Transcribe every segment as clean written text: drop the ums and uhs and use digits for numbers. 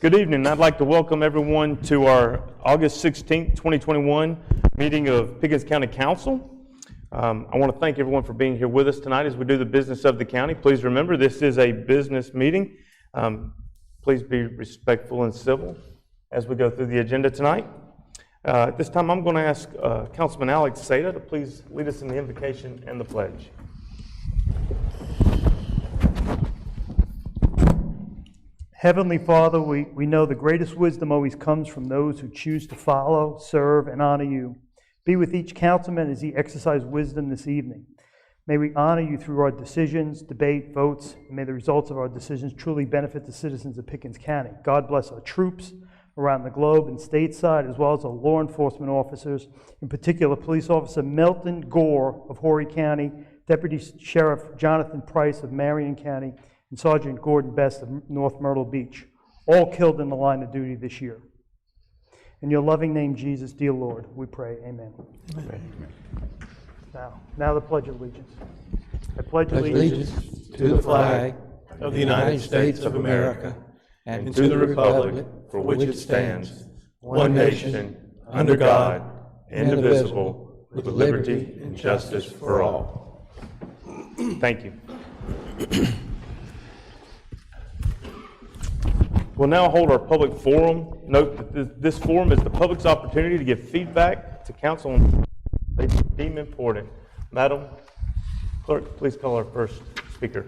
Good evening. I'd like to welcome everyone to our August 16th, 2021 meeting of Pickens County Council. I want to thank everyone for being here with us tonight as we do the business of the county. Please remember, this is a business meeting. Please be respectful and civil as we go through the agenda tonight. At this time, I'm going to ask Councilman Alex Seda to please lead us in the invocation and the pledge. Heavenly Father, we know the greatest wisdom always comes from those who choose to follow, serve, and honor you. Be with each councilman as he exercises wisdom this evening. May we honor you through our decisions, debate, votes, and may the results of our decisions truly benefit the citizens of Pickens County. God bless our troops around the globe and stateside, as well as our law enforcement officers, in particular Police Officer Milton Gore of Horry County, Deputy Sheriff Jonathan Price of Marion County, and Sergeant Gordon Best of North Myrtle Beach, all killed in the line of duty this year. In your loving name, Jesus, dear Lord, we pray, amen. Amen. Now the Pledge of Allegiance. I pledge allegiance to the flag of the United States of America and to the republic for which it stands, one nation, under God, indivisible, with liberty and justice for all. Thank you. We'll now hold our public forum. Note that this forum is the public's opportunity to give feedback to council on they deem important. Madam Clerk, please call our first speaker.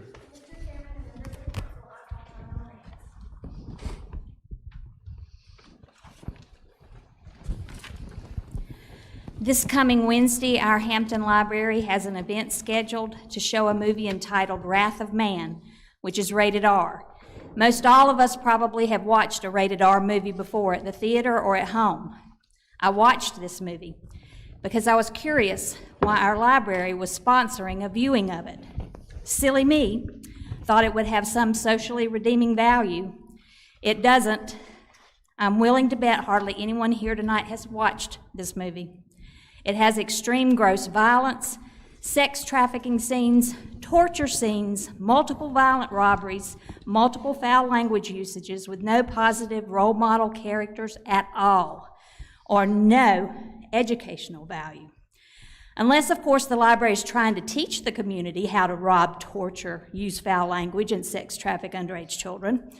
This coming Wednesday, our Hampton Library has an event scheduled to show a movie entitled Wrath of Man, which is rated R. Most all of us probably have watched a rated R movie before at the theater or at home. I watched this movie because I was curious why our library was sponsoring a viewing of it. Silly me, thought it would have some socially redeeming value. It doesn't. I'm willing to bet hardly anyone here tonight has watched this movie. It has extreme gross violence, sex trafficking scenes, torture scenes, multiple violent robberies, multiple foul language usages with no positive role model characters at all, or no educational value. Unless, of course, the library is trying to teach the community how to rob, torture, use foul language, and sex traffic underage children.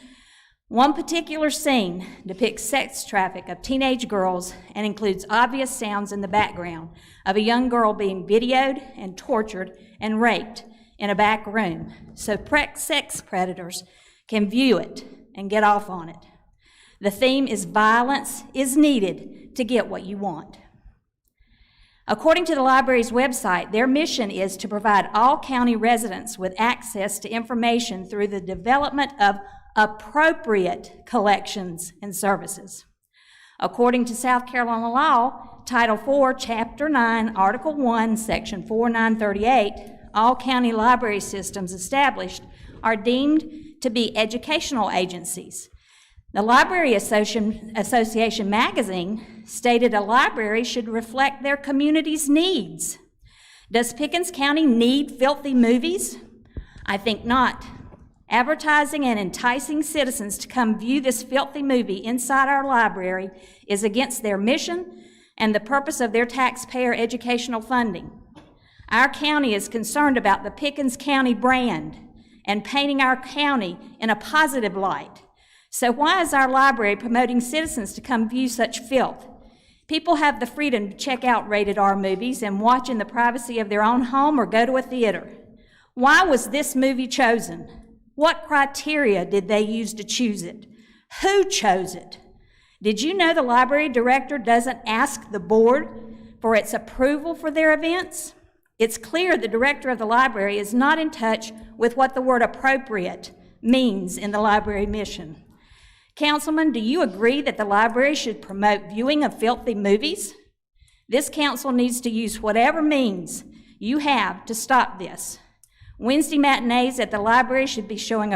One particular scene depicts sex traffic of teenage girls and includes obvious sounds in the background of a young girl being videoed and tortured and raped in a back room, so sex predators can view it and get off on it. The theme is violence is needed to get what you want. According to the library's website, their mission is to provide all county residents with access to information through the development of appropriate collections and services. According to South Carolina law, Title IV, Chapter 9, Article 1, Section 4938, all county library systems established are deemed to be educational agencies. The Library Association magazine stated a library should reflect their community's needs. Does Pickens County need filthy movies? I think not. Advertising and enticing citizens to come view this filthy movie inside our library is against their mission and the purpose of their taxpayer educational funding. Our county is concerned about the Pickens County brand and painting our county in a positive light. So why is our library promoting citizens to come view such filth? People have the freedom to check out rated R movies and watch in the privacy of their own home or go to a theater. Why was this movie chosen? What criteria did they use to choose it? Who chose it? Did you know the library director doesn't ask the board for its approval for their events? It's clear the director of the library is not in touch with what the word appropriate means in the library mission. Councilman, do you agree that the library should promote viewing of filthy movies? This council needs to use whatever means you have to stop this. Wednesday matinees at the library should be showing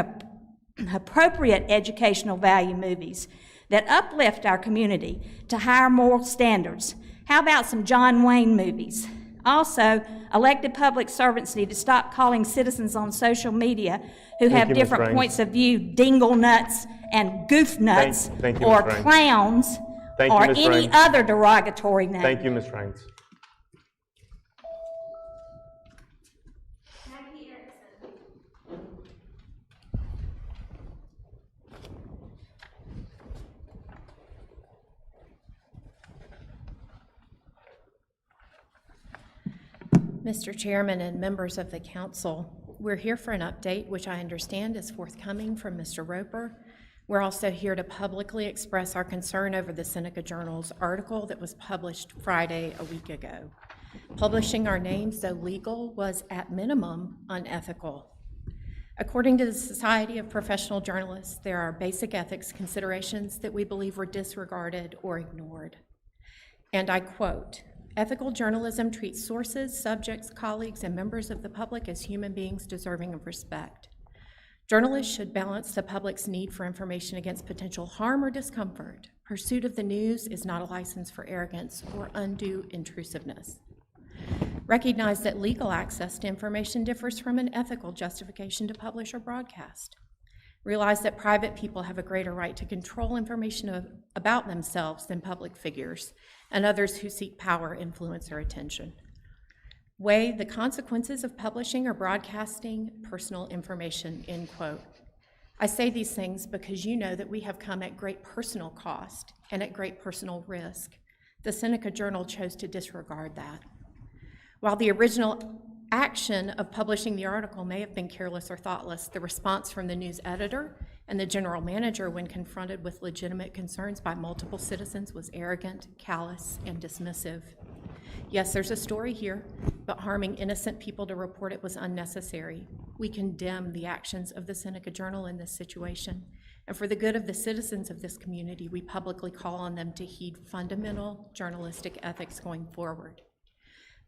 appropriate educational value movies that uplift our community to higher moral standards. How about some John Wayne movies? Also, elected public servants need to stop calling citizens on social media who have you, Ms. different Raines. points of view dingle nuts and goof nuts Thank you, or Ms. Raines. clowns Thank you, or Ms. any Raines. other derogatory name. Thank you, Ms. Raines. Mr. Chairman and members of the council, we're here for an update, which I understand is forthcoming from Mr. Roper. We're also here to publicly express our concern over the Seneca Journal's article that was published Friday a week ago. Publishing our names, though legal, was at minimum unethical. According to the Society of Professional Journalists, there are basic ethics considerations that we believe were disregarded or ignored. And I quote, "Ethical journalism treats sources, subjects, colleagues, and members of the public as human beings deserving of respect. Journalists should balance the public's need for information against potential harm or discomfort. Pursuit of the news is not a license for arrogance or undue intrusiveness. Recognize that legal access to information differs from an ethical justification to publish or broadcast. Realize that private people have a greater right to control information about themselves than public figures and others who seek power, influence, or attention. Weigh the consequences of publishing or broadcasting personal information," end quote. I say these things because you know that we have come at great personal cost and at great personal risk. The Seneca Journal chose to disregard that. While the original action of publishing the article may have been careless or thoughtless, the response from the news editor and the general manager when confronted with legitimate concerns by multiple citizens was arrogant, callous, and dismissive. Yes, there's a story here, but harming innocent people to report it was unnecessary. We condemn the actions of the Seneca Journal in this situation, and for the good of the citizens of this community, we publicly call on them to heed fundamental journalistic ethics going forward.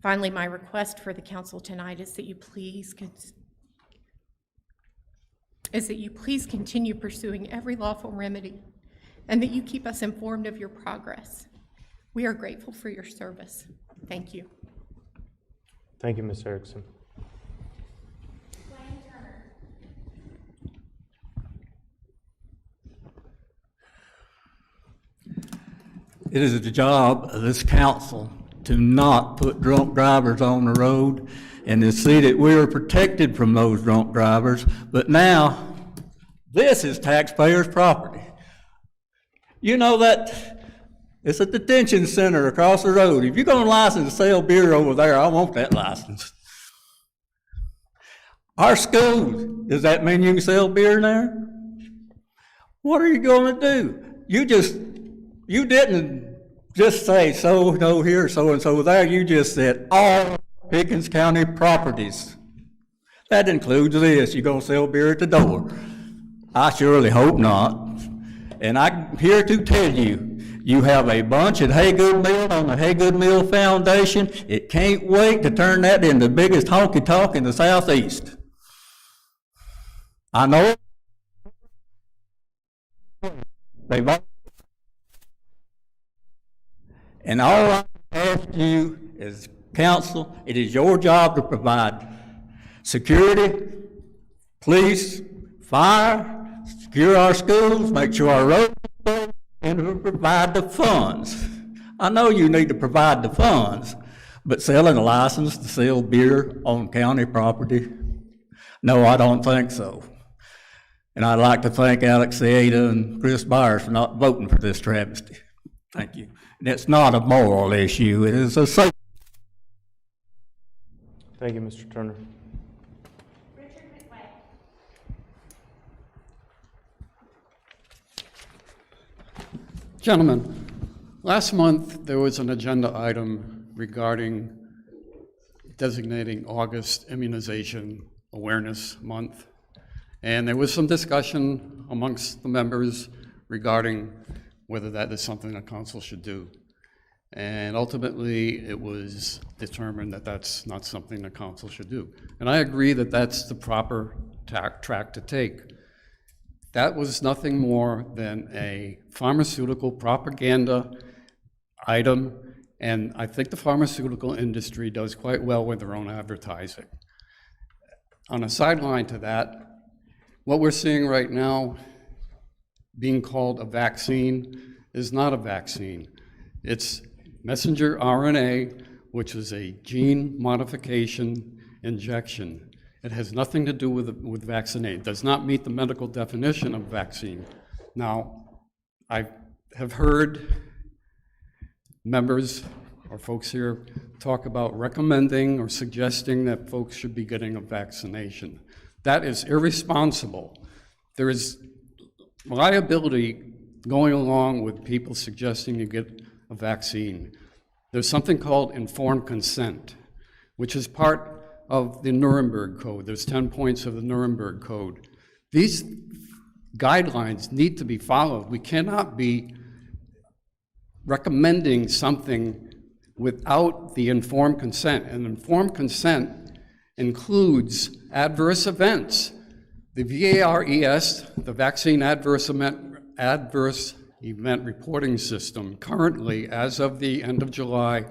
Finally, my request for the council tonight is that you please continue pursuing every lawful remedy and that you keep us informed of your progress. We are grateful for your service. Thank you. Thank you, Ms. Erickson. It is the job of this council to not put drunk drivers on the road and to see that we are protected from those drunk drivers. But now, this is taxpayers' property. You know that it's a detention center across the road. If you're going to license to sell beer over there, I want that license. Our schools, does that mean you can sell beer there? What are you going to do? You didn't just say so-and-so here, so-and-so there. You just said all Pickens County properties. That includes this. You're going to sell beer at the door. I surely hope not. And I'm here to tell you, you have a bunch at Haygood Mill on the Haygood Mill Foundation. It can't wait to turn that into the biggest honky-tonk in the Southeast. I know they've all. And all I ask you as council, it is your job to provide security, police, fire, secure our schools, make sure our roads are safe, and to provide the funds. I know you need to provide the funds, but selling a license to sell beer on county property, no, I don't think so. And I'd like to thank Alex Seada and Chris Byers for not voting for this travesty. Thank you. And it's not a moral issue, it is a safety. Thank you, Mr. Turner. Gentlemen, last month there was an agenda item regarding designating August Immunization Awareness Month. And there was some discussion amongst the members regarding whether that is something the council should do. And ultimately, it was determined that that's not something the council should do. And I agree that that's the proper track to take. That was nothing more than a pharmaceutical propaganda item, and I think the pharmaceutical industry does quite well with their own advertising. On a sideline to that, what we're seeing right now being called a vaccine is not a vaccine. It's messenger RNA, which is a gene modification injection. It has nothing to do with vaccinate. It does not meet the medical definition of vaccine. Now, I have heard members or folks here talk about recommending or suggesting that folks should be getting a vaccination. That is irresponsible. There is liability going along with people suggesting you get a vaccine. There's something called informed consent, which is part of the Nuremberg Code. There's 10 points of the Nuremberg Code. These guidelines need to be followed. We cannot be recommending something without the informed consent. And informed consent includes adverse events. The VARES, the Vaccine Adverse Event Reporting System, currently, as of the end of July,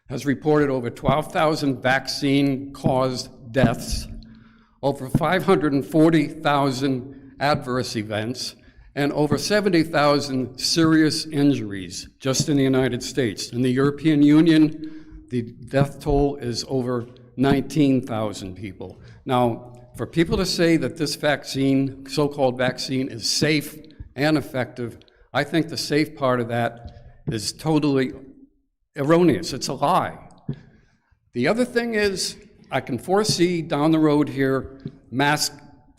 has reported over 12,000 vaccine-caused deaths, over 540,000 adverse events, and over 70,000 serious injuries just in the United States. In the European Union, the death toll is over 19,000 people. Now, for people to say that this vaccine, so-called vaccine, is safe and effective, I think the safe part of that is totally erroneous. It's a lie. The other thing is, I can foresee down the road here,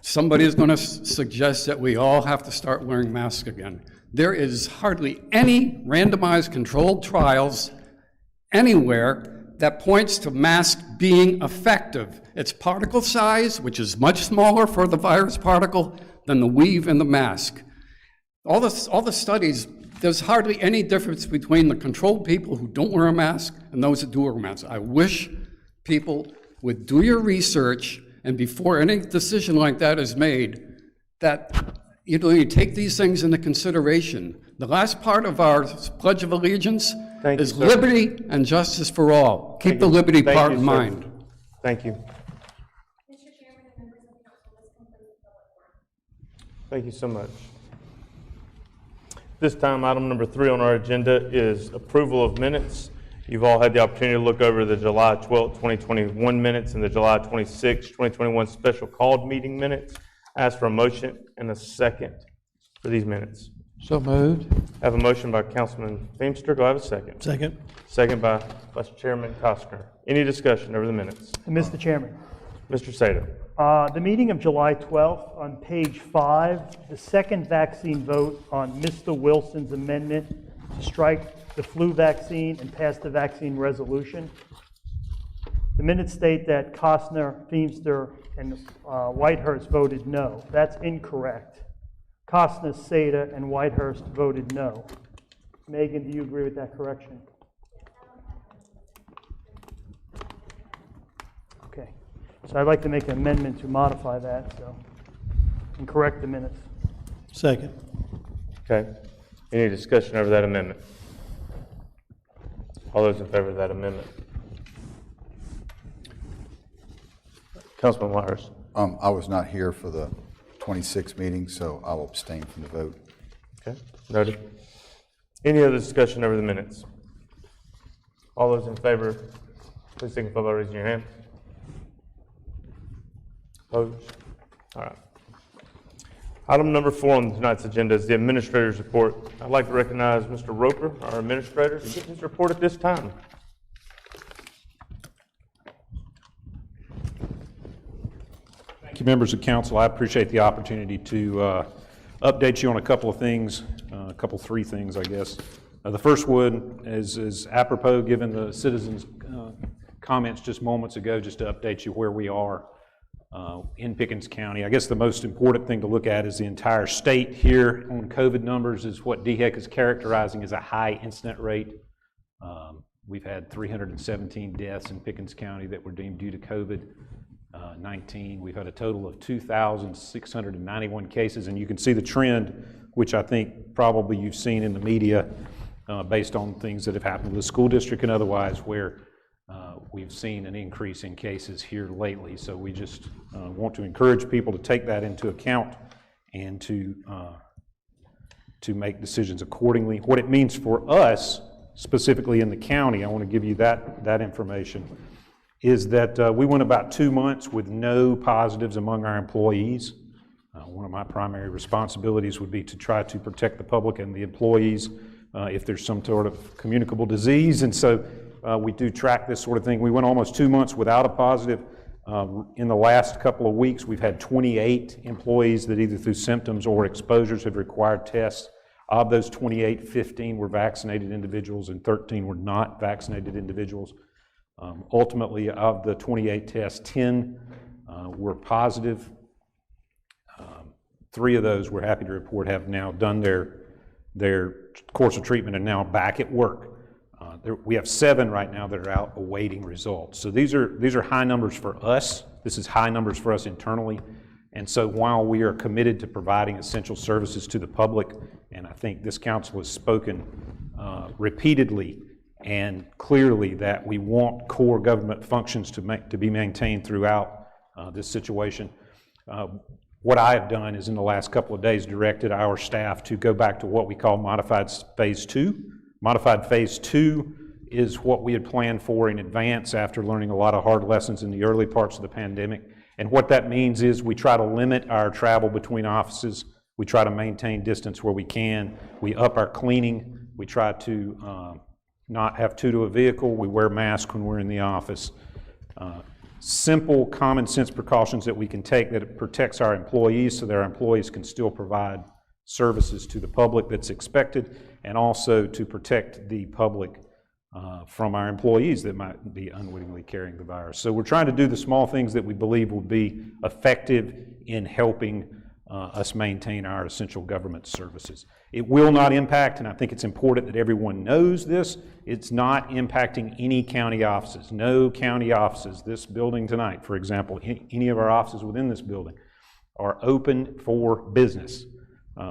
somebody is going to suggest that we all have to start wearing masks again. There is hardly any randomized controlled trials anywhere that points to masks being effective. It's particle size, which is much smaller for the virus particle than the weave in the mask. All the studies, there's hardly any difference between the controlled people who don't wear a mask and those that do wear a mask. I wish people would do your research, and before any decision like that is made, that you take these things into consideration. The last part of our Pledge of Allegiance is liberty and justice for all. Keep the liberty part in mind. Thank you. Mr. Chairman and members of council, this concludes the public forum. Thank you so much. This time, item number 3 on our agenda is approval of minutes. You've all had the opportunity to look over the July 12, 2021 minutes and the July 26, 2021 special called meeting minutes. I ask for a motion and a second for these minutes. So moved. I have a motion by Councilman Feimster. Do I have a second? Second. Second by Vice Chairman Costner. Any discussion over the minutes? Mr. Chairman, Mr. Sato. the meeting of July 12th, on page 5, the second vaccine vote on Mr. Wilson's amendment to strike the flu vaccine and pass the vaccine resolution. The minutes state that Costner, Feimster, and Whitehurst voted no. That's incorrect. Costner, Sada, and Whitehurst voted no. Megan, do you agree with that correction? Okay. So I'd like to make an amendment to modify that, and correct the minutes. Second. Okay. Any discussion over that amendment? All those in favor of that amendment? Councilman Whitehurst. I was not here for the 26th meeting, so I will abstain from the vote. Okay, noted. Any other discussion over the minutes? All those in favor, please signify by raising your hand. Opposed? All right. Item number 4 on tonight's agenda is the administrator's report. I'd like to recognize Mr. Roper, our administrator, to get his report at this time. Thank you, members of council. I appreciate the opportunity to update you on a couple of things, three things, I guess. The first one is apropos given the citizens' comments just moments ago, just to update you where we are in Pickens County. I guess the most important thing to look at is the entire state here on COVID numbers is what DHEC is characterizing as a high incident rate. We've had 317 deaths in Pickens County that were deemed due to COVID-19. We've had a total of 2,691 cases, and you can see the trend, which I think probably you've seen in the media based on things that have happened with the school district and otherwise, where we've seen an increase in cases here lately. So we just want to encourage people to take that into account and to make decisions accordingly. What it means for us, specifically in the county, I want to give you that information, is that we went about 2 months with no positives among our employees. One of my primary responsibilities would be to try to protect the public and the employees if there's some sort of communicable disease, and so we do track this sort of thing. We went almost 2 months without a positive. In the last couple of weeks, we've had 28 employees that either through symptoms or exposures have required tests. Of those 28, 15 were vaccinated individuals and 13 were not vaccinated individuals. Ultimately, of the 28 tests, 10 were positive. 3 of those, we're happy to report, have now done their course of treatment and now back at work. We have 7 right now that are out awaiting results. So these are high numbers for us. This is high numbers for us internally. And so while we are committed to providing essential services to the public, and I think this council has spoken repeatedly and clearly that we want core government functions to be maintained throughout this situation, what I have done is in the last couple of days directed our staff to go back to what we call Modified Phase 2. Modified Phase 2 is what we had planned for in advance after learning a lot of hard lessons in the early parts of the pandemic. And what that means is we try to limit our travel between offices. We try to maintain distance where we can. We up our cleaning. We try to not have 2 to a vehicle. We wear masks when we're in the office. Simple, common sense precautions that we can take that protects our employees so that our employees can still provide services to the public that's expected, and also to protect the public from our employees that might be unwittingly carrying the virus. So we're trying to do the small things that we believe will be effective in helping us maintain our essential government services. It will not impact, and I think it's important that everyone knows this, it's not impacting any county offices. No county offices, this building tonight, for example, any of our offices within this building are open for business.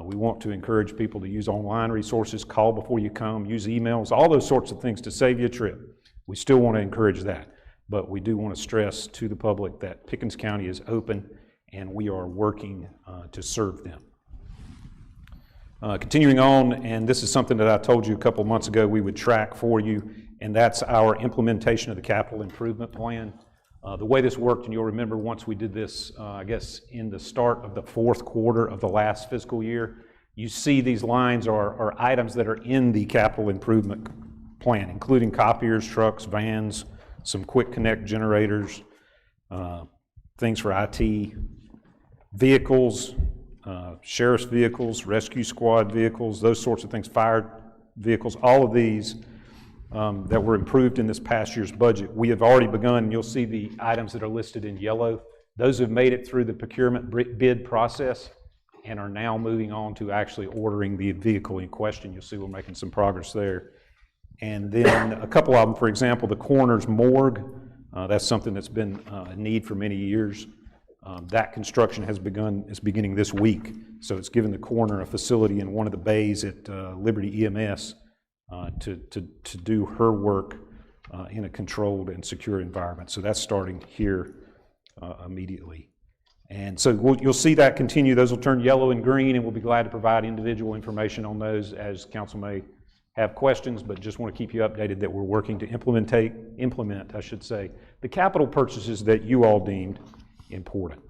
We want to encourage people to use online resources, call before you come, use emails, all those sorts of things to save you a trip. We still want to encourage that, but we do want to stress to the public that Pickens County is open and we are working to serve them. Continuing on, and this is something that I told you a couple months ago we would track for you, and that's our implementation of the capital improvement plan. The way this worked, and you'll remember once we did this, I guess in the start of the 4th quarter of the last fiscal year, you see these lines are items that are in the capital improvement plan, including copiers, trucks, vans, some quick connect generators, things for IT, vehicles, sheriff's vehicles, rescue squad vehicles, those sorts of things, fire vehicles, all of these that were improved in this past year's budget. We have already begun, and you'll see the items that are listed in yellow. Those have made it through the procurement bid process and are now moving on to actually ordering the vehicle in question. You'll see we're making some progress there. And then a couple of them, for example, the coroner's morgue, that's something that's been a need for many years. That construction is beginning this week. So it's given the coroner a facility in one of the bays at Liberty EMS to do her work in a controlled and secure environment. So that's starting here immediately. And so you'll see that continue. Those will turn yellow and green, and we'll be glad to provide individual information on those as council may have questions, but just want to keep you updated that we're working to implement, the capital purchases that you all deemed important.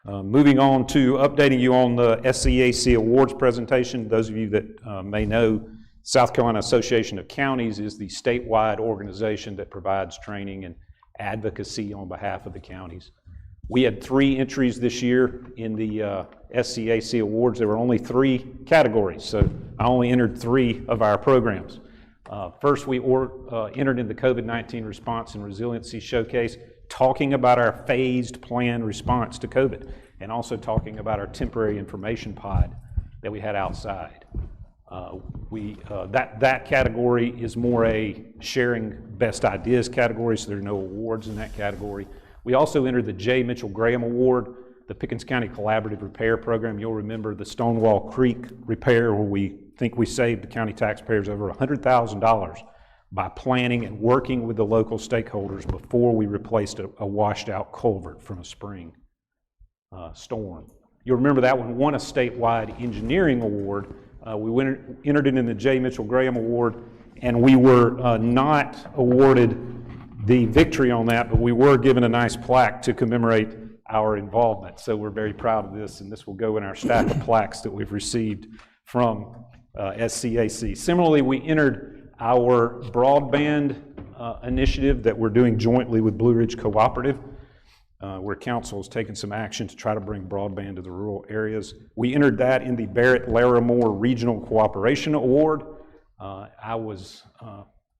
Moving on to updating you on the SCAC Awards presentation. Those of you that may know, South Carolina Association of Counties is the statewide organization that provides training and advocacy on behalf of the counties. We had 3 entries this year in the SCAC Awards. There were only 3 categories, so I only entered 3 of our programs. First, we entered in the COVID-19 Response and Resiliency Showcase, talking about our phased planned response to COVID, and also talking about our temporary information pod that we had outside. That category is more a sharing best ideas category, so there are no awards in that category. We also entered the J. Mitchell Graham Award, the Pickens County Collaborative Repair Program. You'll remember the Stonewall Creek repair, where we think we saved the county taxpayers over $100,000 by planning and working with the local stakeholders before we replaced a washed out culvert from a spring storm. You'll remember that one won a statewide engineering award. We entered it in the J. Mitchell Graham Award, and we were not awarded the victory on that, but we were given a nice plaque to commemorate our involvement. So we're very proud of this, and this will go in our stack of plaques that we've received from SCAC. Similarly, we entered our broadband initiative that we're doing jointly with Blue Ridge Cooperative, where council has taken some action to try to bring broadband to the rural areas. We entered that in the Barrett-Larimore Regional Cooperation Award. I was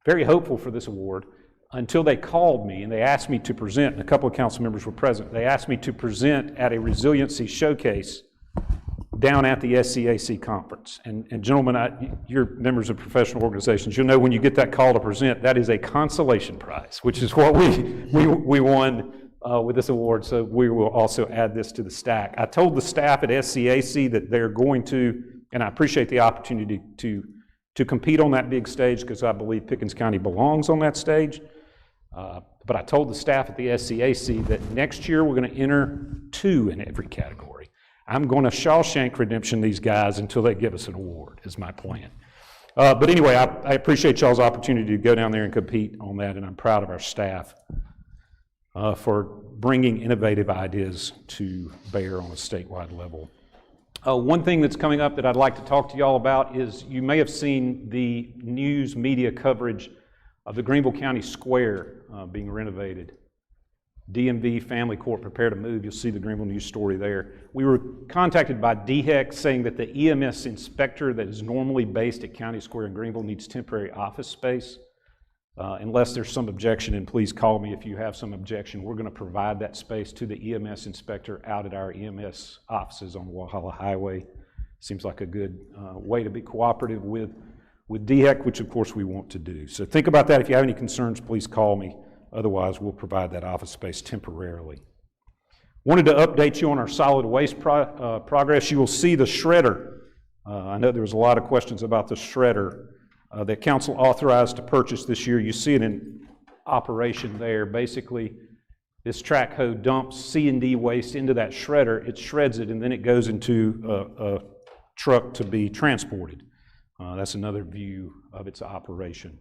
very hopeful for this award until they called me and they asked me to present, and a couple of council members were present. They asked me to present at a resiliency showcase down at the SCAC conference. And gentlemen, you're members of professional organizations. You'll know when you get that call to present, that is a consolation prize, which is what we won with this award. So we will also add this to the stack. I told the staff at SCAC that they're going to, and I appreciate the opportunity to compete on that big stage, because I believe Pickens County belongs on that stage. But I told the staff at the SCAC that next year we're going to enter 2 in every category. I'm going to Shawshank Redemption these guys until they give us an award, is my plan. But anyway, I appreciate y'all's opportunity to go down there and compete on that, and I'm proud of our staff for bringing innovative ideas to bear on a statewide level. One thing that's coming up that I'd like to talk to y'all about is, you may have seen the news media coverage of the Greenville County Square being renovated. DMV Family Court prepare to move. You'll see the Greenville News story there. We were contacted by DHEC saying that the EMS inspector that is normally based at County Square in Greenville needs temporary office space. Unless there's some objection, and please call me if you have some objection, we're going to provide that space to the EMS inspector out at our EMS offices on Walhalla Highway. Seems like a good way to be cooperative with DHEC, which of course we want to do. So think about that. If you have any concerns, please call me. Otherwise, we'll provide that office space temporarily. Wanted to update you on our solid waste progress. You will see the shredder. I know there was a lot of questions about the shredder that council authorized to purchase this year. You see it in operation there. Basically, this track hoe dumps C&D waste into that shredder. It shreds it, and then it goes into a truck to be transported. That's another view of its operation.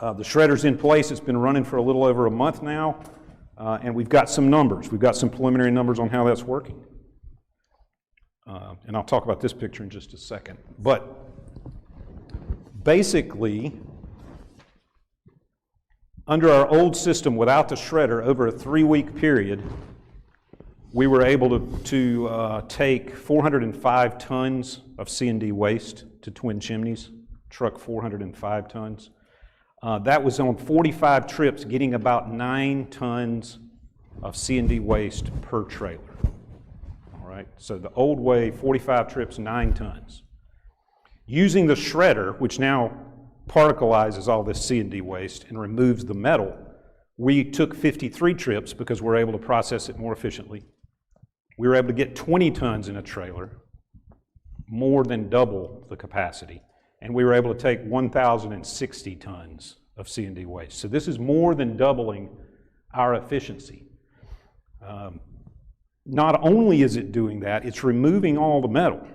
The shredder's in place. It's been running for a little over a month now, and we've got some numbers. We've got some preliminary numbers on how that's working. And I'll talk about this picture in just a second. But basically, under our old system without the shredder, over a 3-week period, we were able to take 405 tons of C&D waste to Twin Chimneys, truck 405 tons. That was on 45 trips, getting about 9 tons of C&D waste per trailer. All right, so the old way, 45 trips, 9 tons. Using the shredder, which now particleizes all this C&D waste and removes the metal, we took 53 trips because we're able to process it more efficiently. We were able to get 20 tons in a trailer, more than double the capacity. And we were able to take 1,060 tons of C&D waste. So this is more than doubling our efficiency. Not only is it doing that, it's removing all the metal.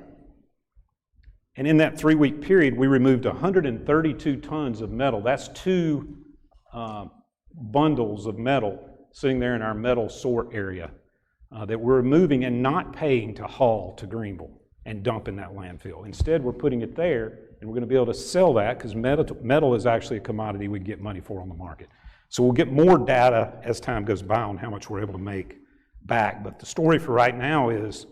And in that 3-week period, we removed 132 tons of metal. That's 2 bundles of metal sitting there in our metal sort area that we're removing and not paying to haul to Greenville and dump in that landfill. Instead, we're putting it there, and we're going to be able to sell that, because metal is actually a commodity we get money for on the market. So we'll get more data as time goes by on how much we're able to make back. But the story for right now is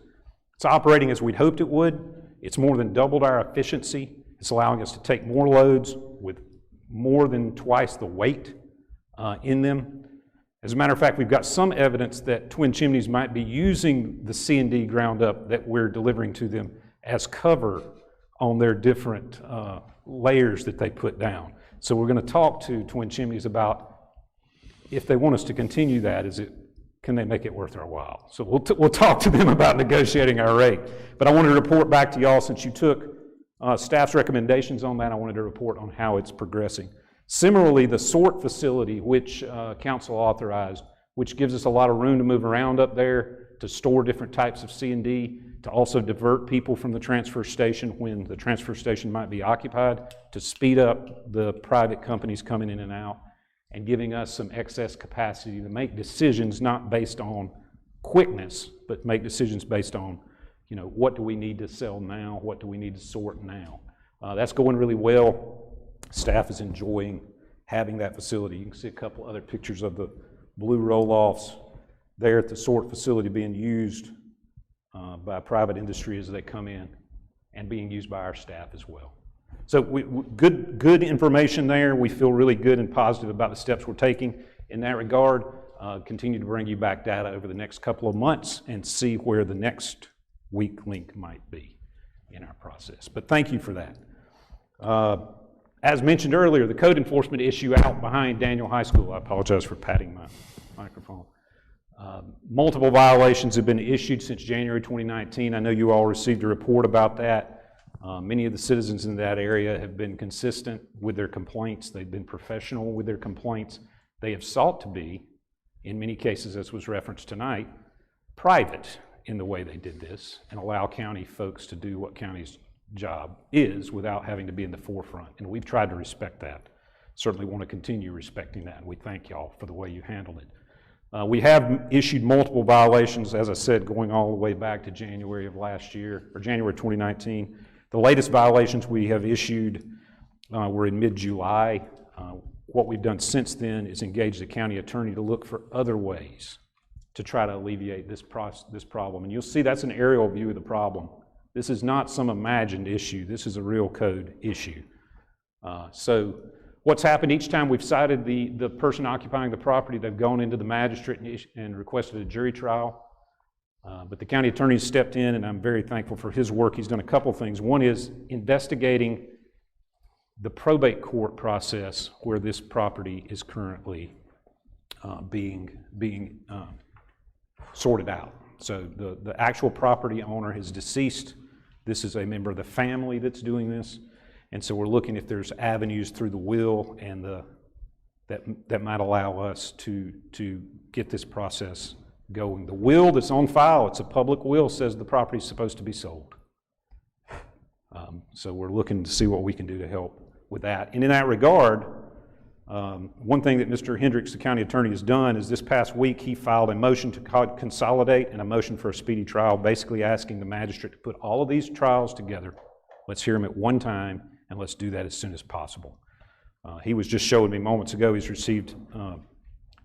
it's operating as we'd hoped it would. It's more than doubled our efficiency, It's allowing us to take more loads with more than twice the weight in them. As a matter of fact, we've got some evidence that Twin Chimneys might be using the C&D ground up that we're delivering to them as cover on their different layers that they put down. So we're going to talk to Twin Chimneys about if they want us to continue that, can they make it worth our while? So we'll talk to them about negotiating our rate. But I wanted to report back to y'all, since you took staff's recommendations on that, I wanted to report on how it's progressing. Similarly, the sort facility, which council authorized, which gives us a lot of room to move around up there, to store different types of C&D, to also divert people from the transfer station when the transfer station might be occupied, to speed up the private companies coming in and out, and giving us some excess capacity to make decisions not based on quickness, but make decisions based on, what do we need to sell now, what do we need to sort now. That's going really well. Staff is enjoying having that facility. You can see a couple other pictures of the blue roll-offs there at the sort facility being used by private industry as they come in, and being used by our staff as well. So good information there. We feel really good and positive about the steps we're taking in that regard. Continue to bring you back data over the next couple of months and see where the next weak link might be in our process. But thank you for that. As mentioned earlier, the code enforcement issue out behind Daniel High School. I apologize for patting my microphone. Multiple violations have been issued since January 2019. I know you all received a report about that. Many of the citizens in that area have been consistent with their complaints. They've been professional with their complaints. They have sought to be, in many cases, as was referenced tonight, private in the way they did this, and allow county folks to do what county's job is without having to be in the forefront. And we've tried to respect that. Certainly want to continue respecting that, and we thank y'all for the way you handled it. We have issued multiple violations, as I said, going all the way back to January of last year, or January 2019. The latest violations we have issued were in mid-July. What we've done since then is engage the county attorney to look for other ways to try to alleviate this problem. And you'll see that's an aerial view of the problem. This is not some imagined issue. This is a real code issue. So what's happened each time we've cited the person occupying the property, they've gone into the magistrate and requested a jury trial. But the county attorney stepped in, and I'm very thankful for his work. He's done a couple things. One is investigating the probate court process where this property is currently being sorted out. So the actual property owner is deceased. This is a member of the family that's doing this. And so we're looking if there's avenues through the will and that might allow us to get this process going. The will that's on file, it's a public will, says the property is supposed to be sold. So we're looking to see what we can do to help with that. And in that regard, one thing that Mr. Hendricks, the county attorney, has done is this past week he filed a motion to consolidate and a motion for a speedy trial, basically asking the magistrate to put all of these trials together. Let's hear them at one time, and let's do that as soon as possible. He was just showing me moments ago he's received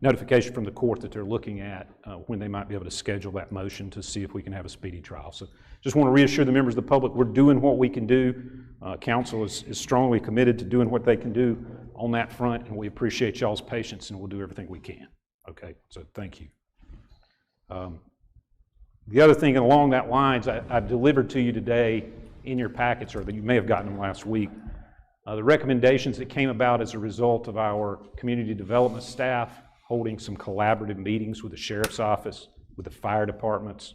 notification from the court that they're looking at when they might be able to schedule that motion to see if we can have a speedy trial. So just want to reassure the members of the public we're doing what we can do. Council is strongly committed to doing what they can do on that front, and we appreciate y'all's patience, and we'll do everything we can. Okay, so thank you. The other thing along that lines, I've delivered to you today in your packets, or that you may have gotten them last week, the recommendations that came about as a result of our community development staff holding some collaborative meetings with the sheriff's office, with the fire departments,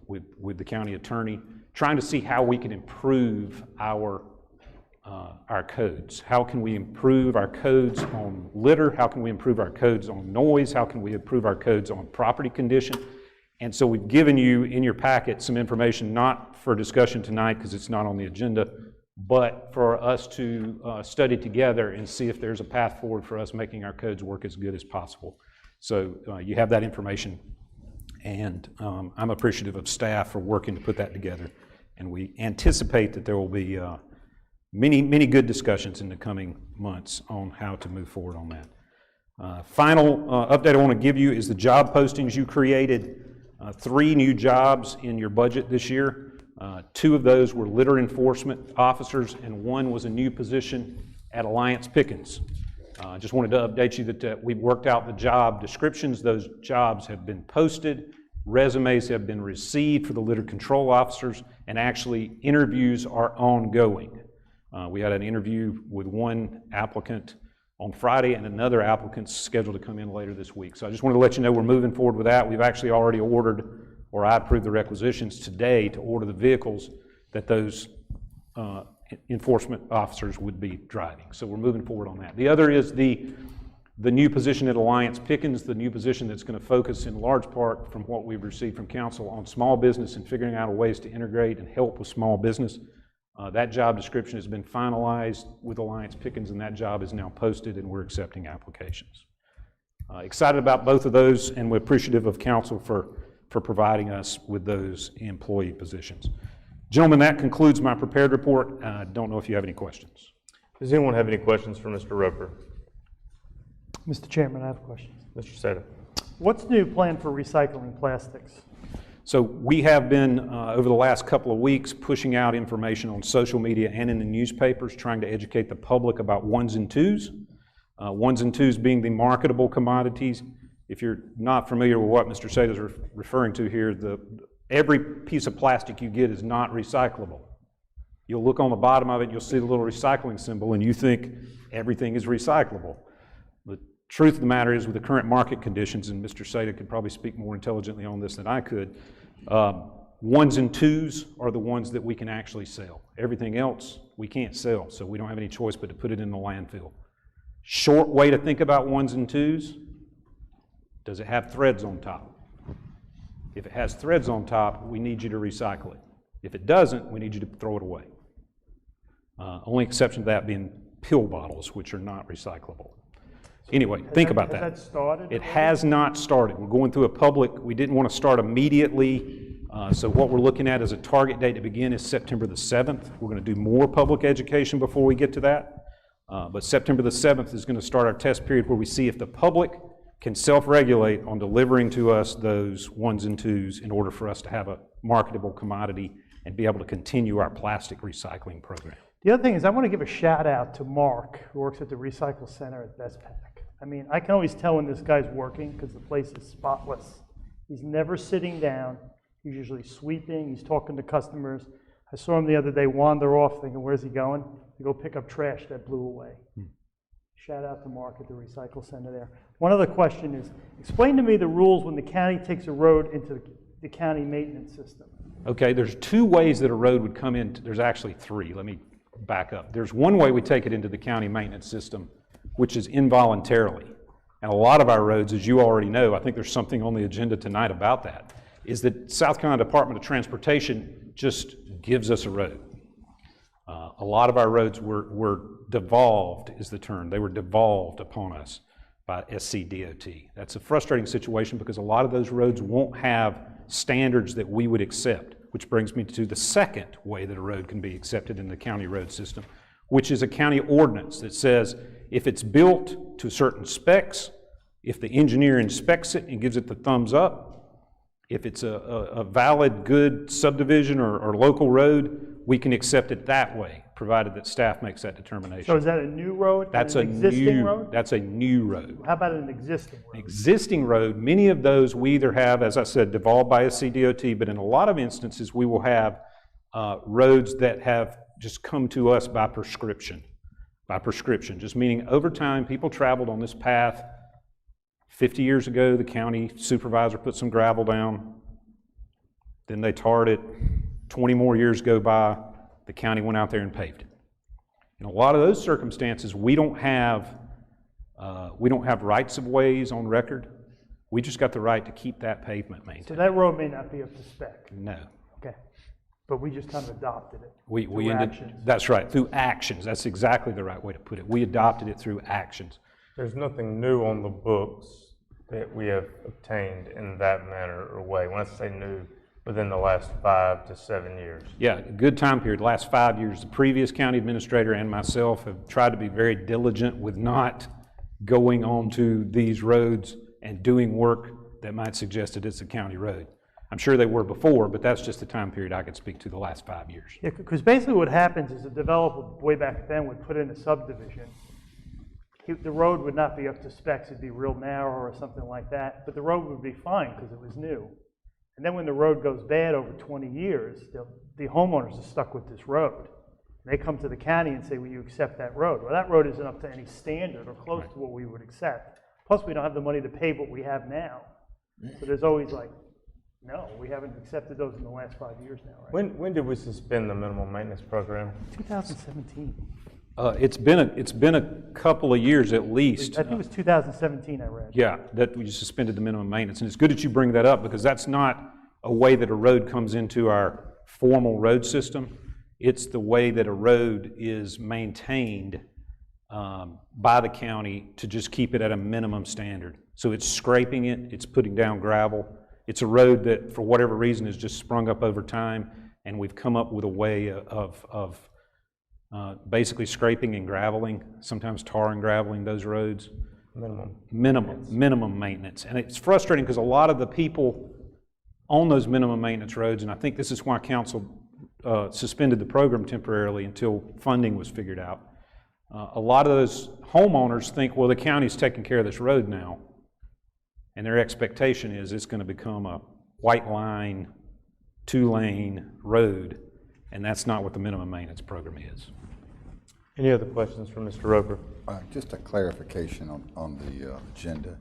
with the county attorney, trying to see how we can improve our codes. How can we improve our codes on litter? How can we improve our codes on noise? How can we improve our codes on property condition? And so we've given you in your packet some information, not for discussion tonight because it's not on the agenda, but for us to study together and see if there's a path forward for us making our codes work as good as possible. So you have that information, and I'm appreciative of staff for working to put that together. And we anticipate that there will be many good discussions in the coming months on how to move forward on that. Final update I want to give you is the job postings you created. 3 new jobs in your budget this year. 2 of those were litter enforcement officers, and 1 was a new position at Alliance Pickens. Just wanted to update you that we've worked out the job descriptions. Those jobs have been posted. Resumes have been received for the litter control officers, and actually interviews are ongoing. We had an interview with 1 applicant on Friday and another applicant scheduled to come in later this week. So I just wanted to let you know we're moving forward with that. We've actually already ordered, or I approved the requisitions today to order the vehicles that those enforcement officers would be driving. So we're moving forward on that. The other is the new position at Alliance Pickens, the new position that's going to focus in large part from what we've received from council on small business and figuring out ways to integrate and help with small business. That job description has been finalized with Alliance Pickens, and that job is now posted, and we're accepting applications. Excited about both of those, and we're appreciative of council for providing us with those employee positions. Gentlemen, that concludes my prepared report. I don't know if you have any questions. Does anyone have any questions for Mr. Roper? Mr. Chairman, I have a question. Mr. Seda? What's the new plan for recycling plastics? So we have been, over the last couple of weeks, pushing out information on social media and in the newspapers, trying to educate the public about ones and twos. Ones and twos being the marketable commodities. If you're not familiar with what Mr. Seda is referring to here, every piece of plastic you get is not recyclable. You'll look on the bottom of it, you'll see the little recycling symbol, and you think everything is recyclable. The truth of the matter is, with the current market conditions, and Mr. Seda could probably speak more intelligently on this than I could, ones and twos are the ones that we can actually sell. Everything else we can't sell, so we don't have any choice but to put it in the landfill. Short way to think about ones and twos: does it have threads on top? If it has threads on top, we need you to recycle it. If it doesn't, we need you to throw it away. Only exception to that being pill bottles, which are not recyclable. Anyway, think about that. Has that started? It has not started. We're going through a public, we didn't want to start immediately, so what we're looking at as a target date to begin is September the 7th. We're going to do more public education before we get to that, but September the 7th is going to start our test period where we see if the public can self-regulate on delivering to us those ones and twos in order for us to have a marketable commodity and be able to continue our plastic recycling program. The other thing is, I want to give a shout out to Mark, who works at the Recycle Center at Bestpac. I mean, I can always tell when this guy's working because the place is spotless. He's never sitting down. He's usually sweeping. He's talking to customers. I saw him the other day wander off thinking, where's he going? To go pick up trash that blew away. Shout out to Mark at the Recycle Center there. One other question is, explain to me the rules when the county takes a road into the county maintenance system. Okay, there's 2 ways that a road would come in. There's actually 3. Let me back up. There's one way we take it into the county maintenance system, which is involuntarily. And a lot of our roads, as you already know, I think there's something on the agenda tonight about that, is that South Carolina Department of Transportation just gives us a road. A lot of our roads were devolved, is the term. They were devolved upon us by SCDOT. That's a frustrating situation because a lot of those roads won't have standards that we would accept, which brings me to the second way that a road can be accepted in the county road system, which is a county ordinance that says if it's built to certain specs, if the engineer inspects it and gives it the thumbs up, if it's a valid, good subdivision or local road, we can accept it that way, provided that staff makes that determination. So is that a new road? That's an existing road? That's a new road. How about an existing road? An existing road, many of those we either have, as I said, devolved by SCDOT, but in a lot of instances we will have roads that have just come to us by prescription. By prescription, just meaning over time people traveled on this path. 50 years ago, the county supervisor put some gravel down. Then they tarred it. 20 more years go by, the county went out there and paved it. In a lot of those circumstances, we don't have rights of ways on record. We just got the right to keep that pavement maintained. So that road may not be up to spec. No. Okay. But we just kind of adopted it. We ended, actions. that's right, through actions. That's exactly the right way to put it. We adopted it through actions. There's nothing new on the books that we have obtained in that manner or way. When I say new, within the last 5 to 7 years. Yeah, good time period, last 5 years. The previous county administrator and myself have tried to be very diligent with not going onto these roads and doing work that might suggest that it's a county road. I'm sure they were before, but that's just the time period I could speak to, the last 5 years. Yeah, because basically what happens is a developer way back then would put in a subdivision. The road would not be up to specs, it'd be real narrow or something like that, but the road would be fine because it was new. And then when the road goes bad over 20 years, the homeowners are stuck with this road. They come to the county and say, will you accept that road? Well, that road isn't up to any standard or close to what we would accept. Plus, we don't have the money to pave what we have now. So there's always like, no, we haven't accepted those in the last 5 years now, right? When did we suspend the minimum maintenance program? 2017. It's been a couple of years at least. I think it was 2017 I read. Yeah, that we suspended the minimum maintenance. And it's good that you bring that up because that's not a way that a road comes into our formal road system. It's the way that a road is maintained by the county to just keep it at a minimum standard. So it's scraping it, it's putting down gravel. It's a road that, for whatever reason, has just sprung up over time, and we've come up with a way of basically scraping and graveling, sometimes tar and graveling those roads. Minimum maintenance. And it's frustrating because a lot of the people on those minimum maintenance roads, and I think this is why council suspended the program temporarily until funding was figured out. A lot of those homeowners think, well, the county's taking care of this road now, and their expectation is it's going to become a white line, 2-lane road, and that's not what the minimum maintenance program is. Any other questions for Mr. Roper? Just a clarification on the agenda.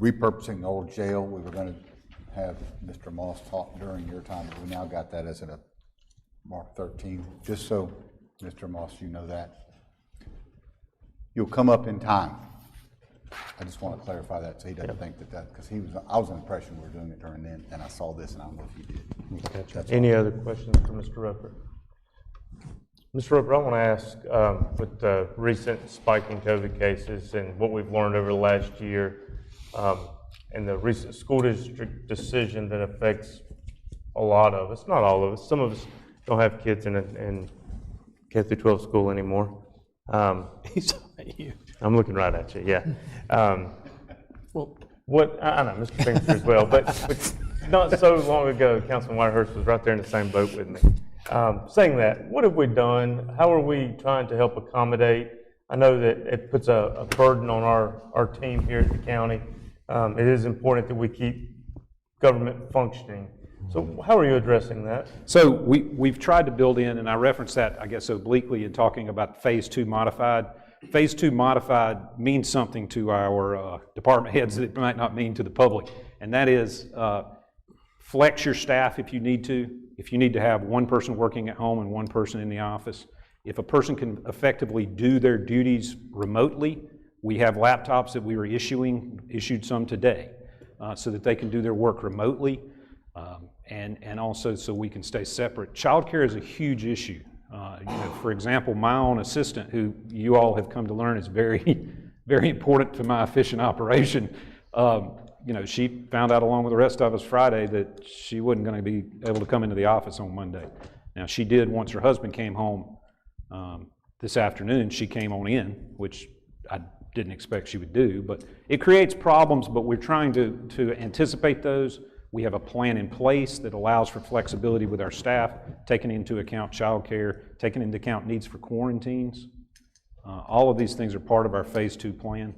Repurposing the old jail, we were going to have Mr. Moss talk during your time, but we now got that as a Mark 13. Just so, Mr. Moss, you know that. You'll come up in time. I just want to clarify that so he doesn't think that, because I was under the impression we were doing it during then, and I saw this and I don't know if you did. Gotcha. Any other questions for Mr. Roper? Mr. Roper, I want to ask, with the recent spike in COVID cases and what we've learned over the last year, and the recent school district decision that affects a lot of us, not all of us, some of us don't have kids in K through 12 school anymore. He's at you. I'm looking right at you, yeah. What I know, Mr. Pickens as well, but not so long ago, Councilman Whitehurst was right there in the same boat with me. Saying that, what have we done? How are we trying to help accommodate? I know that it puts a burden on our team here at the county. It is important that we keep government functioning. So how are you addressing that? So we've tried to build in, and I referenced that, I guess, obliquely in talking about Phase 2 modified. Phase 2 modified means something to our department heads that it might not mean to the public, and that is flex your staff if you need to. If you need to have one person working at home and one person in the office. If a person can effectively do their duties remotely, we have laptops that we are issued some today, so that they can do their work remotely, and also so we can stay separate. Childcare is a huge issue. For example, my own assistant, who you all have come to learn is very, very important to my efficient operation, she found out along with the rest of us Friday that she wasn't going to be able to come into the office on Monday. Now, she did once her husband came home this afternoon. She came on in, which I didn't expect she would do, but it creates problems, but we're trying to anticipate those. We have a plan in place that allows for flexibility with our staff, taking into account childcare, taking into account needs for quarantines. All of these things are part of our Phase 2 plan,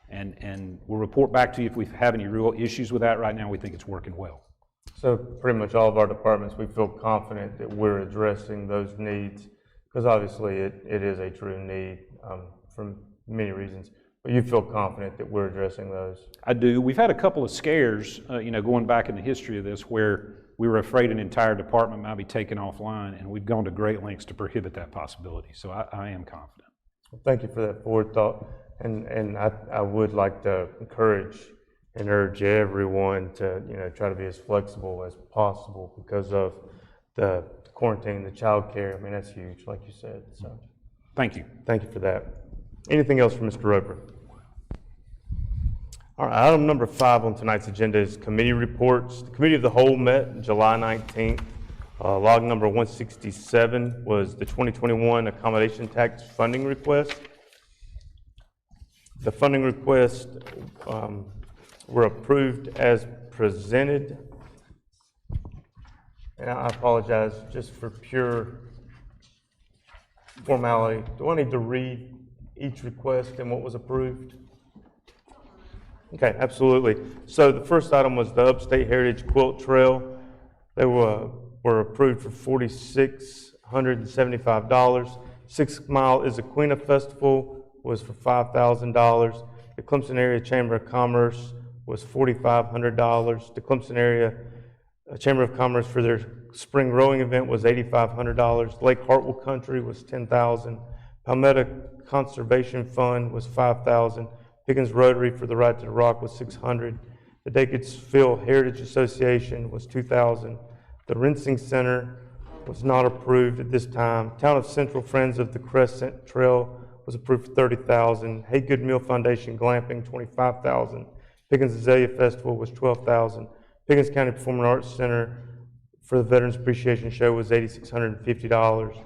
and we'll report back to you if we have any real issues with that. Right now, we think it's working well. So pretty much all of our departments, we feel confident that we're addressing those needs, because obviously it is a true need for many reasons. But you feel confident that we're addressing those? I do. We've had a couple of scares, going back in the history of this, where we were afraid an entire department might be taken offline, and we've gone to great lengths to prohibit that possibility. So I am confident. Well, thank you for that forethought. And I would like to encourage and urge everyone to, try to be as flexible as possible because of the quarantine, the child care. I mean, that's huge, like you said. So thank you. Thank you for that. Anything else for Mr. Roper? All right, item number 5 on tonight's agenda is committee reports. The Committee of the Whole met July 19th. Log number 167 was the 2021 accommodation tax funding request. The funding requests were approved as presented. And I apologize, just for pure formality, do I need to read each request and what was approved? Okay, absolutely. So the first item was the Upstate Heritage Quilt Trail. They were approved for $4,675. 6 Mile Issaquena Festival was for $5,000. The Clemson Area Chamber of Commerce was $4,500. The Clemson Area Chamber of Commerce for their spring rowing event was $8,500. Lake Hartwell Country was $10,000. Palmetto Conservation Fund was $5,000. Pickens Rotary for the Ride to the Rock was $600. The Dacottsville Heritage Association was $2,000. The Rinsing Center was not approved at this time. Town of Central Friends of the Crescent Trail was approved for $30,000. Hey Good Meal Foundation Glamping, $25,000. Pickens Azalea Festival was $12,000. Pickens County Performing Arts Center for the Veterans Appreciation Show was $8,650.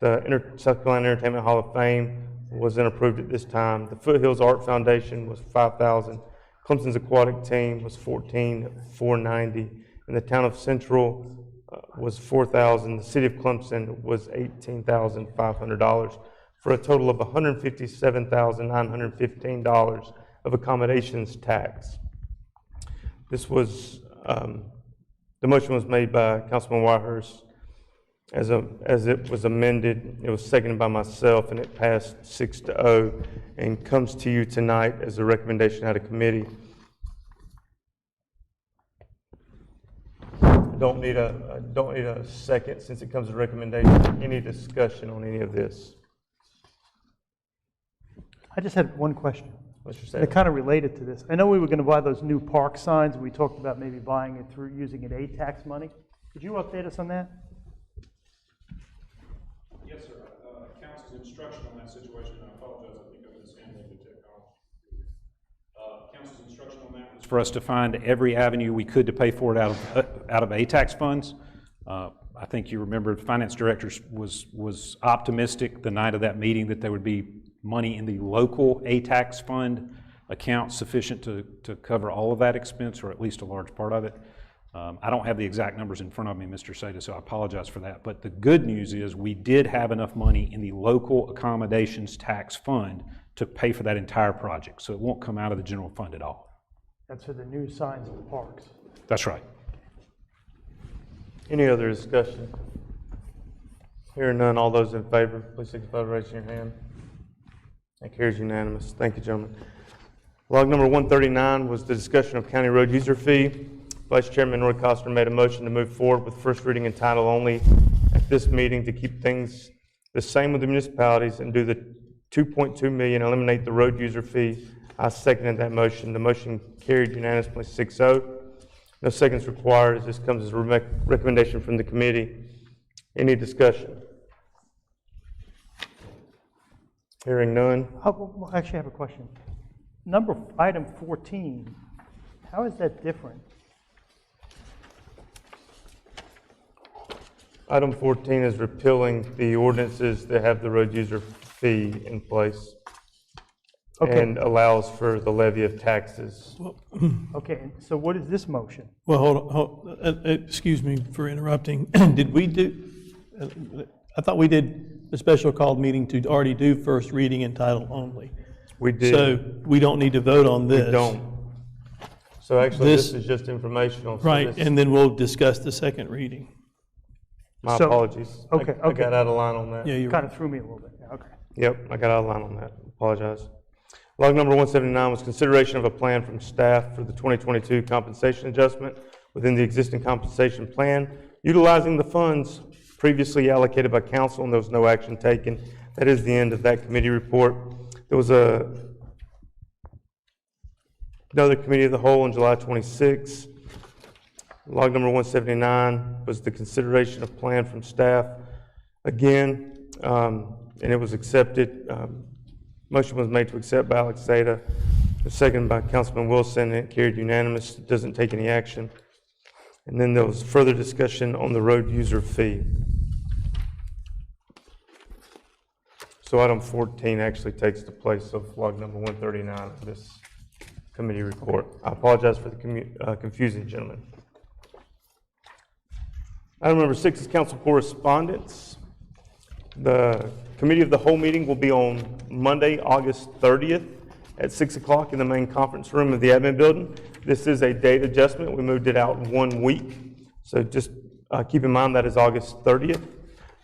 The South Carolina Entertainment Hall of Fame wasn't approved at this time. The Foothills Art Foundation was $5,000. Clemson's Aquatic Team was $14,490. And the Town of Central was $4,000. The City of Clemson was $18,500 for a total of $157,915 of accommodations tax. This was, the motion was made by Councilman Whitehurst. As it was amended, it was seconded by myself, and it passed 6-0 and comes to you tonight as a recommendation out of committee. I don't need a second since it comes as a recommendation. Any discussion on any of this? I just had one question. Mr. They're Sadler? kind of related to this. I know we were going to buy those new park signs. We talked about maybe buying it through using an A-tax money. Could you update us on that? Yes, sir. Council's instruction on that situation, I apologize, I think I've been handling the technology. Council's instruction on that was for us to find every avenue we could to pay for it out of A-tax funds. I think you remember the finance director was optimistic the night of that meeting that there would be money in the local A-tax fund account sufficient to cover all of that expense, or at least a large part of it. I don't have the exact numbers in front of me, Mr. Sada, so I apologize for that. But the good news is we did have enough money in the local accommodations tax fund to pay for that entire project. So it won't come out of the general fund at all. That's for the new signs in the parks. That's right. Any other discussion? Hearing none, all those in favor, please signify by raising your hand. That carries unanimous. Thank you, gentlemen. Log number 139 was the discussion of county road user fee. Vice Chairman Roy Costner made a motion to move forward with first reading and title only at this meeting to keep things the same with the municipalities and do the $2.2 million, eliminate the road user fee. I seconded that motion. The motion carried unanimously 6-0. No seconds required, as this comes as a recommendation from the committee. Any discussion? Hearing none. Well, I actually have a question. Item 14, how is that different? Item 14 is repealing the ordinances that have the road user fee in place. Okay. And allows for the levy of taxes. Okay, and so what is this motion? Well, hold on, excuse me for interrupting. Did we do, I thought we did a special called meeting to already do first reading and title only. We did. So we don't need to vote on this. We don't. So actually, this is just informational. So Right, this- and then we'll discuss the second reading. My So- apologies. okay, I okay. got out of line on that. Yeah, you're Kind of threw me a little bit. Yeah, okay. Yep, I got out of line on that. Apologize. Log number 179 was consideration of a plan from staff for the 2022 compensation adjustment within the existing compensation plan, utilizing the funds previously allocated by council, and there was no action taken. That is the end of that committee report. There was another committee of the whole on July 26. Log number 179 was the consideration of plan from staff again, and it was accepted. Motion was made to accept by Alex Zeta, seconded by Councilman Wilson, and it carried unanimous. It doesn't take any action. And then there was further discussion on the road user fee. So item 14 actually takes the place of log number 139 of this committee report. I apologize for the confusing, gentlemen. Item number 6 is council correspondence. The committee of the whole meeting will be on Monday, August 30th at 6 o'clock in the main conference room of the admin building. This is a date adjustment. We moved it out 1 week. So just keep in mind that is August 30th.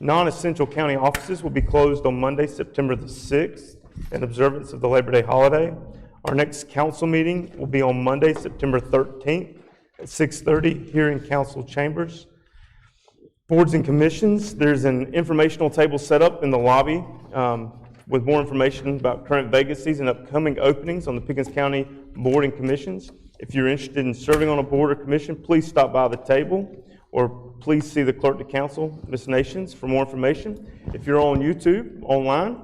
Non-essential county offices will be closed on Monday, September the 6th in observance of the Labor Day holiday. Our next council meeting will be on Monday, September 13th at 6:30 here in council chambers. Boards and commissions, there's an informational table set up in the lobby with more information about current vacancies and upcoming openings on the Pickens County Board and Commissions. If you're interested in serving on a board or commission, please stop by the table or please see the clerk to council, Ms. Nations, for more information. If you're on YouTube, online,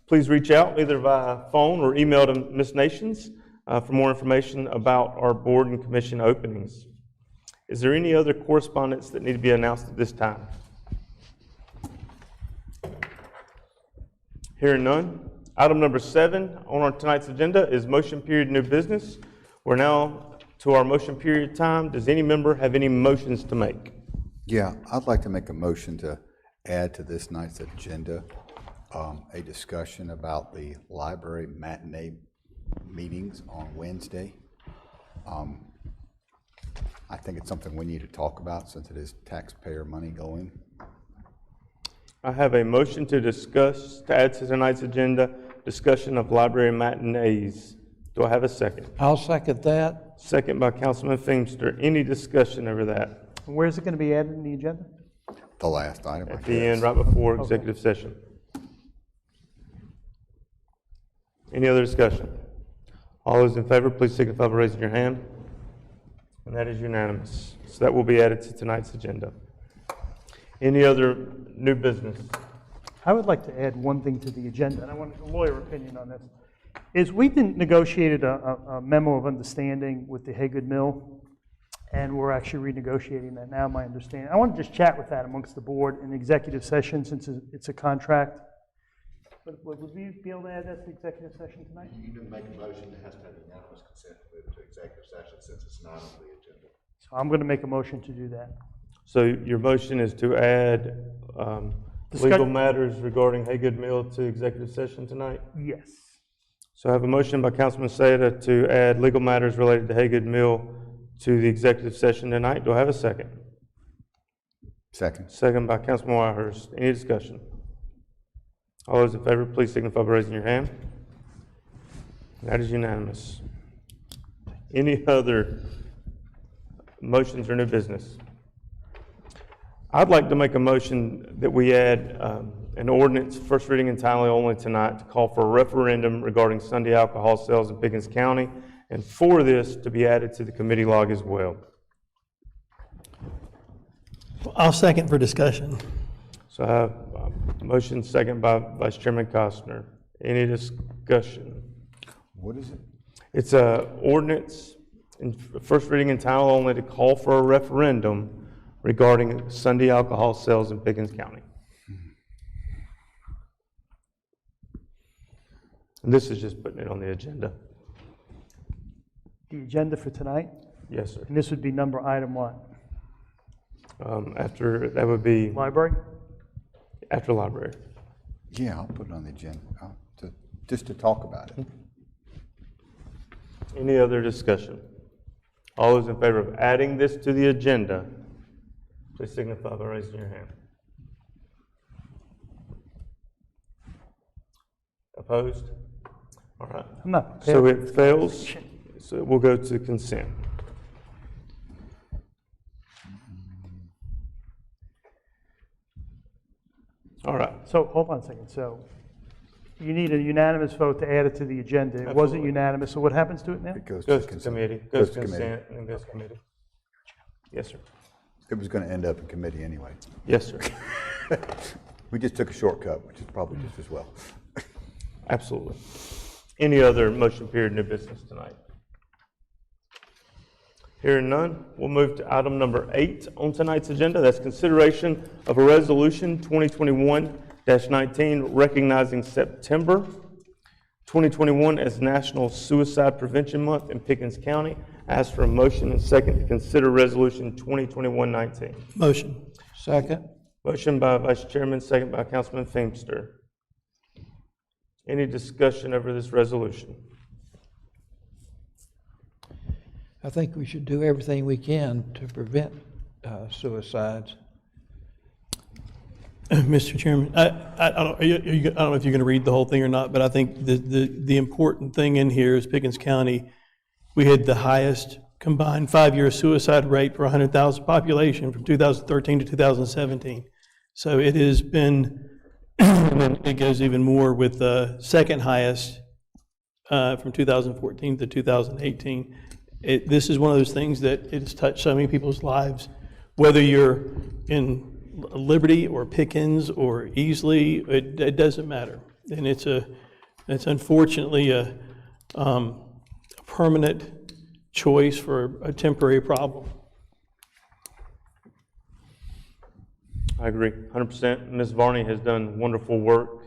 please reach out either via phone or email to Ms. Nations for more information about our board and commission openings. Is there any other correspondence that need to be announced at this time? Hearing none. Item number 7 on our tonight's agenda is motion period new business. We're now to our motion period time. Does any member have any motions to make? Yeah, I'd like to make a motion to add to this night's agenda a discussion about the library matinee meetings on Wednesday. I think it's something we need to talk about since it is taxpayer money going. I have a motion to discuss, to add to tonight's agenda, discussion of library matinees. Do I have a second? I'll second that. Second by Councilman Feimster. Any discussion over that? Where's it going to be added in the agenda? The last item. At the end, right before executive session. Any other discussion? All those in favor, please signify by raising your hand. And that is unanimous. So that will be added to tonight's agenda. Any other new business? I would like to add one thing to the agenda, and I want a lawyer opinion on this. Is we've negotiated a memo of understanding with the Haygood Mill, and we're actually renegotiating that now, my understanding. I want to just chat with that amongst the board in executive session since it's a contract. But would we be able to add that to executive session tonight? You can make a motion that has to have unanimous consent to move to executive session since it's not on the agenda. So I'm going to make a motion to do that. So your motion is to add legal matters regarding Haygood Mill to executive session tonight? Yes. So I have a motion by Councilman Seda to add legal matters related to Haygood Mill to the executive session tonight. Do I have a second? Second. Second by Councilman Whitehurst. Any discussion? All those in favor, please signify by raising your hand. That is unanimous. Any other motions or new business? I'd like to make a motion that we add an ordinance, first reading entirely only tonight, to call for a referendum regarding Sunday alcohol sales in Pickens County, and for this to be added to the committee log as well. I'll second for discussion. So I have a motion second by Vice Chairman Costner. Any discussion? What is it? It's a ordinance, in first reading entirely only, to call for a referendum regarding Sunday alcohol sales in Pickens County. And this is just putting it on the agenda. The agenda for tonight, Yes, sir. and this would be number item what? After, that would be Library? after library. Yeah, I'll put it on the agenda, just to talk about it. Any other discussion? All those in favor of adding this to the agenda, please signify by raising your hand. Opposed? All right. I'm not prepared. So it fails, so we'll go to consent. All right. So, hold on a second. So, you need a unanimous vote to add it to the agenda. It wasn't Absolutely. unanimous, so what happens to it now? It goes Goes to to consent. committee, Goes goes to to committee. consent, and then goes to committee. Yes, sir. It was going to end up in committee anyway. Yes, sir. We just took a shortcut, which is probably just as well. Absolutely. Any other motion period new business tonight? Hearing none, we'll move to item number 8 on tonight's agenda. That's consideration of a resolution 2021-19 recognizing September 2021 as National Suicide Prevention Month in Pickens County. I ask for a motion and second to consider Resolution 2021-19. Motion. Second. Motion by Vice Chairman, second by Councilman Feimster. Any discussion over this resolution? I think we should do everything we can to prevent suicides. Mr. Chairman, I don't know if you're going to read the whole thing or not, but I think the important thing in here is Pickens County, we had the highest combined 5-year suicide rate for 100,000 population from 2013 to 2017. So it has been, and then it goes even more with the second highest from 2014 to 2018. This is one of those things that it has touched so many people's lives, whether you're in Liberty or Pickens or Easley, it doesn't matter. And it's unfortunately a permanent choice for a temporary problem. I agree, 100%. Ms. Varney has done wonderful work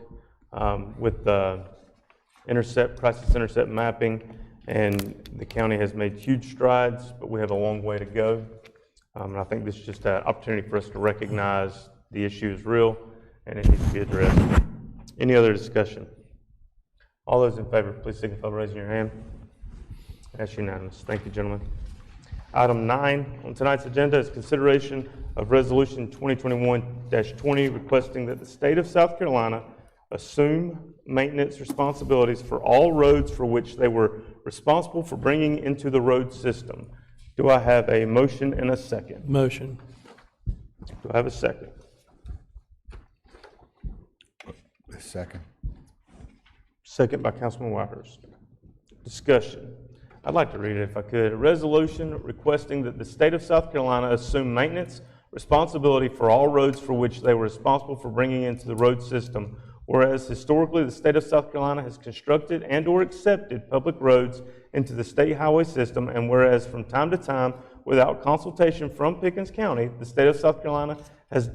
with crisis intercept mapping, and the county has made huge strides, but we have a long way to go. And I think this is just an opportunity for us to recognize the issue is real and it needs to be addressed. Any other discussion? All those in favor, please signify by raising your hand. That's unanimous. Thank you, gentlemen. Item 9 on tonight's agenda is consideration of Resolution 2021-20 requesting that the state of South Carolina assume maintenance responsibilities for all roads for which they were responsible for bringing into the road system. Do I have a motion and a second? Motion. Do I have a second? A second. Second by Councilman Whitehurst. Discussion. I'd like to read it if I could. A resolution requesting that the state of South Carolina assume maintenance responsibility for all roads for which they were responsible for bringing into the road system, whereas historically the state of South Carolina has constructed and or accepted public roads into the state highway system, and whereas from time to time, without consultation from Pickens County, the state of South Carolina has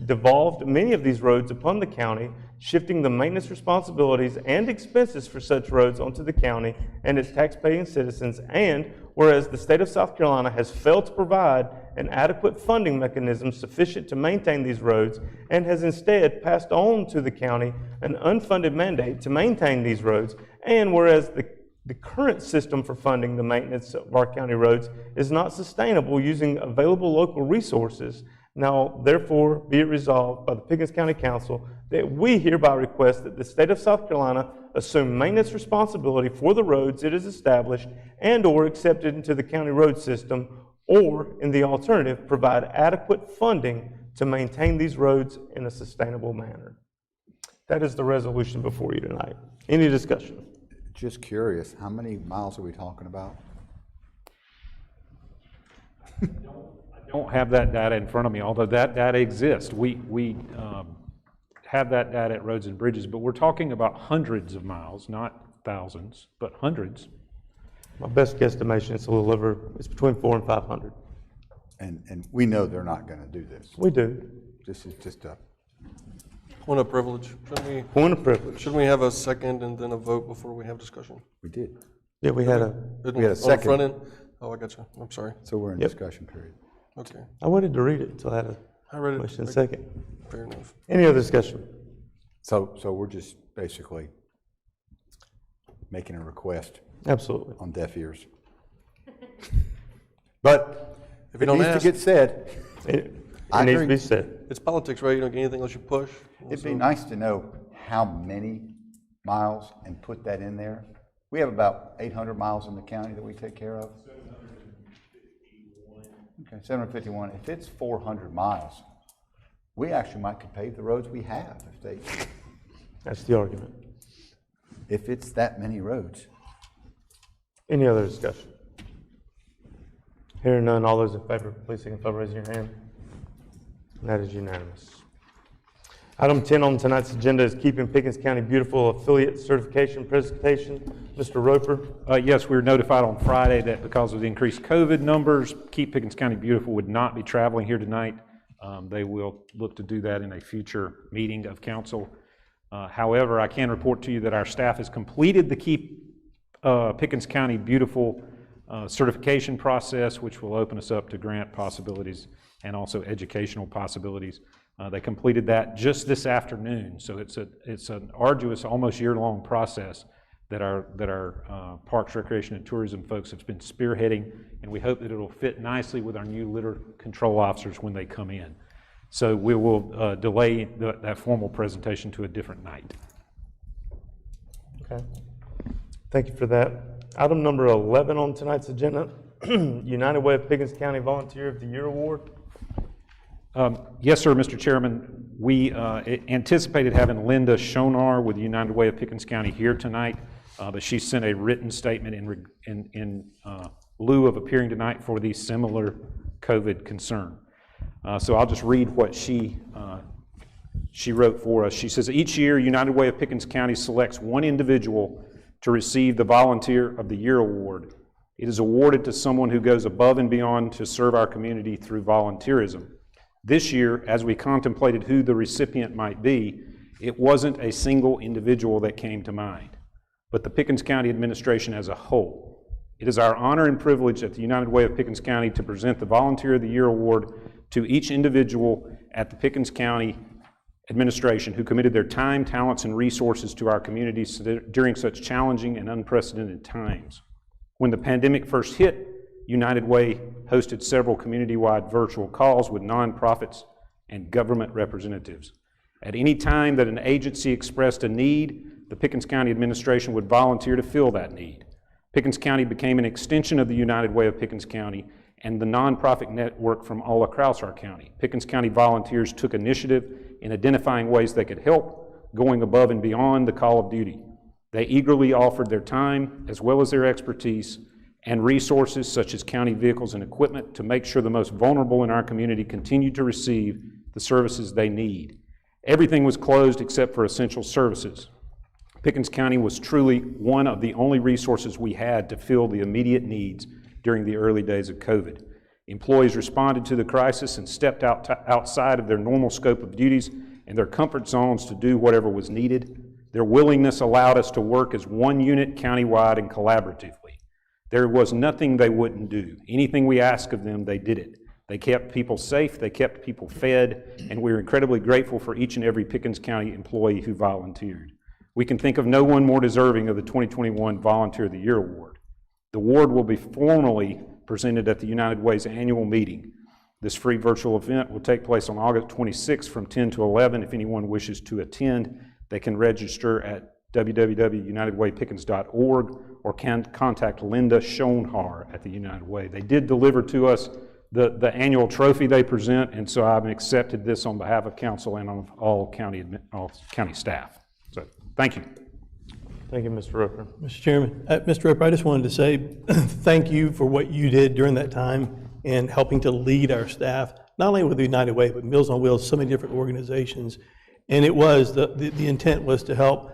devolved many of these roads upon the county, shifting the maintenance responsibilities and expenses for such roads onto the county and its taxpaying citizens, and whereas the state of South Carolina has failed to provide an adequate funding mechanism sufficient to maintain these roads and has instead passed on to the county an unfunded mandate to maintain these roads, and whereas the current system for funding the maintenance of our county roads is not sustainable using available local resources. Now, therefore, be it resolved by the Pickens County Council that we hereby request that the state of South Carolina assume maintenance responsibility for the roads it has established and or accepted into the county road system, or, in the alternative, provide adequate funding to maintain these roads in a sustainable manner. That is the resolution before you tonight. Any discussion? Just curious, how many miles are we talking about? I don't have that data in front of me, although that data exists. We have that data at Roads and Bridges, but we're talking about hundreds of miles, not thousands, but hundreds. My best guesstimation is a little over, it's between 400 and 500. And we know they're not going to do this. We do. This is just a, Point of privilege. Point of privilege. Shouldn't we have a second and then a vote before we have discussion? we did. Yeah, we had a, On had a the second. front end? Oh, I got you. I'm sorry. So we're in Yep. discussion period. Okay. I wanted to read it until I had I a read it. motion second. Fair enough. Any other discussion? So we're just basically making a request Absolutely. on deaf ears. But If you it don't needs ask, to get said. It I needs to agree. be said. it's politics, right? You don't get anything unless you push. It'd be nice to know how many miles and put that in there. We have about 800 miles in the county that we take care of. 751. Okay, 751. If it's 400 miles, we actually might could pave the roads we have That's the argument. if it's that many roads. Any other discussion? Hearing none, all those in favor, please signify by raising your hand. And that is unanimous. Item 10 on tonight's agenda is Keeping Pickens County Beautiful Affiliate Certification Presentation. Mr. Roper. Yes, we were notified on Friday that because of the increased COVID numbers, Keep Pickens County Beautiful would not be traveling here tonight. They will look to do that in a future meeting of council. However, I can report to you that our staff has completed the Keep Pickens County Beautiful certification process, which will open us up to grant possibilities and also educational possibilities. They completed that just this afternoon, so it's an arduous, almost year-long process that our Parks, Recreation, and Tourism folks have been spearheading, and we hope that it'll fit nicely with our new litter control officers when they come in. So we will delay that formal presentation to a different night. Okay. Thank you for that. Item number 11 on tonight's agenda, United Way of Pickens County Volunteer of the Year Award. Yes, sir, Mr. Chairman. We anticipated having Linda Schonar with the United Way of Pickens County here tonight, but she sent a written statement in lieu of appearing tonight for the similar COVID concern. So I'll just read what she wrote for us. She says, each year, United Way of Pickens County selects one individual to receive the Volunteer of the Year Award. It is awarded to someone who goes above and beyond to serve our community through volunteerism. This year, as we contemplated who the recipient might be, it wasn't a single individual that came to mind, but the Pickens County administration as a whole. It is our honor and privilege at the United Way of Pickens County to present the Volunteer of the Year Award to each individual at the Pickens County administration who committed their time, talents, and resources to our communities during such challenging and unprecedented times. When the pandemic first hit, United Way hosted several community-wide virtual calls with nonprofits and government representatives. At any time that an agency expressed a need, the Pickens County administration would volunteer to fill that need. Pickens County became an extension of the United Way of Pickens County and the nonprofit network from all across our county. Pickens County volunteers took initiative in identifying ways they could help, going above and beyond the call of duty. They eagerly offered their time, as well as their expertise, and resources such as county vehicles and equipment to make sure the most vulnerable in our community continue to receive the services they need. Everything was closed except for essential services. Pickens County was truly one of the only resources we had to fill the immediate needs during the early days of COVID. Employees responded to the crisis and stepped outside of their normal scope of duties and their comfort zones to do whatever was needed. Their willingness allowed us to work as one unit countywide and collaboratively. There was nothing they wouldn't do. Anything we asked of them, they did it. They kept people safe, they kept people fed, and we are incredibly grateful for each and every Pickens County employee who volunteered. We can think of no one more deserving of the 2021 Volunteer of the Year Award. The award will be formally presented at the United Way's annual meeting. This free virtual event will take place on August 26th from 10 to 11. If anyone wishes to attend, they can register at www.unitedwaypickens.org or can contact Linda Schonar at the United Way. They did deliver to us the annual trophy they present, and so I've accepted this on behalf of council and of all county staff. So, thank you. Thank you, Mr. Roper. Mr. Chairman, Mr. Roper, I just wanted to say thank you for what you did during that time in helping to lead our staff, not only with the United Way, but Meals on Wheels, so many different organizations. And it was, the intent was to help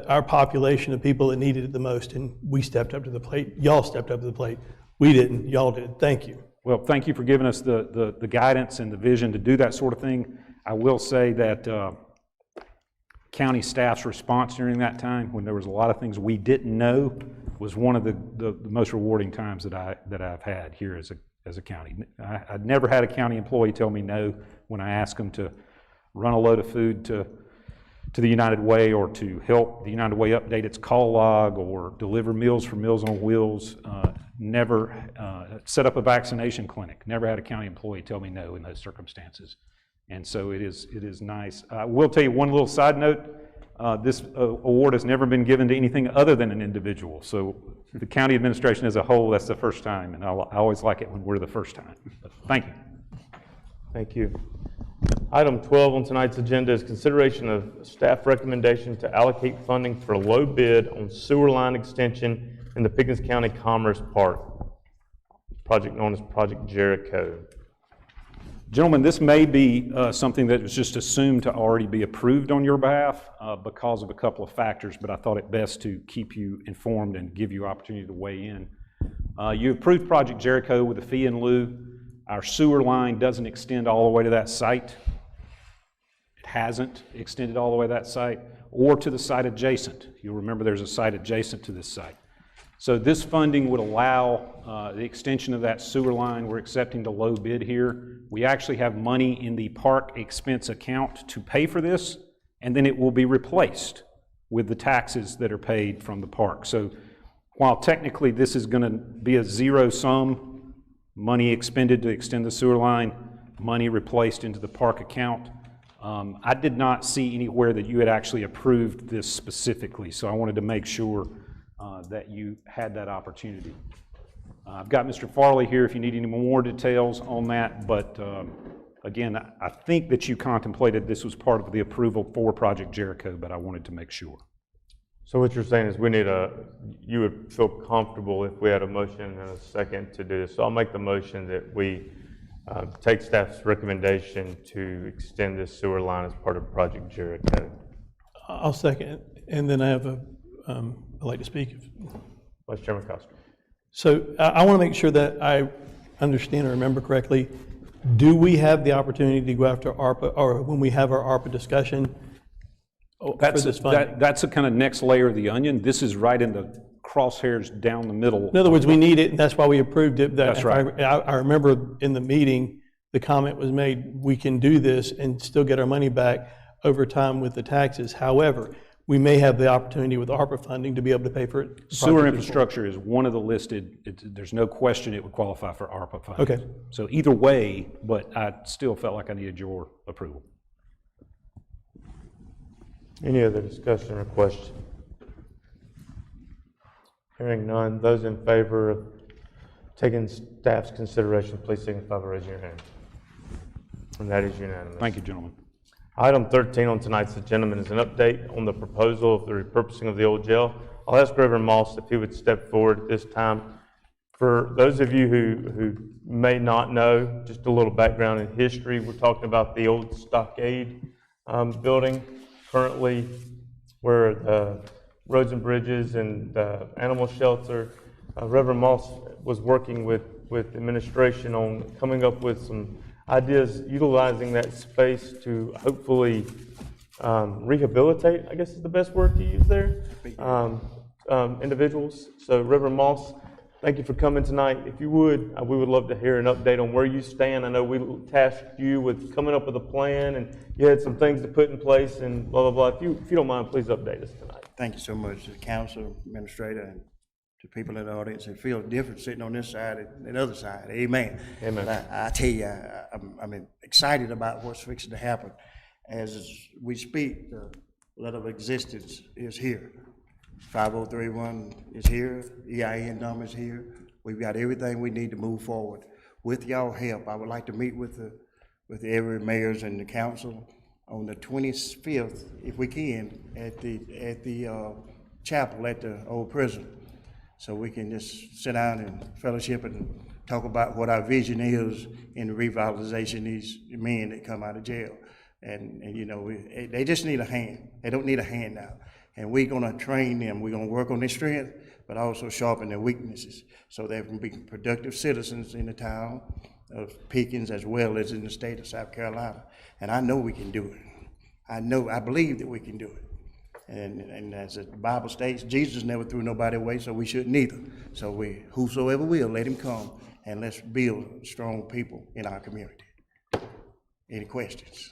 our population of people that needed it the most, and we stepped up to the plate. Y'all stepped up to the plate. We didn't, y'all did. Thank you. Well, thank you for giving us the guidance and the vision to do that sort of thing. I will say that county staff's response during that time, when there was a lot of things we didn't know, was one of the most rewarding times that I've had here as a county. I'd never had a county employee tell me no when I asked them to run a load of food to the United Way or to help the United Way update its call log or deliver meals for Meals on Wheels. Never set up a vaccination clinic. Never had a county employee tell me no in those circumstances. And so it is nice. I will tell you one little side note. This award has never been given to anything other than an individual. So the county administration as a whole, that's the first time, and I always like it when we're the first time. Thank you. Thank you. Item 12 on tonight's agenda is consideration of staff recommendation to allocate funding for a low bid on sewer line extension in the Pickens County Commerce Park, project known as Project Jericho. Gentlemen, this may be something that was just assumed to already be approved on your behalf because of a couple of factors, but I thought it best to keep you informed and give you opportunity to weigh in. You approved Project Jericho with a fee in lieu. Our sewer line doesn't extend all the way to that site. It hasn't extended all the way to that site, or to the site adjacent. You'll remember there's a site adjacent to this site. So this funding would allow the extension of that sewer line. We're accepting the low bid here. We actually have money in the park expense account to pay for this, and then it will be replaced with the taxes that are paid from the park. So while technically this is going to be a zero sum, money expended to extend the sewer line, money replaced into the park account, I did not see anywhere that you had actually approved this specifically, so I wanted to make sure that you had that opportunity. I've got Mr. Farley here if you need any more details on that, but again, I think that you contemplated this was part of the approval for Project Jericho, but I wanted to make sure. So what you're saying is you would feel comfortable if we had a motion and a second to do this. So I'll make the motion that we take staff's recommendation to extend this sewer line as part of Project Jericho. I'll second it, and then I have I'd like to speak. Vice Chairman Coster. So I want to make sure that I understand or remember correctly. Do we have the opportunity to go after ARPA, or when we have our ARPA discussion for this funding? That's the kind of next layer of the onion. This is right in the crosshairs down the middle. In other words, we need it, and that's why we approved it. That's right. I remember in the meeting, the comment was made, we can do this and still get our money back over time with the taxes. However, we may have the opportunity with ARPA funding to be able to pay for it. Sewer infrastructure is one of the listed. There's no question it would qualify for ARPA funding. Okay. So either way, but I still felt like I needed your approval. Any other discussion or question? Hearing none, those in favor of taking staff's consideration, please signify by raising your hand. And that is unanimous. Thank you, gentlemen. Item 13 on tonight's agenda is an update on the proposal of the repurposing of the old jail. I'll ask Reverend Moss if he would step forward at this time. For those of you who may not know, just a little background in history, we're talking about the old stockade building, currently where the roads and bridges and the animal shelter. Reverend Moss was working with administration on coming up with some ideas utilizing that space to hopefully rehabilitate, I guess is the best word to use there, individuals. So Reverend Moss, thank you for coming tonight. If you would, we would love to hear an update on where you stand. I know we tasked you with coming up with a plan and you had some things to put in place and blah, blah, blah. If you don't mind, please update us tonight. Thank you so much to the council, administrator, and to people in the audience. It feels different sitting on this side and the other side. Amen. Amen. But I tell you, I'm excited about what's fixing to happen. As we speak, the letter of existence is here. 5031 is here, EIN number is here. We've got everything we need to move forward. With y'all help, I would like to meet with the area mayors and the council on the 25th, if we can, at the chapel at the old prison. So we can just sit down and fellowship and talk about what our vision is in the revitalization of these men that come out of jail. And you know, they just need a hand. They don't need a handout. And we're gonna train them. We're gonna work on their strength, but also sharpen their weaknesses so they can be productive citizens in the town of Pickens as well as in the state of South Carolina. And I know we can do it. I believe that we can do it. And as the Bible states, Jesus never threw nobody away, so we shouldn't either. So whosoever will, let him come, and let's build strong people in our community. Any questions?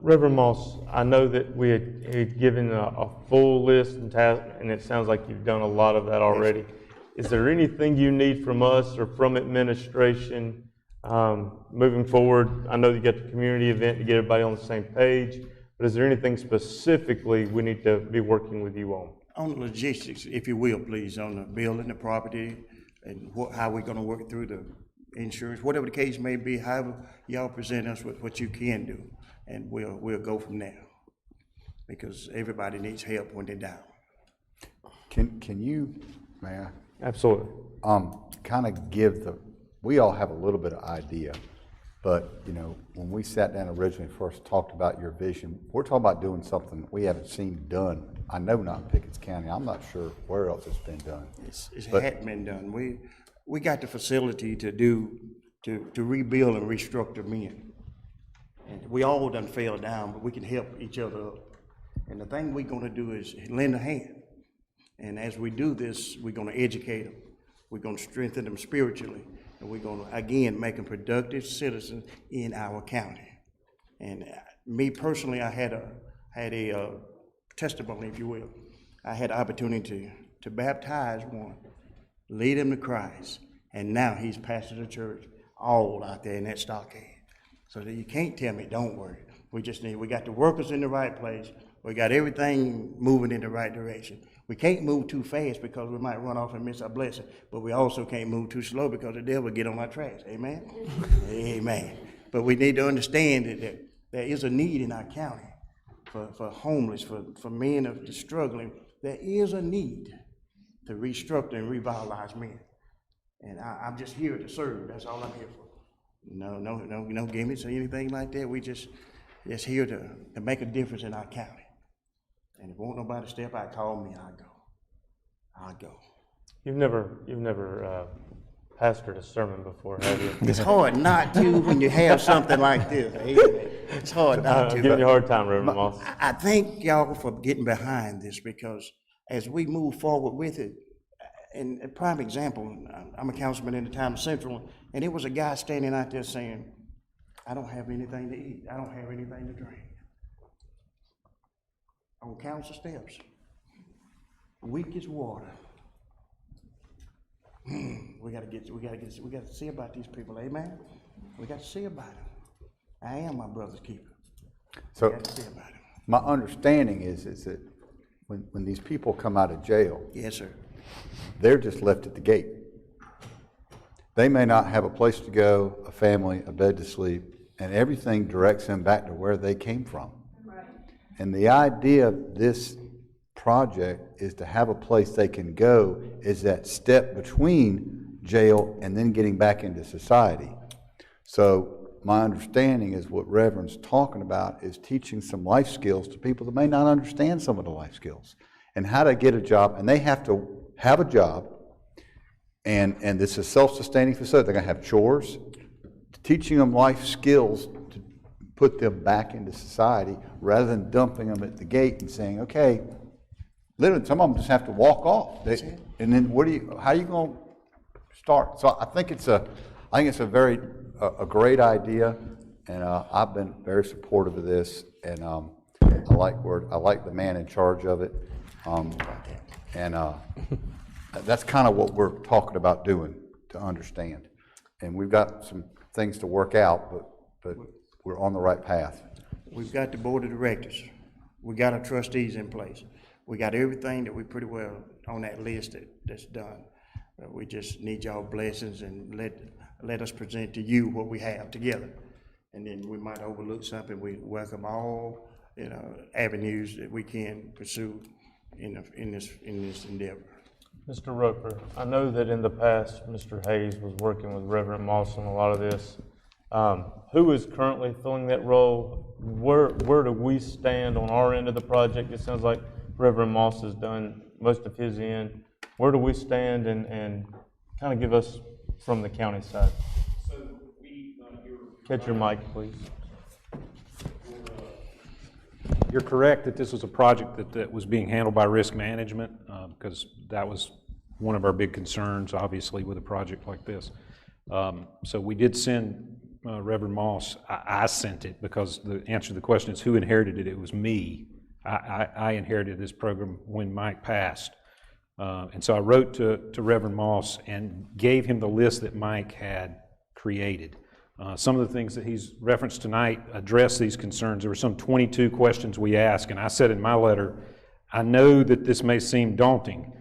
Reverend Moss, I know that we had given a full list and task, and it sounds like you've done a lot of that already. Is there anything you need from us or from administration moving forward? I know you got the community event to get everybody on the same page, but is there anything specifically we need to be working with you on? On the logistics, if you will, please, on the building, the property, and how we're gonna work through the insurance, whatever the case may be, however y'all present us with what you can do, and we'll go from there. Because everybody needs help when they're down. Can you, may I? Absolutely. Kind of give we all have a little bit of idea, but you know, when we sat down originally first talked about your vision, we're talking about doing something we haven't seen done. I know not in Pickens County. I'm not sure where else it's been done. It hadn't been done. We got the facility to rebuild and restructure men. And we all done fell down, but we can help each other up. And the thing we're gonna do is lend a hand. And as we do this, we're gonna educate them. We're gonna strengthen them spiritually. And we're gonna, again, make them productive citizens in our county. And me personally, I had a testimony, if you will. I had the opportunity to baptize one, lead him to Christ, and now he's pastor of the church, all out there in that stockade. So that you can't tell me, don't worry. We got the workers in the right place. We got everything moving in the right direction. We can't move too fast because we might run off and miss our blessing, but we also can't move too slow because the devil will get on our tracks. Amen? Amen. But we need to understand that there is a need in our county for homeless, for men of the struggling. There is a need to restructure and revitalize men. And I'm just here to serve. That's all I'm here for. No gimmicks or anything like that. We just here to make a difference in our county. And if won't nobody step out, call me, I'll go. You've never pastored a sermon before, have you? It's hard not to when you have something like this. Amen. It's hard not to. I'm giving you a hard time, Reverend Moss. I thank y'all for getting behind this, because as we move forward with it, and a prime example, I'm a councilman in the town of Central, and it was a guy standing out there saying, I don't have anything to eat. I don't have anything to drink. On council steps. Weak as water. We got to see about these people, amen? We got to see about them. I am my brother's keeper. So, We got to see about him. my understanding is that when these people come out of jail, Yes, sir. they're just left at the gate. They may not have a place to go, a family, a bed to sleep, and everything directs them back to where they came from. Right. And the idea of this project is to have a place they can go, is that step between jail and then getting back into society. So my understanding is what Reverend's talking about is teaching some life skills to people that may not understand some of the life skills and how to get a job. And they have to have a job, and this is a self-sustaining facility. They're going to have chores, teaching them life skills to put them back into society rather than dumping them at the gate and saying, okay, literally, some of them just have to walk off. And then how are you going to start? So I think it's a great idea, and I've been very supportive of this, and I like the man in charge of it, and that's kind of what we're talking about doing, to understand. And we've got some things to work out, but we're on the right path. We've got the board of directors. We got our trustees in place. We got everything that we pretty well on that list that's done. We just need y'all blessings, and let us present to you what we have together. And then we might overlook something. We welcome all, avenues that we can pursue in this endeavor. Mr. Roper, I know that in the past, Mr. Hayes was working with Reverend Moss on a lot of this. Who is currently filling that role? Where do we stand on our end of the project? It sounds like Reverend Moss has done most of his end. Where do we stand, and kind of give us from the county side? So Catch your mic, please. You're correct that this was a project that was being handled by risk management, because that was one of our big concerns, obviously, with a project like this. So we did send Reverend Moss. I sent it because the answer to the question is who inherited it. It was me. I inherited this program when Mike passed. And so I wrote to Reverend Moss and gave him the list that Mike had created. Some of the things that he's referenced tonight address these concerns. There were some 22 questions we asked, and I said in my letter, I know that this may seem daunting.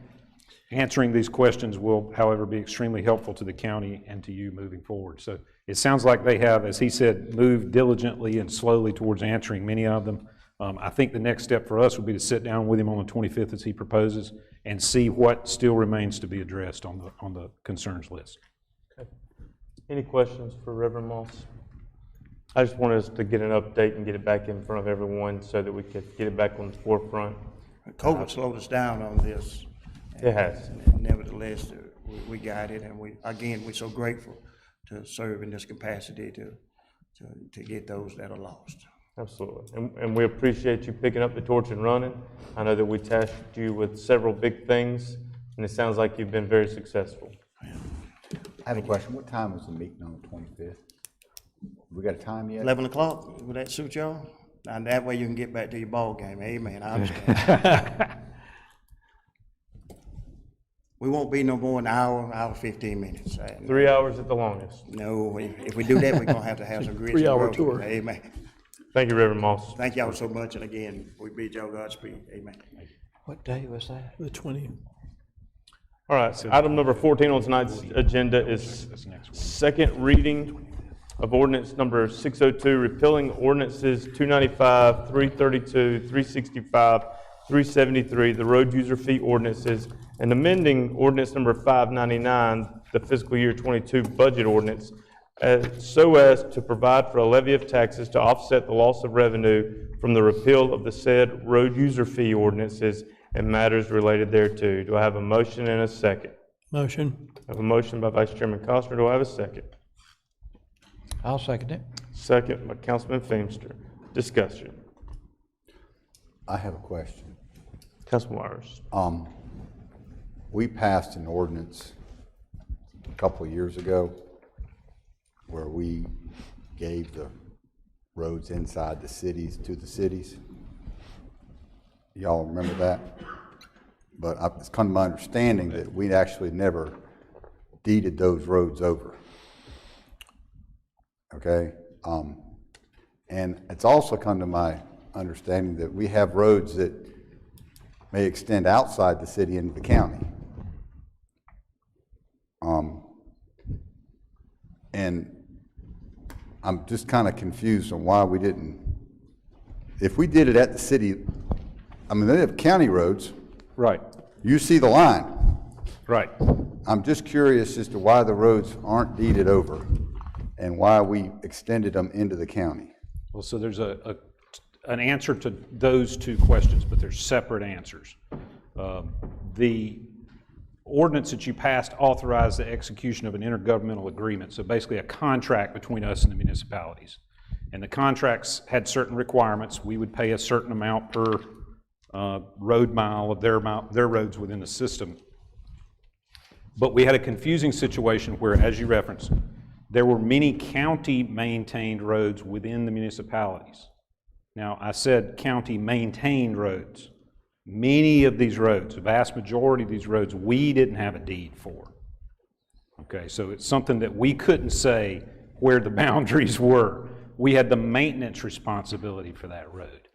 Answering these questions will, however, be extremely helpful to the county and to you moving forward. So it sounds like they have, as he said, moved diligently and slowly towards answering many of them. I think the next step for us would be to sit down with him on the 25th as he proposes and see what still remains to be addressed on the concerns list. Okay. Any questions for Reverend Moss? I just wanted us to get an update and get it back in front of everyone so that we could get it back on the forefront. COVID slowed us down on this. It has. Nevertheless, we got it, and we're so grateful to serve in this capacity to to get those that are lost. Absolutely. And we appreciate you picking up the torch and running. I know that we tasked you with several big things, and it sounds like you've been very successful. I have a question. What time is the meeting on the 25th? We got a time yet? 11 o'clock, would that suit y'all? And that way you can get back to your ball game. Amen, I understand. We won't be no more than an hour, 15 minutes. 3 hours at the longest. No, if we do that, we're gonna have some grits. 3 hour and tour. roses. Amen. Thank you, Reverend Moss. Thank y'all so much, and again, we bid y'all Godspeed. Amen. What day was that? The 20th. All right, item number 14 on tonight's agenda is second reading of ordinance number 602, repealing ordinances 295, 332, 365, 373, the road user fee ordinances, and amending ordinance number 599, the fiscal year 22 budget ordinance, so as to provide for a levy of taxes to offset the loss of revenue from the repeal of the said road user fee ordinances and matters related thereto. Do I have a motion and a second? Motion. I have a motion by Vice Chairman Costner. Do I have a second? I'll second it. Second by Councilman Feimster. Discussion. I have a question. Councilman Myers. We passed an ordinance a couple of years ago where we gave the roads inside the cities to the cities. Y'all remember that? But it's come to my understanding that we actually never deeded those roads over. Okay? And it's also come to my understanding that we have roads that may extend outside the city into the county. And I'm just kind of confused on why we didn't. If we did it at the city, I mean, they have county roads. Right, You see the line. right. I'm just curious as to why the roads aren't deeded over and why we extended them into the county. Well, so there's an answer to those two questions, but there's separate answers. The ordinance that you passed authorized the execution of an intergovernmental agreement, so basically a contract between us and the municipalities. And the contracts had certain requirements. We would pay a certain amount per road mile of their roads within the system. But we had a confusing situation where, as you referenced, there were many county-maintained roads within the municipalities. Now, I said county-maintained roads. Many of these roads, the vast majority of these roads, we didn't have a deed for. Okay, so it's something that we couldn't say where the boundaries were. We had the maintenance responsibility for that road.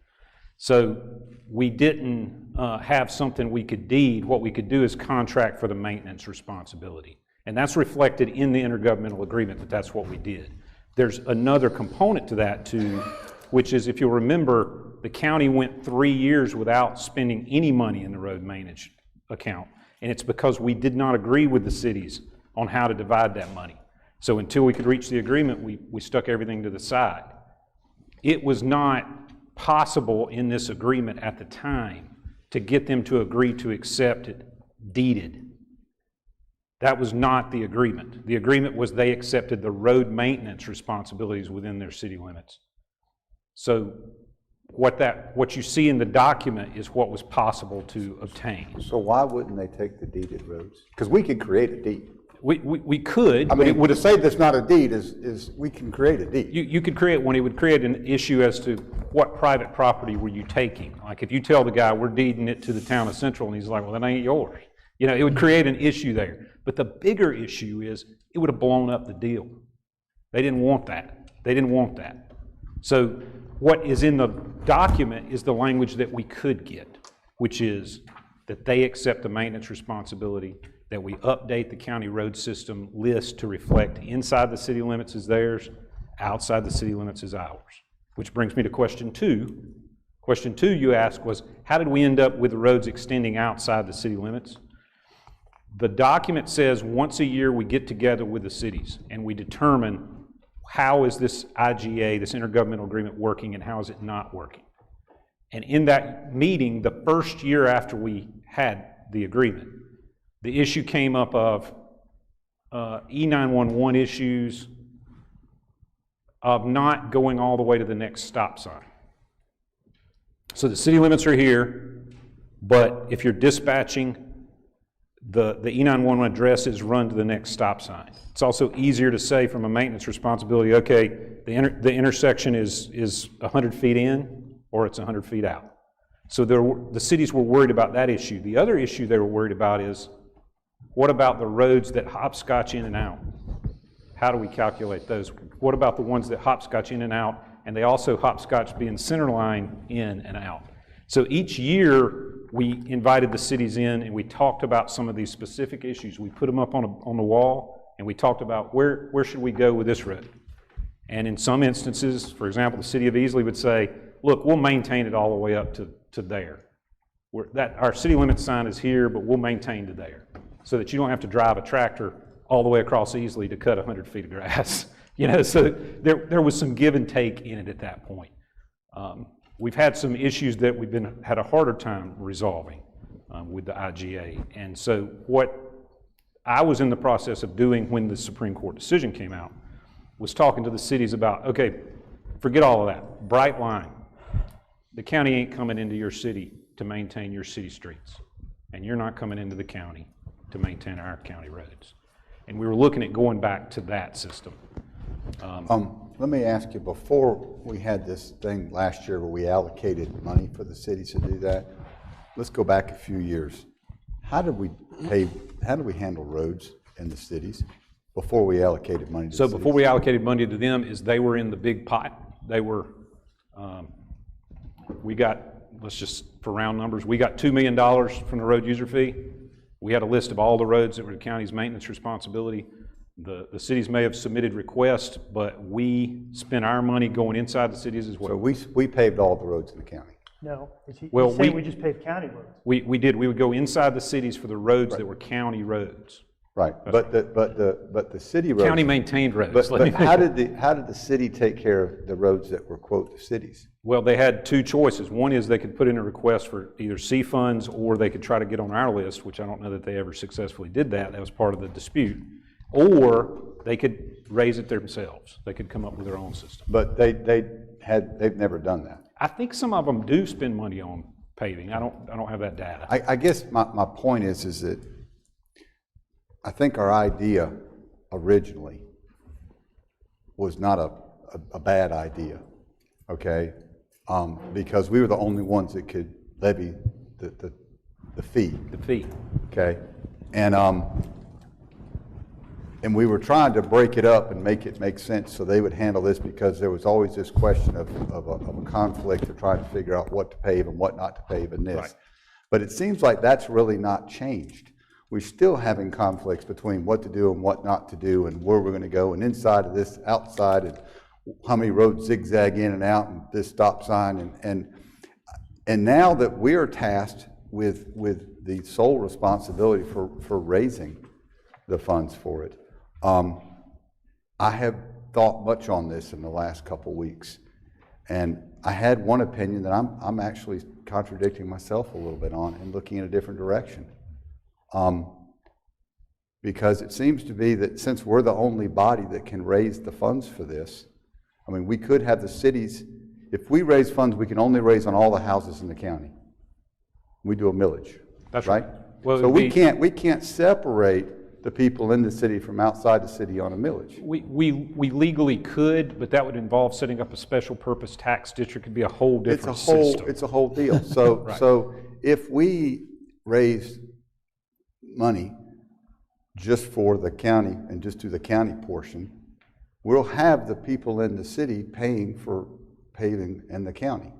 So we didn't have something we could deed. What we could do is contract for the maintenance responsibility. And that's reflected in the intergovernmental agreement that that's what we did. There's another component to that too, which is, if you'll remember, the county went 3 years without spending any money in the road maintenance account. And it's because we did not agree with the cities on how to divide that money. So until we could reach the agreement, we stuck everything to the side. It was not possible in this agreement at the time to get them to agree to accept it deeded. That was not the agreement. The agreement was they accepted the road maintenance responsibilities within their city limits. So what you see in the document is what was possible to obtain. So why wouldn't they take the deeded roads? Because we could create a deed. We could, I but it mean, would to have, say that's not a deed is we can create a deed. you could create one. It would create an issue as to what private property were you taking. Like if you tell the guy we're deeding it to the town of Central and he's like, well, that ain't yours. You know, it would create an issue there. But the bigger issue is it would have blown up the deal. They didn't want that. They didn't want that. So what is in the document is the language that we could get, which is that they accept the maintenance responsibility, that we update the county road system list to reflect inside the city limits is theirs, outside the city limits is ours. Which brings me to question two. Question two you asked was, how did we end up with the roads extending outside the city limits? The document says once a year we get together with the cities and we determine how is this IGA, this intergovernmental agreement, working and how is it not working. And in that meeting, the first year after we had the agreement, the issue came up of E911 issues, of not going all the way to the next stop sign. So the city limits are here, but if you're dispatching, the E911 address is run to the next stop sign. It's also easier to say from a maintenance responsibility, okay, the intersection is 100 feet in or it's 100 feet out. So the cities were worried about that issue. The other issue they were worried about is, what about the roads that hopscotch in and out? How do we calculate those? What about the ones that hopscotch in and out, and they also hopscotch being centerline in and out? So each year, we invited the cities in and we talked about some of these specific issues. We put them up on the wall and we talked about where should we go with this road. And in some instances, for example, the city of Easley would say, look, we'll maintain it all the way up to there. Our city limit sign is here, but we'll maintain to there, so that you don't have to drive a tractor all the way across Easley to cut 100 feet of grass. So there was some give and take in it at that point. We've had some issues that we've had a harder time resolving with the IGA. And so what I was in the process of doing when the Supreme Court decision came out was talking to the cities about, okay, forget all of that. Bright line. The county ain't coming into your city to maintain your city streets. And you're not coming into the county to maintain our county roads. And we were looking at going back to that system. Let me ask you, before we had this thing last year where we allocated money for the cities to do that, let's go back a few years. How did we handle roads in the cities before we allocated money to the cities? So before we allocated money to them, is they were in the big pot. They were, we got, let's just, for round numbers, we got $2 million from the road user fee. We had a list of all the roads that were the county's maintenance responsibility. The cities may have submitted requests, but we spent our money going inside the cities as well. So we paved all the roads in the county. No, he's Well, saying we just paved county roads. We did. We would go inside the cities for the roads that were county roads. Right, but the city roads. County maintained roads. But how did the city take care of the roads that were, quote, the cities? Well, they had two choices. One is they could put in a request for either C funds, or they could try to get on our list, which I don't know that they ever successfully did that. That was part of the dispute. Or they could raise it themselves. They could come up with their own system. But they've never done that. I think some of them do spend money on paving. I don't have that data. I guess my point is that I think our idea originally was not a bad idea, okay? Because we were the only ones that could levy the fee. The fee. Okay? And we were trying to break it up and make it make sense so they would handle this, because there was always this question of a conflict of trying to figure out what to pave and what not to pave in this. Right. But it seems like that's really not changed. We're still having conflicts between what to do and what not to do, and where we're going to go, and inside of this, outside, and how many roads zigzag in and out, and this stop sign, and now that we are tasked with the sole responsibility for raising the funds for it. I have thought much on this in the last couple weeks, and I had one opinion that I'm actually contradicting myself a little bit on and looking in a different direction. Because it seems to be that since we're the only body that can raise the funds for this, I mean, we could have the cities, if we raise funds, we can only raise on all the houses in the county. We do a millage. That's right. Well, so we can't separate the people in the city from outside the city on a millage. We legally could, but that would involve setting up a special purpose tax district. It'd be a whole different system. It's a whole deal. So, Right. So if we raise money just for the county and just do the county portion, we'll have the people in the city paying for paving in the county.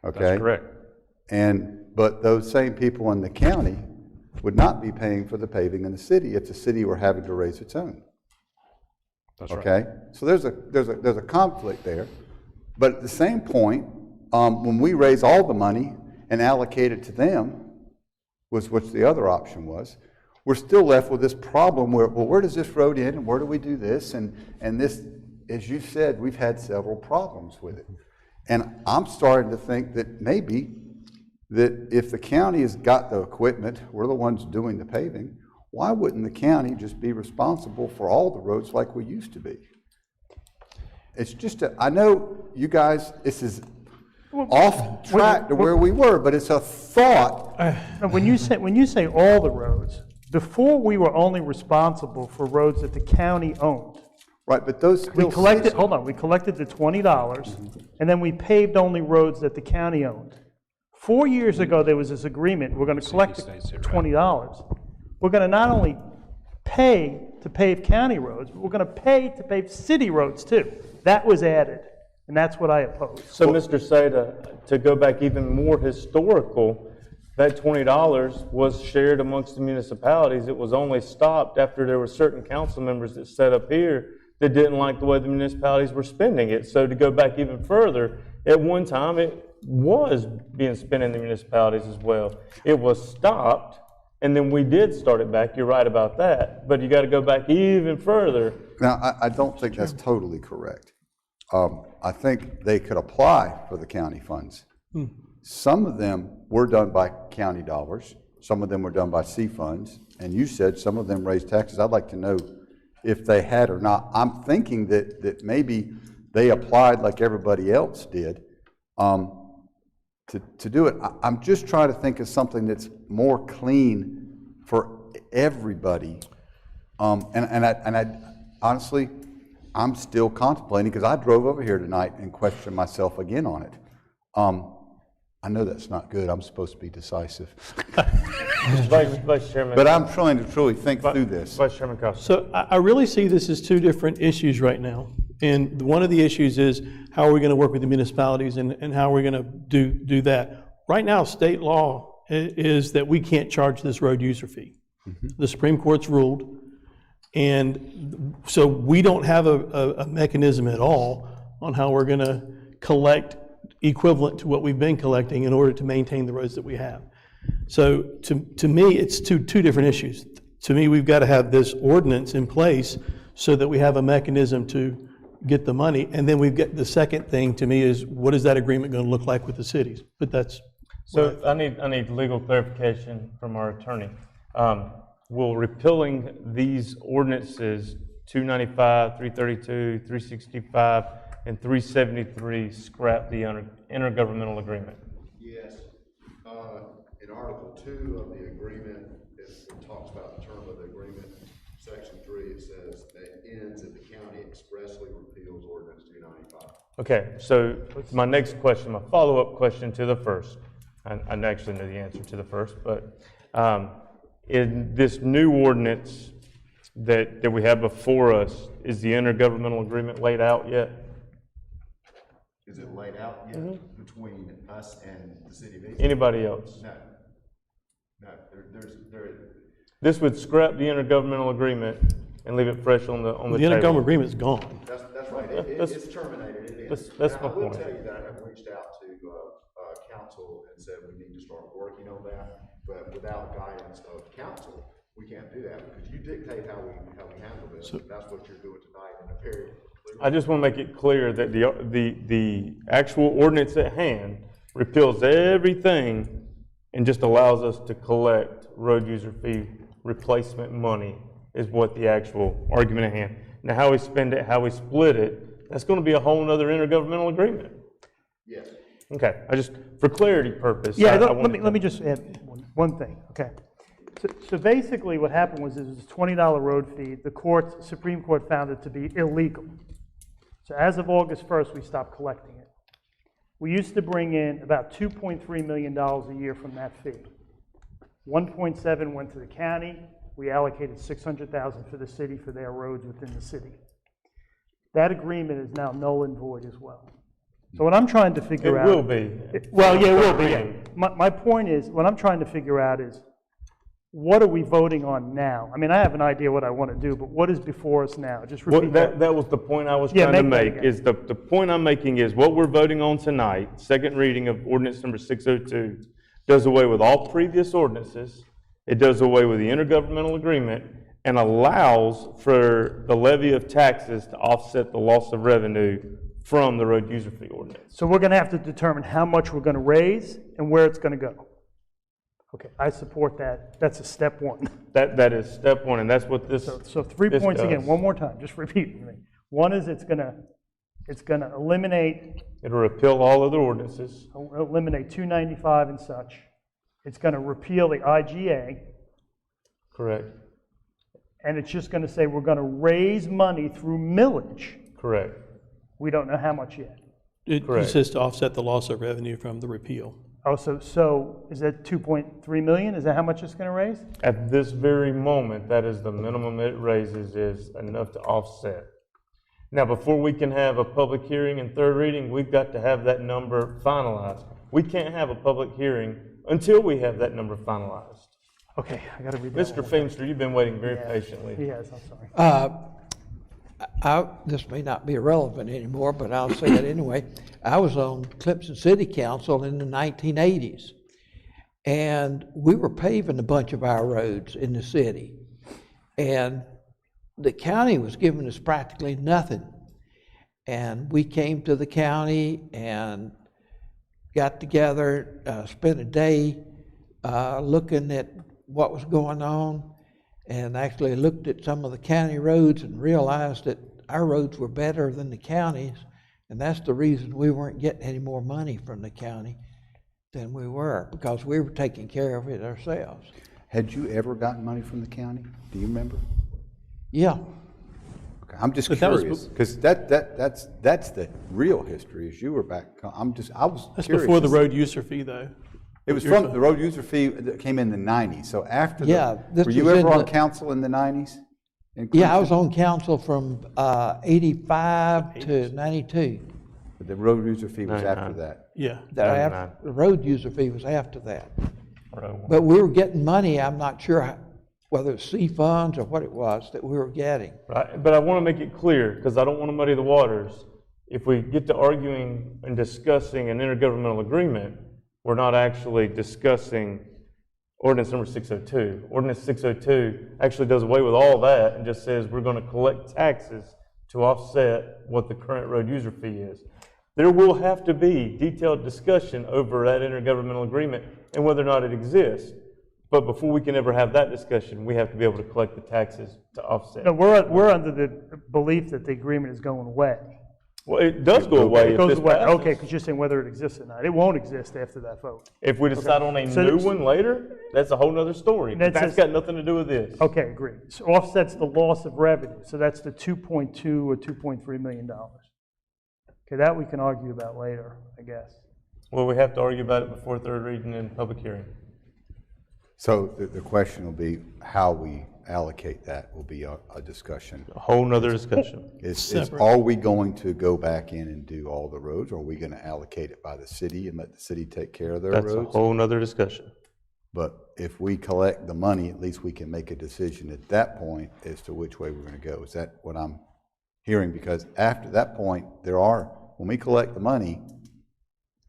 Okay? That's correct. But those same people in the county would not be paying for the paving in the city if the city were having to raise its own. That's right. Okay? So there's a conflict there. But at the same point, when we raise all the money and allocate it to them, which the other option was, we're still left with this problem where, well, where does this road end and where do we do this? And this, as you said, we've had several problems with it. And I'm starting to think that maybe that if the county has got the equipment, we're the ones doing the paving, why wouldn't the county just be responsible for all the roads like we used to be? It's just, I know you guys, this is off track to where we were, but it's a thought. Now, when you say all the roads, before we were only responsible for roads that the county owned. Right, but those We still. collected, hold on, we collected the $20, and then we paved only roads that the county owned. 4 years ago, there was this agreement, we're gonna collect the $20. We're gonna not only pay to pave county roads, but we're gonna pay to pave city roads too. That was added, and that's what I oppose. So, Mr. Sada, to go back even more historical, that $20 was shared amongst the municipalities. It was only stopped after there were certain council members that sat up here that didn't like the way the municipalities were spending it. So to go back even further, at one time, it was being spent in the municipalities as well. It was stopped, and then we did start it back. You're right about that. But you got to go back even further. Now, I don't think that's totally correct. I think they could apply for the county funds. Some of them were done by county dollars. Some of them were done by C funds. And you said some of them raised taxes. I'd like to know if they had or not. I'm thinking that maybe they applied like everybody else did to do it. I'm just trying to think of something that's more clean for everybody. And I honestly, I'm still contemplating, because I drove over here tonight and questioned myself again on it. I know that's not good. I'm supposed to be decisive. Vice Chairman. But I'm trying to truly think through this. Vice Chairman Costa. So I really see this as two different issues right now. And one of the issues is how are we going to work with the municipalities and how are we going to do that? Right now, state law is that we can't charge this road user fee. The Supreme Court's ruled. And so we don't have a mechanism at all on how we're going to collect equivalent to what we've been collecting in order to maintain the roads that we have. So to me, it's two different issues. To me, we've got to have this ordinance in place so that we have a mechanism to get the money. And then we've got the second thing to me is, what is that agreement going to look like with the cities? But that's. So I need legal clarification from our attorney. Will repealing these ordinances, 295, 332, 365, and 373 scrap the intergovernmental agreement? Yes. In Article 2 of the agreement, it talks about the term of the agreement. Section 3, it says that ends if the county expressly repeals Ordinance 295. Okay, so my next question, my follow-up question to the first, I actually know the answer to the first, but in this new ordinance that we have before us, is the intergovernmental agreement laid out yet? Is it laid out yet between us and the city of East? Anybody else? No. No, This would scrap the intergovernmental agreement and leave it fresh on the table. The intergovernmental agreement's gone. That's right. It's terminated. It ends. That's Now, my I will point. tell you that I have reached out to council and said we need to start working on that, but without guidance of council, we can't do that because you dictate how we handle this. That's what you're doing tonight in a very clear. I just want to make it clear that the actual ordinance at hand repeals everything and just allows us to collect road user fee replacement money is what the actual argument at hand. Now, how we spend it, how we split it, that's going to be a whole other intergovernmental agreement. Yes. Okay, I just, for clarity purpose. Yeah, I let wanted me just add one thing, okay? So basically what happened was, it was a $20 road fee. The Supreme Court found it to be illegal. So as of August 1st, we stopped collecting it. We used to bring in about $2.3 million a year from that fee. 1.7 went to the county. We allocated $600,000 for the city for their roads within the city. That agreement is now null and void as well. So what I'm trying to figure out... It will be. Well, yeah, it will be. Yeah. My point is, what I'm trying to figure out is, what are we voting on now? I mean, I have an idea what I want to do, but what is before us now? Just repeat that. That was the point I was trying to make, is the point I'm making is what we're voting on tonight, second reading of ordinance number 602, does away with all previous ordinances. It does away with the intergovernmental agreement and allows for the levy of taxes to offset the loss of revenue from the road user fee ordinance. So we're going to have to determine how much we're going to raise and where it's going to go. Okay, I support that. That's a step one. That is step one, and that's what this. So 3 this points does. again, one more time, just repeat with me. One is it's going to It's going to eliminate It'll repeal all other ordinances. 295 and such. It's going to repeal the IGA, Correct. and it's just going to say we're going to raise money through millage. Correct. We don't know how much yet. It Correct. says to offset the loss of revenue from the repeal. Oh, so is that 2.3 million? Is that how much it's going to raise? At this very moment, that is the minimum it raises, is enough to offset. Now, before we can have a public hearing and third reading, we've got to have that number finalized. We can't have a public hearing until we have that number finalized. Okay, I got to read that. Mr. Feimster, you've been waiting very patiently. He has, I'm sorry. This may not be relevant anymore, but I'll say it anyway. I was on Clemson City Council in the 1980s, and we were paving a bunch of our roads in the city. And the county was giving us practically nothing. And we came to the county and got together, spent a day looking at what was going on, and actually looked at some of the county roads and realized that our roads were better than the county's, and that's the reason we weren't getting any more money from the county than we were, because we were taking care of it ourselves. Had you ever gotten money from the county? Do you remember? Yeah. Okay, I'm just But that was curious, because that's the real history, is you were back, I was That's curious. before the road user fee, though. It was from, the road user fee that came in the 90s, so after Yeah, this were you was ever in on the- council in the 90s? in Yeah, I was Clemson? on council from 85 to 92. But the road user fee was after 99. that. Yeah. The road user fee was after that. Right. But we were getting money, I'm not sure whether it's C funds or what it was that we were getting. Right, but I want to make it clear, because I don't want to muddy the waters. If we get to arguing and discussing an intergovernmental agreement, we're not actually discussing ordinance number 602. Ordinance 602 actually does away with all that and just says we're going to collect taxes to offset what the current road user fee is. There will have to be detailed discussion over that intergovernmental agreement and whether or not it exists. But before we can ever have that discussion, we have to be able to collect the taxes to offset. No, we're under the belief that the agreement is going away. Well, it does go away It if goes this away, passes. okay, because you're saying whether it exists or not. It won't exist after that vote. If we decide on a So new there's- one later, that's a whole nother story. But That's that's just- got nothing to do with this. Okay, agreed. So offsets the loss of revenue, so that's the 2.2 or 2.3 million dollars. Okay, that we can argue about later, I guess. Well, we have to argue about it before third reading and public hearing. So the question will be how we allocate that will be a discussion. A whole nother discussion. Is, Separate. are we going to go back in and do all the roads, or are we gonna allocate it by the city and let the city take care of their That's a roads? whole nother discussion. But if we collect the money, at least we can make a decision at that point as to which way we're gonna go. Is that what I'm hearing? Because after that point, when we collect the money,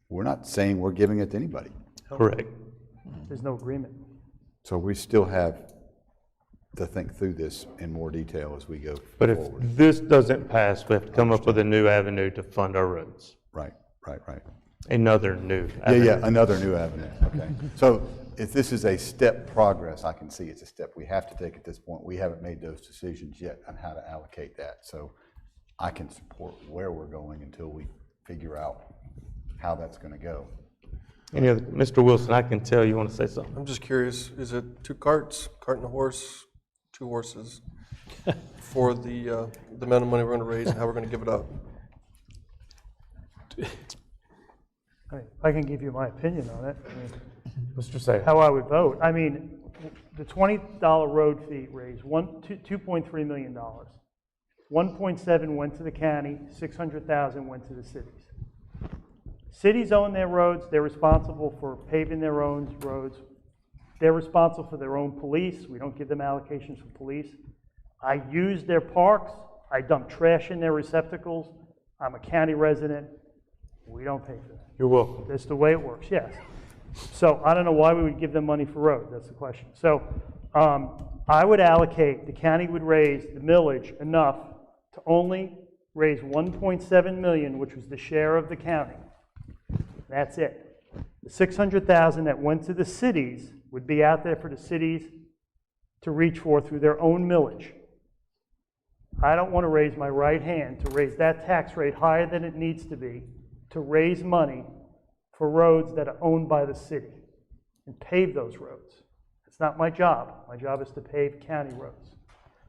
we're not saying we're giving it to anybody. Correct. There's no agreement. So we still have to think through this in more detail as we go But if forward. this doesn't pass, we have to come up with a new avenue to fund our roads. Right. Another new Yeah, avenue. another new avenue, okay. So if this is a step progress, I can see it's a step we have to take at this point. We haven't made those decisions yet on how to allocate that. So I can support where we're going until we figure out how that's gonna go. Any other, Mr. Wilson, I can tell you want to say something. I'm just curious, is it 2 carts, cart and a horse, 2 horses for the amount of money we're gonna raise and how we're gonna give it up? I mean, I can give you my opinion on it. I mean, Mr. Say. how I would vote. I mean, the $20 road fee raised $2.3 million. 1.7 went to the county, 600,000 went to the cities. Cities own their roads, they're responsible for paving their own roads. They're responsible for their own police, we don't give them allocations for police. I use their parks, I dump trash in their receptacles, I'm a county resident, we don't pay for that. You're welcome. That's the way it works, yes. So I don't know why we would give them money for roads, that's the question. So I would allocate, the county would raise the millage enough to only raise 1.7 million, which was the share of the county. That's it. The 600,000 that went to the cities would be out there for the cities to reach for through their own millage. I don't want to raise my right hand to raise that tax rate higher than it needs to be to raise money for roads that are owned by the city and pave those roads. It's not my job. My job is to pave county roads.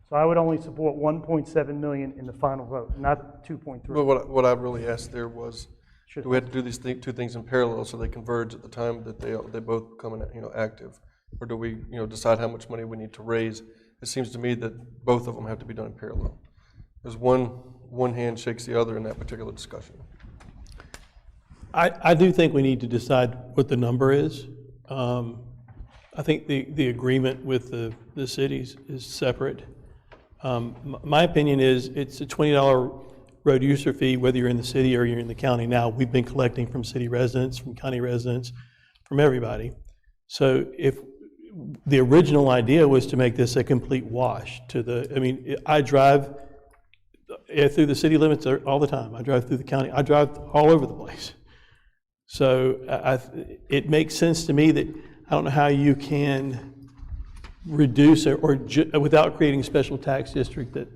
So I would only support 1.7 million in the final vote, not 2.3. But what I really asked there was, do we have to do these two things in parallel so they converge at the time that they both become active? Or do we decide how much money we need to raise? It seems to me that both of them have to be done in parallel. There's one hand shakes the other in that particular discussion. I do think we need to decide what the number is. I think the agreement with the cities is separate. My opinion is it's a $20 road user fee, whether you're in the city or you're in the county. Now, we've been collecting from city residents, from county residents, from everybody. So if the original idea was to make this a complete wash I drive through the city limits all the time. I drive through the county. I drive all over the place. So it makes sense to me that I don't know how you can reduce or without creating a special tax district that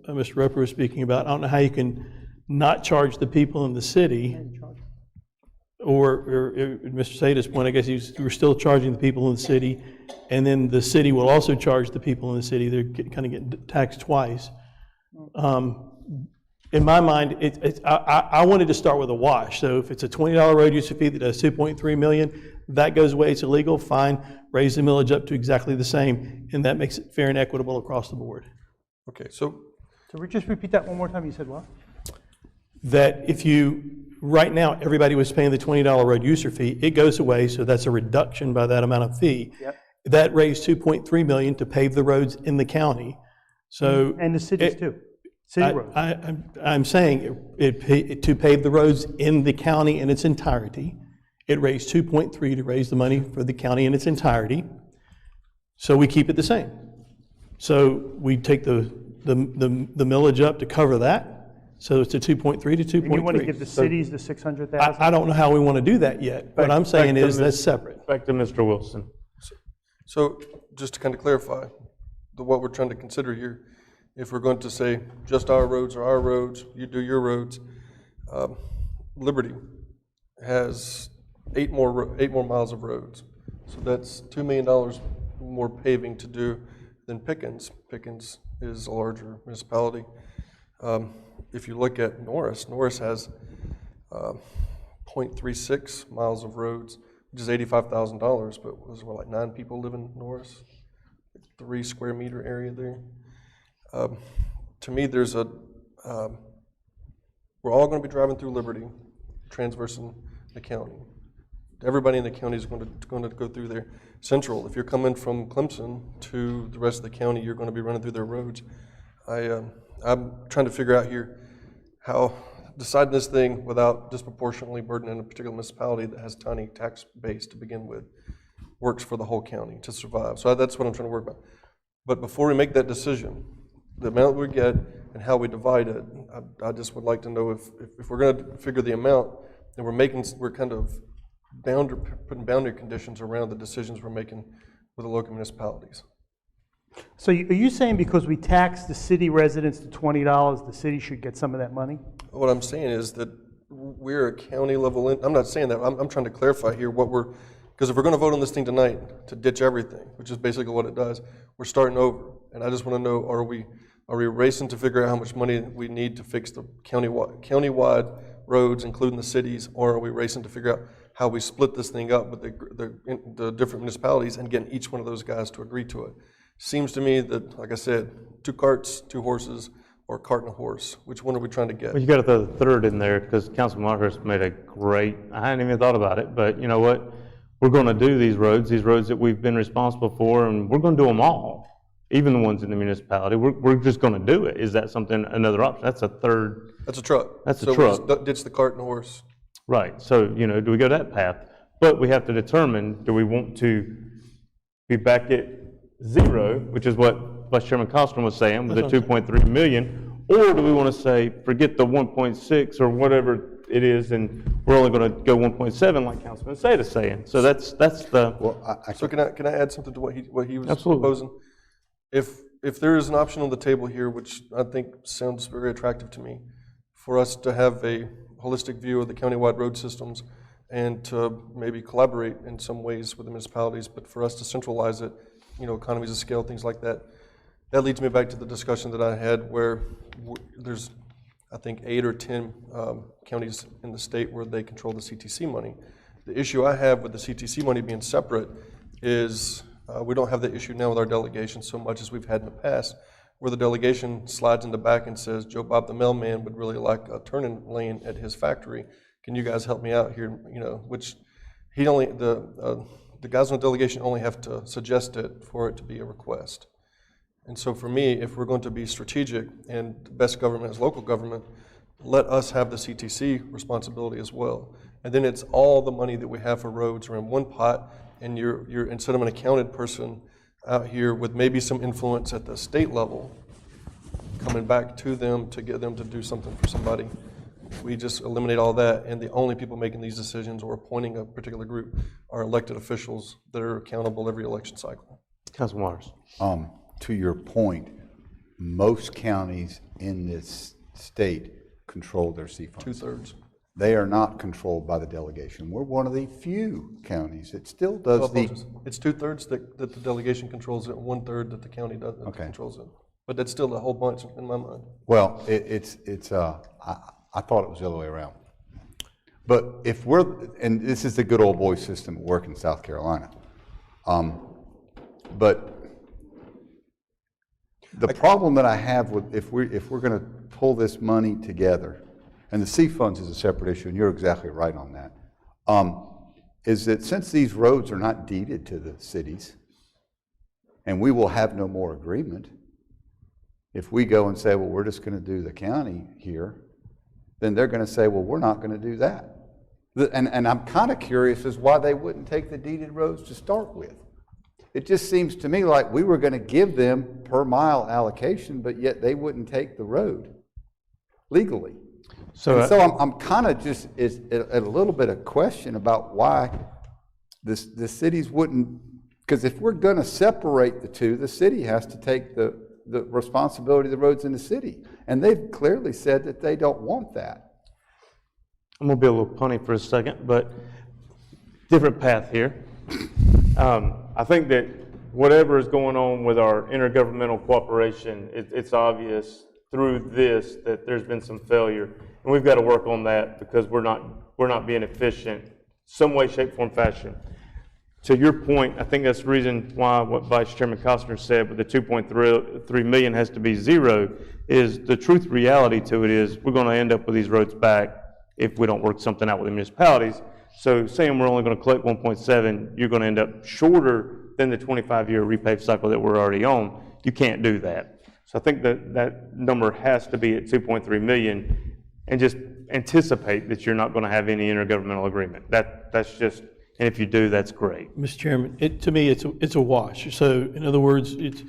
Mr. Roper was speaking about. I don't know how you can not charge the people in the city, or Mr. Sada's point, I guess we're still charging the people in the city, and then the city will also charge the people in the city. They're kind of getting taxed twice. In my mind, I wanted to start with a wash. So if it's a $20 road user fee that does 2.3 million, that goes away, it's illegal, fine, raise the millage up to exactly the same, and that makes it fair and equitable across the board. Okay, so just repeat that one more time. You said what? That right now, everybody was paying the $20 road user fee, it goes away, so that's a reduction by that amount of fee. Yep. That raised 2.3 million to pave the roads in the county. So and the cities too. City roads. I'm saying to pave the roads in the county in its entirety. It raised 2.3 to raise the money for the county in its entirety. So we keep it the same. So we take the millage up to cover that. So it's a 2.3 to 2.3. And you want to give the cities the 600,000? I don't know how we want to do that yet. What I'm saying is that's separate. Back to Mr. Wilson. So just to kind of clarify, what we're trying to consider here, if we're going to say just our roads are our roads, you do your roads, Liberty has 8 more miles of roads. So that's $2 million more paving to do than Pickens. Pickens is a larger municipality. If you look at Norris has 0.36 miles of roads, which is $85,000, but was like 9 people live in Norris, 3 square meter area there. To me, there's we're all going to be driving through Liberty, transversing the county. Everybody in the county is going to go through there. Central, if you're coming from Clemson to the rest of the county, you're going to be running through their roads. I'm trying to figure out here how deciding this thing without disproportionately burdening a particular municipality that has tiny tax base to begin with works for the whole county to survive. So that's what I'm trying to work about. But before we make that decision, the amount we get and how we divide it, I just would like to know if we're going to figure the amount, then we're kind of putting boundary conditions around the decisions we're making with the local municipalities. So are you saying because we tax the city residents to $20, the city should get some of that money? What I'm saying is that we're a county level, I'm not saying that, I'm trying to clarify here because if we're going to vote on this thing tonight to ditch everything, which is basically what it does, we're starting over. And I just want to know, are we racing to figure out how much money we need to fix the countywide roads, including the cities, or are we racing to figure out how we split this thing up with the different municipalities and getting each one of those guys to agree to it? Seems to me that, like I said, 2 carts, 2 horses, or a cart and a horse. Which one are we trying to get? Well, you got to throw the third in there because Councilman Marcus made a great, I hadn't even thought about it, but you know what? We're going to do these roads that we've been responsible for, and we're going to do them all, even the ones in the municipality. We're just going to do it. Is that another option? That's a third. That's a truck. That's a so truck. We just ditch the cart and the horse. Right. So, do we go that path? But we have to determine, do we want to be back at 0, which is what Vice Chairman Costner was saying, with the 2.3 million, or do we want to say, forget the 1.6 or whatever it is, and we're only going to go 1.7 like Councilman Sada is saying. So that's the. Well, so can I add something to what he was Absolutely. proposing? If if there is an option on the table here, which I think sounds very attractive to me, for us to have a holistic view of the countywide road systems and to maybe collaborate in some ways with the municipalities, but for us to centralize it, economies of scale, things like that, that leads me back to the discussion that I had where there's, I think, 8 or 10 counties in the state where they control the CTC money. The issue I have with the CTC money being separate is we don't have the issue now with our delegation so much as we've had in the past, where the delegation slides in the back and says, Joe Bob the mailman would really like a turning lane at his factory. Can you guys help me out here? Which the guys on the delegation only have to suggest it for it to be a request. And so for me, if we're going to be strategic and the best government is local government, let us have the CTC responsibility as well. And then it's all the money that we have for roads are in one pot, and you're instead of an accounted person out here with maybe some influence at the state level, coming back to them to get them to do something for somebody. We just eliminate all that, and the only people making these decisions or appointing a particular group are elected officials that are accountable every election cycle. Councilman Waters. To your point, most counties in this state control their C funds. 2/3. They are not controlled by the delegation. We're one of the few counties that still does It's 2/3 that the delegation controls it, 1/3 that the county does controls it. But that's still a whole bunch in my mind. Well, I thought it was the other way around. But if and this is the good old boy system at work in South Carolina. But the problem that I have with if we're going to pull this money together, and the C funds is a separate issue, and you're exactly right on that, is that since these roads are not deeded to the cities, and we will have no more agreement, if we go and say, well, we're just going to do the county here, then they're going to say, well, we're not going to do that. And I'm kind of curious as why they wouldn't take the deeded roads to start with. It just seems to me like we were going to give them per mile allocation, but yet they wouldn't take the road legally. So I'm kind of just at a little bit of question about why the cities wouldn't, because if we're going to separate the two, the city has to take the responsibility of the roads in the city. And they've clearly said that they don't want that. I'm going to be a little punny for a second, but different path here. I think that whatever is going on with our intergovernmental cooperation, it's obvious through this that there's been some failure, and we've got to work on that because we're not being efficient, some way, shape, form, fashion. To your point, I think that's the reason why what Vice Chairman Costner said, but the 2.3 million has to be zero, is the truth reality to it is we're going to end up with these roads back if we don't work something out with the municipalities. So saying we're only going to collect 1.7, you're going to end up shorter than the 25-year repave cycle that we're already on. You can't do that. So I think that number has to be at 2.3 million, and just anticipate that you're not going to have any intergovernmental agreement. That's just, and if you do, that's great. Mr. Chairman, to me, it's a wash. So in other words, it's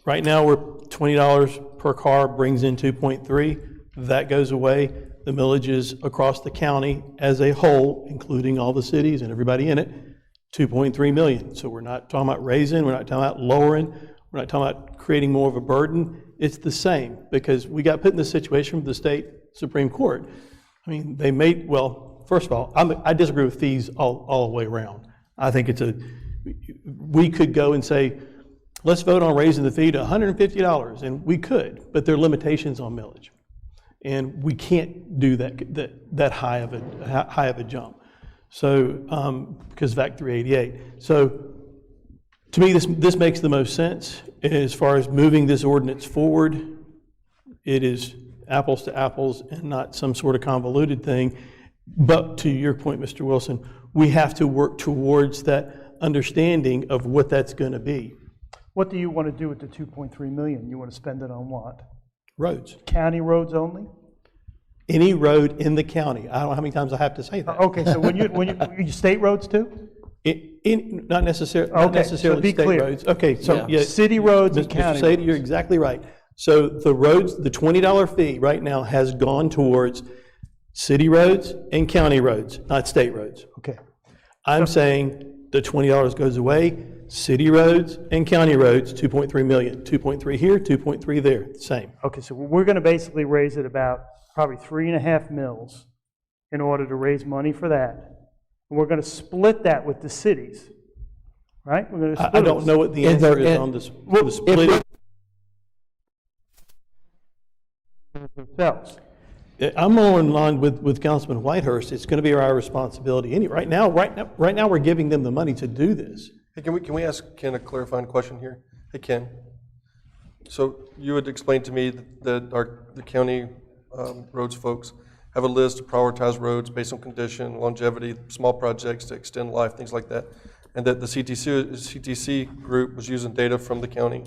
right now we're $20 per car brings in 2.3. That goes away. The millages across the county as a whole, including all the cities and everybody in it, 2.3 million. So we're not talking about raising, we're not talking about lowering, we're not talking about creating more of a burden. It's the same, because we got put in this situation with the state Supreme Court. I mean, they made, well, first of all, I disagree with fees all the way around. I think we could go and say, let's vote on raising the fee to $150, and we could, but there are limitations on millage. And we can't do that high of a jump. So because of Act 388. So to me, this makes the most sense as far as moving this ordinance forward. It is apples to apples and not some sort of convoluted thing. But to your point, Mr. Wilson, we have to work towards that understanding of what that's going to be. What do you want to do with the 2.3 million? You want to spend it on what? Roads. County roads only? Any road in the county. I don't know how many times I have to say that. Okay, so when you state roads too? Not necessarily so be state clear. roads. Okay, so yeah, city roads and county Mr. Sadie, roads. you're exactly right. So the roads, the $20 fee right now has gone towards city roads and county roads, not state roads. Okay. I'm saying the $20 goes away, city roads and county roads, 2.3 million. 2.3 here, 2.3 there, same. Okay, so we're going to basically raise it about probably 3.5 mils in order to raise money for that. And we're going to split that with the cities, right? We're going to split I don't it. know what the answer is on this, the split. Themselves. I'm more in line with Councilman Whitehurst. It's going to be our responsibility. Right now, we're giving them the money to do this. Hey, can we ask Ken a clarifying question here? Hey, Ken. So you had explained to me that the county roads folks have a list of prioritized roads based on condition, longevity, small projects to extend life, things like that, and that the CTC group was using data from the county.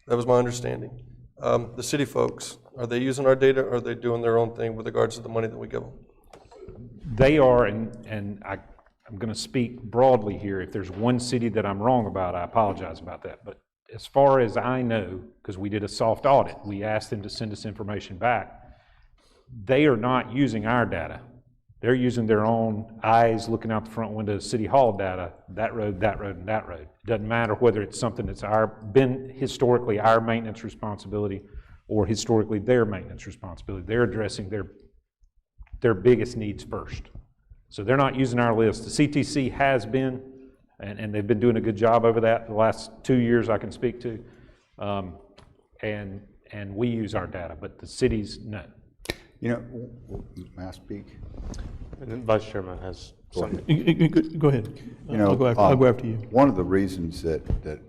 That was my understanding. The city folks, are they using our data, or are they doing their own thing with regards to the money that we give them? They are, and I'm going to speak broadly here. If there's one city that I'm wrong about, I apologize about that. But as far as I know, because we did a soft audit, we asked them to send us information back. They are not using our data. They're using their own eyes looking out the front window of City Hall data, that road, that road, and that road. It doesn't matter whether it's something that's been historically our maintenance responsibility or historically their maintenance responsibility. They're addressing their biggest needs first. So they're not using our list. The CTC has been, and they've been doing a good job over that the last 2 years I can speak to, and we use our data, but the cities, no. You know, may I speak? And then Vice Chairman has something. Go ahead. You know, I'll go after you. One of the reasons that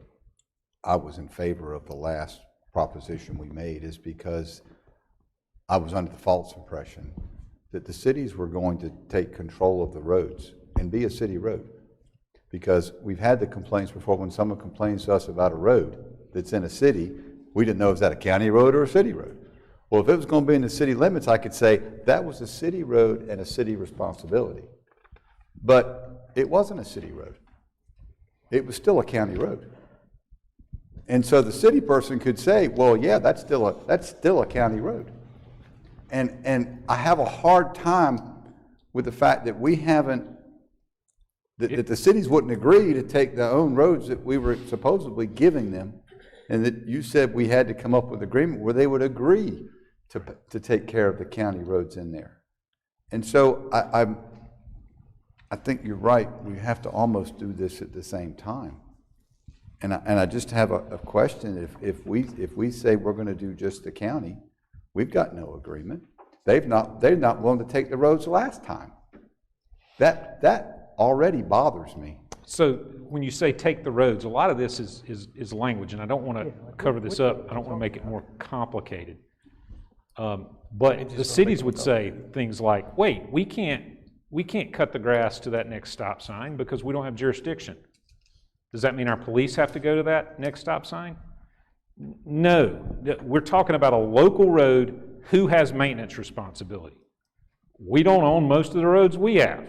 I was in favor of the last proposition we made is because I was under the false impression that the cities were going to take control of the roads and be a city road. Because we've had the complaints before, when someone complains to us about a road that's in a city, we didn't know if that a county road or a city road. Well, if it was going to be in the city limits, I could say that was a city road and a city responsibility. But it wasn't a city road. It was still a county road. And so the city person could say, well, yeah, that's still a county road. And I have a hard time with the fact that we haven't, that the cities wouldn't agree to take their own roads that we were supposedly giving them, and that you said we had to come up with an agreement where they would agree to take care of the county roads in there. And so I think you're right. We have to almost do this at the same time. And I just have a question. If we say we're going to do just the county, we've got no agreement. They're not willing to take the roads last time. That already bothers me. So when you say take the roads, a lot of this is language, and I don't want to cover this up. I don't want to make it more complicated. But the cities would say things like, wait, we can't cut the grass to that next stop sign because we don't have jurisdiction. Does that mean our police have to go to that next stop sign? No. We're talking about a local road. Who has maintenance responsibility? We don't own most of the roads we have.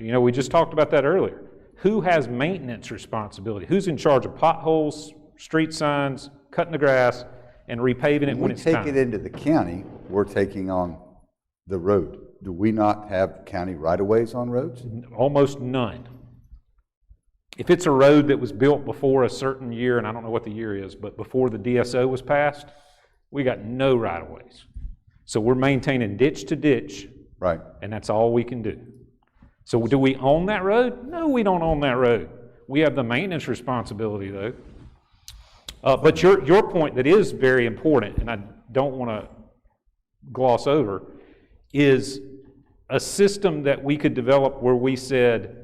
You know, we just talked about that earlier. Who has maintenance responsibility? Who's in charge of potholes, street signs, cutting the grass, and repaving it when it's time? When we take it into the county, we're taking on the road. Do we not have county right-of-ways on roads? Almost none. If it's a road that was built before a certain year, and I don't know what the year is, but before the DSO was passed, we got no right-of-ways. So we're maintaining ditch to ditch, right? And that's all we can do. So do we own that road? No, we don't own that road. We have the maintenance responsibility, though. But your point that is very important, and I don't want to gloss over, is a system that we could develop where we said,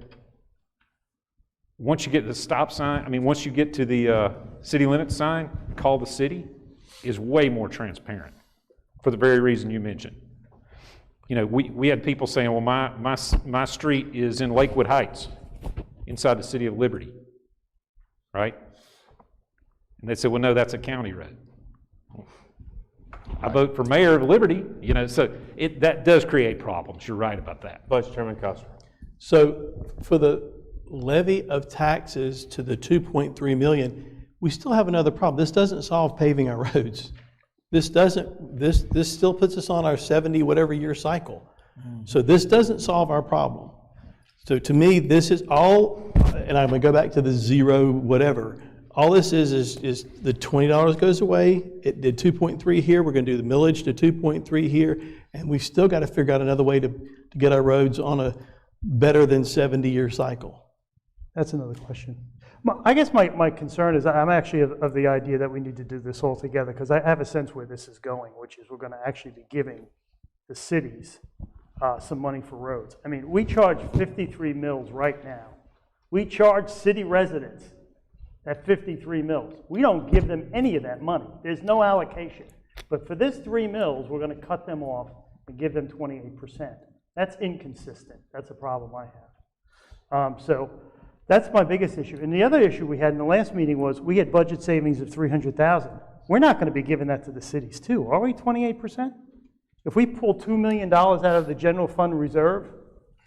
once you get to the stop sign, once you get to the city limits sign, call the city, is way more transparent for the very reason you mentioned. You know, we had people saying, well, my street is in Lakewood Heights, inside the city of Liberty, right? And they said, well, no, that's a county road. I vote for mayor of Liberty, you know, so that does create problems. You're right about that. Vice Chairman Coster. So for the levy of taxes to the 2.3 million, we still have another problem. This doesn't solve paving our roads. This still puts us on our 70 whatever year cycle. So this doesn't solve our problem. So to me, this is all, and I'm gonna go back to the zero whatever. All this is the $20 goes away. It did 2.3 here. We're gonna do the millage to 2.3 here, and we've still got to figure out another way to get our roads on a better than 70-year cycle. That's another question. I guess my concern is I'm actually of the idea that we need to do this all together, because I have a sense where this is going, which is we're going to actually be giving the cities some money for roads. I mean, we charge 53 mills right now. We charge city residents at 53 mills. We don't give them any of that money. There's no allocation. But for this 3 mills, we're going to cut them off and give them 28%. That's inconsistent. That's a problem I have. So that's my biggest issue. And the other issue we had in the last meeting was we had budget savings of $300,000. We're not going to be giving that to the cities too, are we? 28%? If we pull $2 million out of the general fund reserve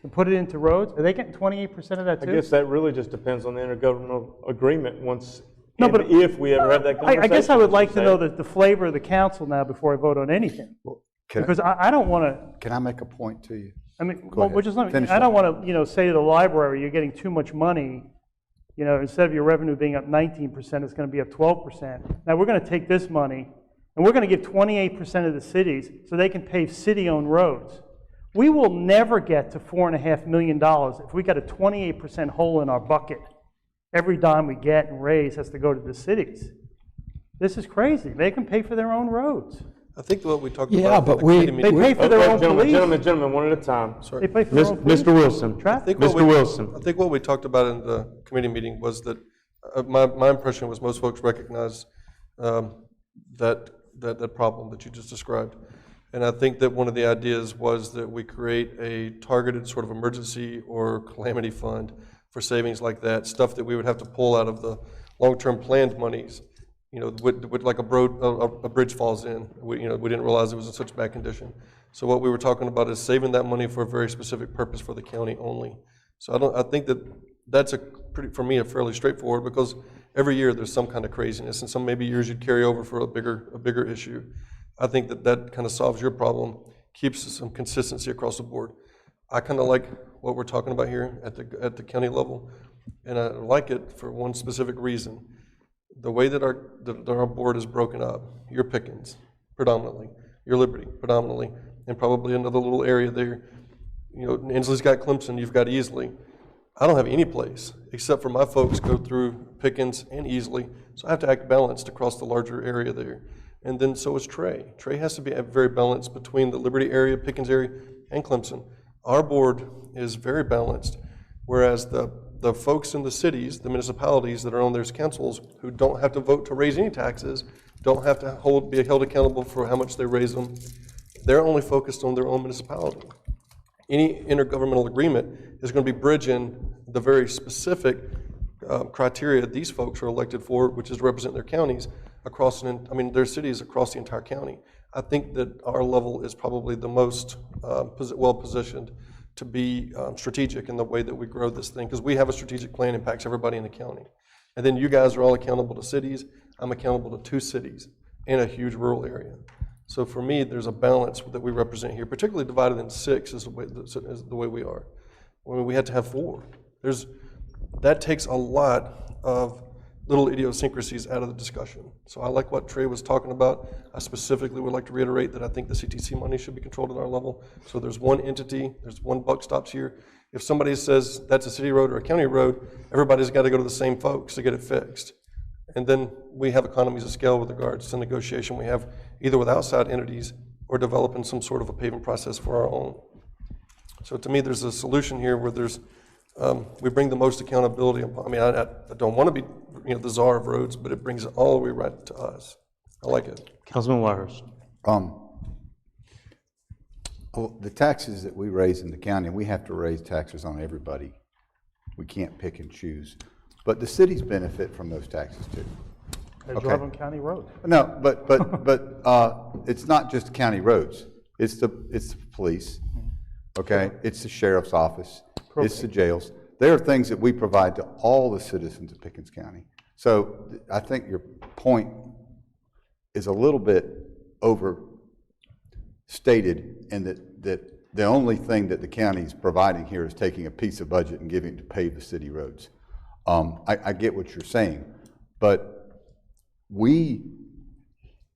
and put it into roads, are they getting 28% of that too? I guess that really just depends on the intergovernmental agreement once, No, and but if we ever have that conversation. I guess I would like to know the flavor of the council now before I vote on anything. Because I don't want to. Can I make a point to you? I mean, Go well, ahead. just let me, Finish I don't that. want to, say to the library, you're getting too much money. Instead of your revenue being up 19%, it's going to be up 12%. Now, we're going to take this money, and we're going to give 28% of the cities so they can pave city-owned roads. We will never get to $4.5 million if we got a 28% hole in our bucket. Every dime we get and raise has to go to the cities. This is crazy. They can pay for their own roads. I think what we talked Yeah, about. but at the we- committee They meeting- pay for their own police. Gentlemen, one at a time. They pay for their own police. Mr. Wilson. Traffic. Mr. Wilson. I think what we talked about in the committee meeting was that, my impression was most folks recognize that problem that you just described. And I think that one of the ideas was that we create a targeted sort of emergency or calamity fund for savings like that, stuff that we would have to pull out of the long-term planned monies. Like a bridge falls in, we didn't realize it was in such bad condition. So what we were talking about is saving that money for a very specific purpose for the county only. So I think that's for me, a fairly straightforward, because every year there's some kind of craziness, and some maybe years you'd carry over for a bigger issue. I think that kind of solves your problem, keeps some consistency across the board. I kind of like what we're talking about here at the county level, and I like it for one specific reason. The way that our board is broken up, your Pickens predominantly, your Liberty predominantly, and probably another little area there. Inslee's got Clemson, you've got Easley. I don't have any place except for my folks go through Pickens and Easley, so I have to act balanced across the larger area there. And then so is Trey. Trey has to be very balanced between the Liberty area, Pickens area, and Clemson. Our board is very balanced, whereas the folks in the cities, the municipalities that are on those councils who don't have to vote to raise any taxes, don't have to be held accountable for how much they raise them, they're only focused on their own municipality. Any intergovernmental agreement is going to be bridging the very specific criteria these folks are elected for, which is to represent their counties across, their cities across the entire county. I think that our level is probably the most well-positioned to be strategic in the way that we grow this thing, because we have a strategic plan that impacts everybody in the county. And then you guys are all accountable to cities. I'm accountable to 2 cities and a huge rural area. So for me, there's a balance that we represent here, particularly divided in 6 is the way we are. We had to have 4. That takes a lot of little idiosyncrasies out of the discussion. So I like what Trey was talking about. I specifically would like to reiterate that I think the CTC money should be controlled at our level. So there's one entity, there's one buck stops here. If somebody says that's a city road or a county road, everybody's got to go to the same folks to get it fixed. And then we have economies of scale with regards to negotiation we have either with outside entities or developing some sort of a paving process for our own. So to me, there's a solution here where we bring the most accountability. I don't want to be the czar of roads, but it brings it all the way right to us. I like it. Councilman Wyhurst. The taxes that we raise in the county, we have to raise taxes on everybody. We can't pick and choose. But the cities benefit from those taxes too. They drive on county roads. No, but it's not just county roads. It's the police, okay? It's the sheriff's office. It's the jails. There are things that we provide to all the citizens of Pickens County. So I think your point is a little bit overstated in that the only thing that the county's providing here is taking a piece of budget and giving it to pave the city roads. I get what you're saying, but we,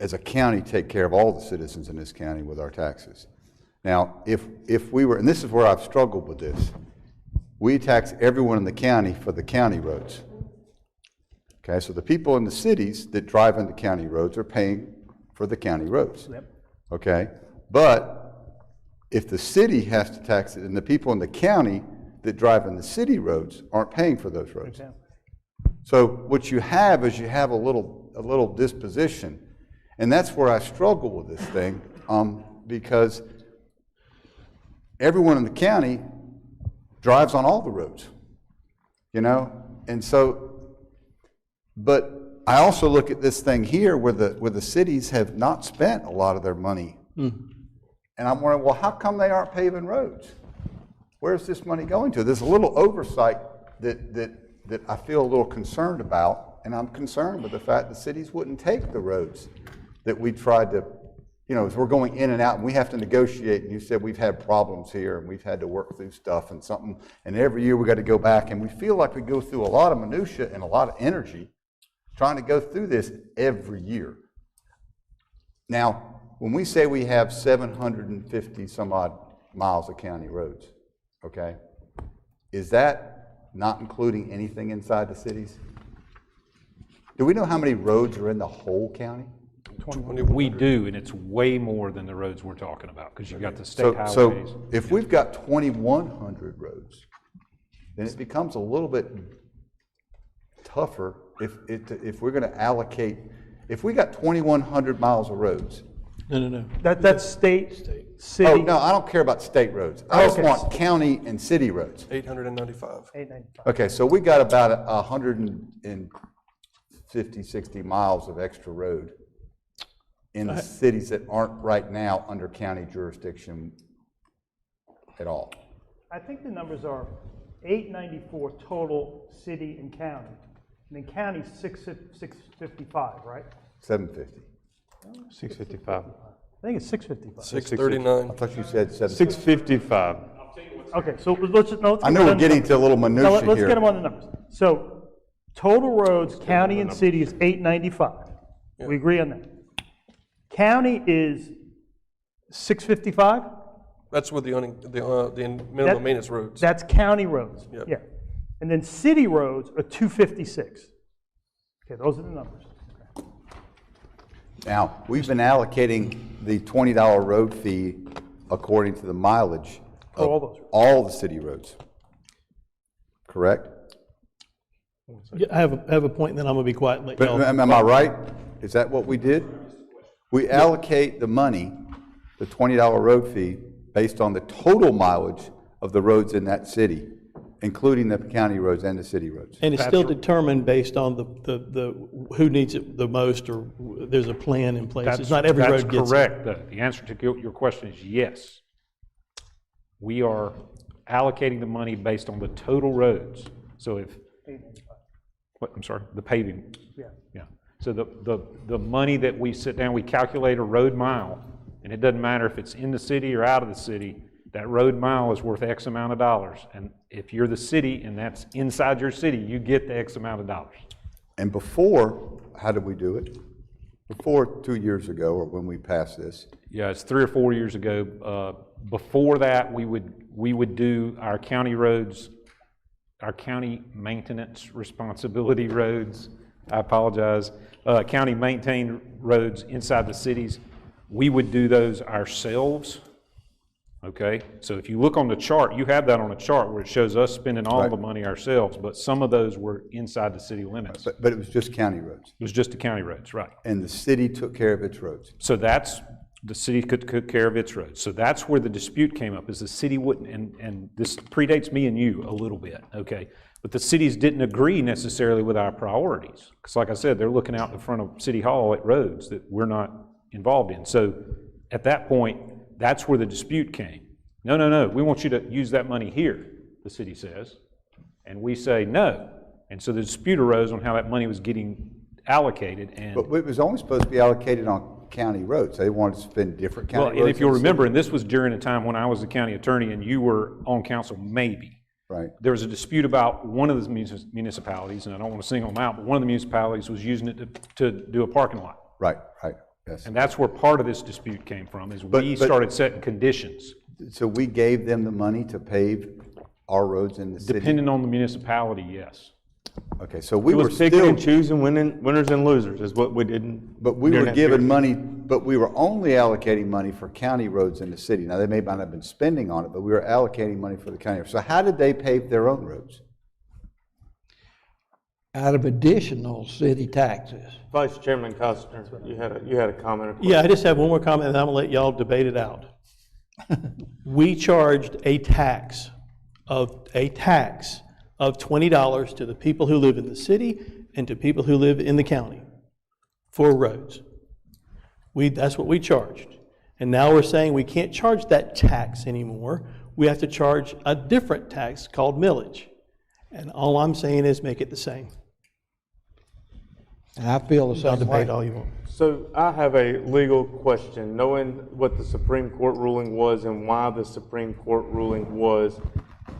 as a county, take care of all the citizens in this county with our taxes. Now, if we were, and this is where I've struggled with this, we tax everyone in the county for the county roads. Okay, so the people in the cities that drive into county roads are paying for the county roads. Yep. Okay, but if the city has to tax it, and the people in the county that drive in the city roads aren't paying for those roads. Exactly. So what you have is you have a little disposition, and that's where I struggle with this thing, because everyone in the county drives on all the roads, you know, and so. But I also look at this thing here where the cities have not spent a lot of their money, and I'm wondering, well, how come they aren't paving roads? Where's this money going to? There's a little oversight that I feel a little concerned about, and I'm concerned with the fact that cities wouldn't take the roads that we tried to, you know, as we're going in and out, and we have to negotiate, and you said we've had problems here, and we've had to work through stuff and something, and every year we got to go back, and we feel like we go through a lot of minutia and a lot of energy trying to go through this every year. Now, when we say we have 750 some odd miles of county roads, okay, is that not including anything inside the cities? Do we know how many roads are in the whole county? We do, and it's way more than the roads we're talking about, because you've got the state highways. So if we've got 2,100 roads, then it becomes a little bit tougher if we're going to allocate, if we got 2,100 miles of roads. No. That's state, city. Oh, no, I don't care about state roads. I just want county and city roads. 895. 895. Okay, so we got about 150, 60 miles of extra road in the cities that aren't right now under county jurisdiction at all. I think the numbers are 894 total city and county. And then county's 655, right? 750. 655. I think it's 655. 639. I thought you said 750. 655. Okay, so let's I know we're getting to a little minutia here. Let's get them on the numbers. So total roads, county and city is 895. We agree on that. County is 655? That's with the minimum maintenance roads. That's county roads. Yep. Yeah. And then city roads are 256. Okay, those are the numbers. Okay. Now, we've been allocating the $20 road fee according to the mileage of all those roads. all the city roads. Correct? Yeah, I have a point, and then I'm going to be quiet and let But y'all. am I right? Is that what we did? We allocate the money, the $20 road fee, based on the total mileage of the roads in that city, including the county roads and the city roads. And it's still determined based on the who needs it the most, or there's a plan in place. It's not every road gets it. That's correct. The answer to your question is yes. We are allocating the money based on the total roads. So if, what, I'm sorry, the paving. Yeah. So the money that we sit down, we calculate a road mile, and it doesn't matter if it's in the city or out of the city, that road mile is worth X amount of dollars. And if you're the city and that's inside your city, you get the X amount of dollars. And before, how did we do it? Before 2 years ago, or when we passed this? Yeah, it's 3 or 4 years ago. Before that, we would do our county roads, our county maintenance responsibility roads. I apologize. County maintained roads inside the cities. We would do those ourselves. Okay, so if you look on the chart, you have that on a chart where it shows us spending all the money ourselves, but some of those were inside the city limits. But it was just county roads. It was just the county roads, right. And the city took care of its roads. So that's, the city could take care of its roads. So that's where the dispute came up, is the city wouldn't, and this predates me and you a little bit, okay? But the cities didn't agree necessarily with our priorities. Because like I said, they're looking out in front of City Hall at roads that we're not involved in. So at that point, that's where the dispute came. No, we want you to use that money here, the city says. And we say no. And so the dispute arose on how that money was getting allocated. And But it was only supposed to be allocated on county roads. They wanted to spend different Well, county roads. and if you'll in the city. remember, and this was during a time when I was the county attorney and you were on council, maybe. Right. There was a dispute about one of the municipalities, and I don't want to single them out, but one of the municipalities was using it to do a parking lot. Right, yes. And that's where part of this dispute came from, is But- we but- started setting conditions. So we gave them the money to pave our roads in the city? Depending on the municipality, yes. Okay, so we It were was picking and still, choosing winners and losers is what we didn't. but we during were that given period. money, but we were only allocating money for county roads in the city. Now, they may not have been spending on it, but we were allocating money for the county. So how did they pave their own roads? Out of additional city taxes. Vice Chairman Costner, you had a comment. Yeah, I just have one more comment, and I'm gonna let y'all debate it out. We charged a tax of $20 to the people who live in the city and to people who live in the county for roads. That's what we charged. And now we're saying we can't charge that tax anymore. We have to charge a different tax called millage. And all I'm saying is make it the same. And I feel the Y'all same way. debate all you want. So I have a legal question, knowing what the Supreme Court ruling was and why the Supreme Court ruling was.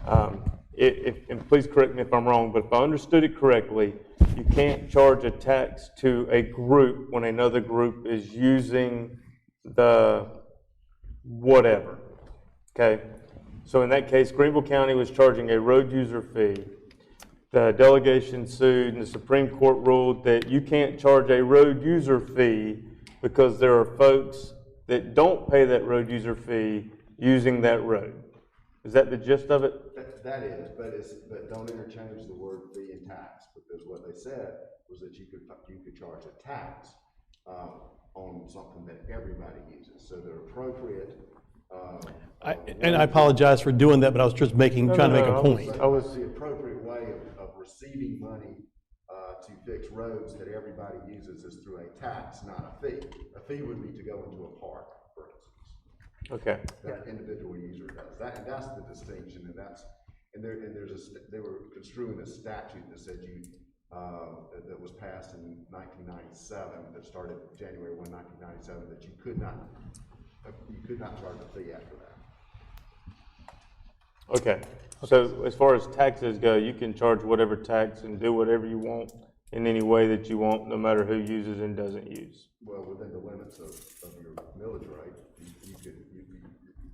And please correct me if I'm wrong, but if I understood it correctly, you can't charge a tax to a group when another group is using the whatever, okay? So in that case, Greenville County was charging a road user fee. The delegation sued, and the Supreme Court ruled that you can't charge a road user fee because there are folks that don't pay that road user fee using that road. Is that the gist of it? That is, but don't interchange the word fee and tax, because what they said was that you could charge a tax on something that everybody uses. So they're appropriate. And I apologize for doing that, but I was just trying to make a point. The appropriate way of receiving money to fix roads that everybody uses is through a tax, not a fee. A fee would be to go into a park, for instance. Okay. That individual user does. That's the distinction, and they were construing a statute that said that was passed in 1997, that started January 1, 1997, that you could not charge a fee after that. Okay, so as far as taxes go, you can charge whatever tax and do whatever you want in any way that you want, no matter who uses and doesn't use. Well, within the limits of your millage rate,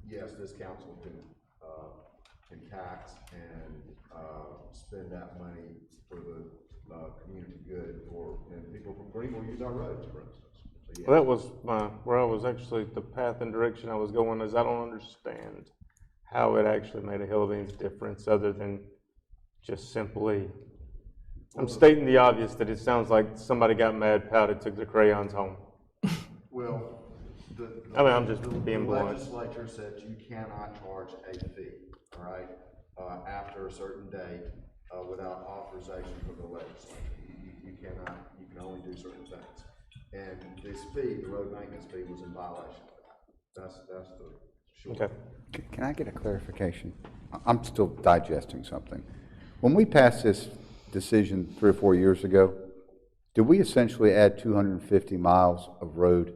yes, this council can tax and spend that money for the community good, and people from Greenville use our roads, for instance. So, yes. Well, that was where I was actually, the path and direction I was going is I don't understand how it actually made a hill of beans difference other than just simply, I'm stating the obvious that it sounds like somebody got mad, pouted, took the crayons home. Well, I'm just being the blunt. legislature said you cannot charge a fee, all right, after a certain date without authorization from the legislature. You cannot, you can only do certain things. And this fee, the road maintenance fee, was in violation of that. That's the short. Okay. Can I get a clarification? I'm still digesting something. When we passed this decision 3 or 4 years ago, did we essentially add 250 miles of road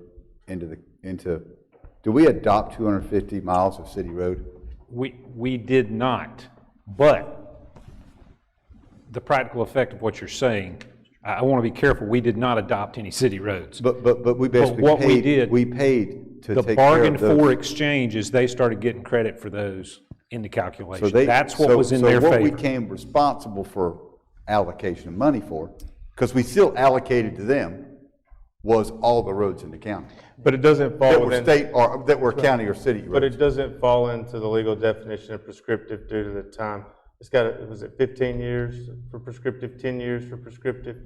into, did we adopt 250 miles of city road? We did not, but the practical effect of what you're saying, I want to be careful, we did not adopt any city roads. But we basically what we paid, did, we paid to The take care bargain of those. for exchange is they started getting credit for those in the calculation. So That's what was in their So what favor. we became responsible for allocation of money for, because we still allocated to them, was all the roads in the county. But it doesn't fall That were within. state, or that were county or city But roads. it doesn't fall into the legal definition of prescriptive due to the time. It's got, was it 15 years for prescriptive, 10 years for prescriptive?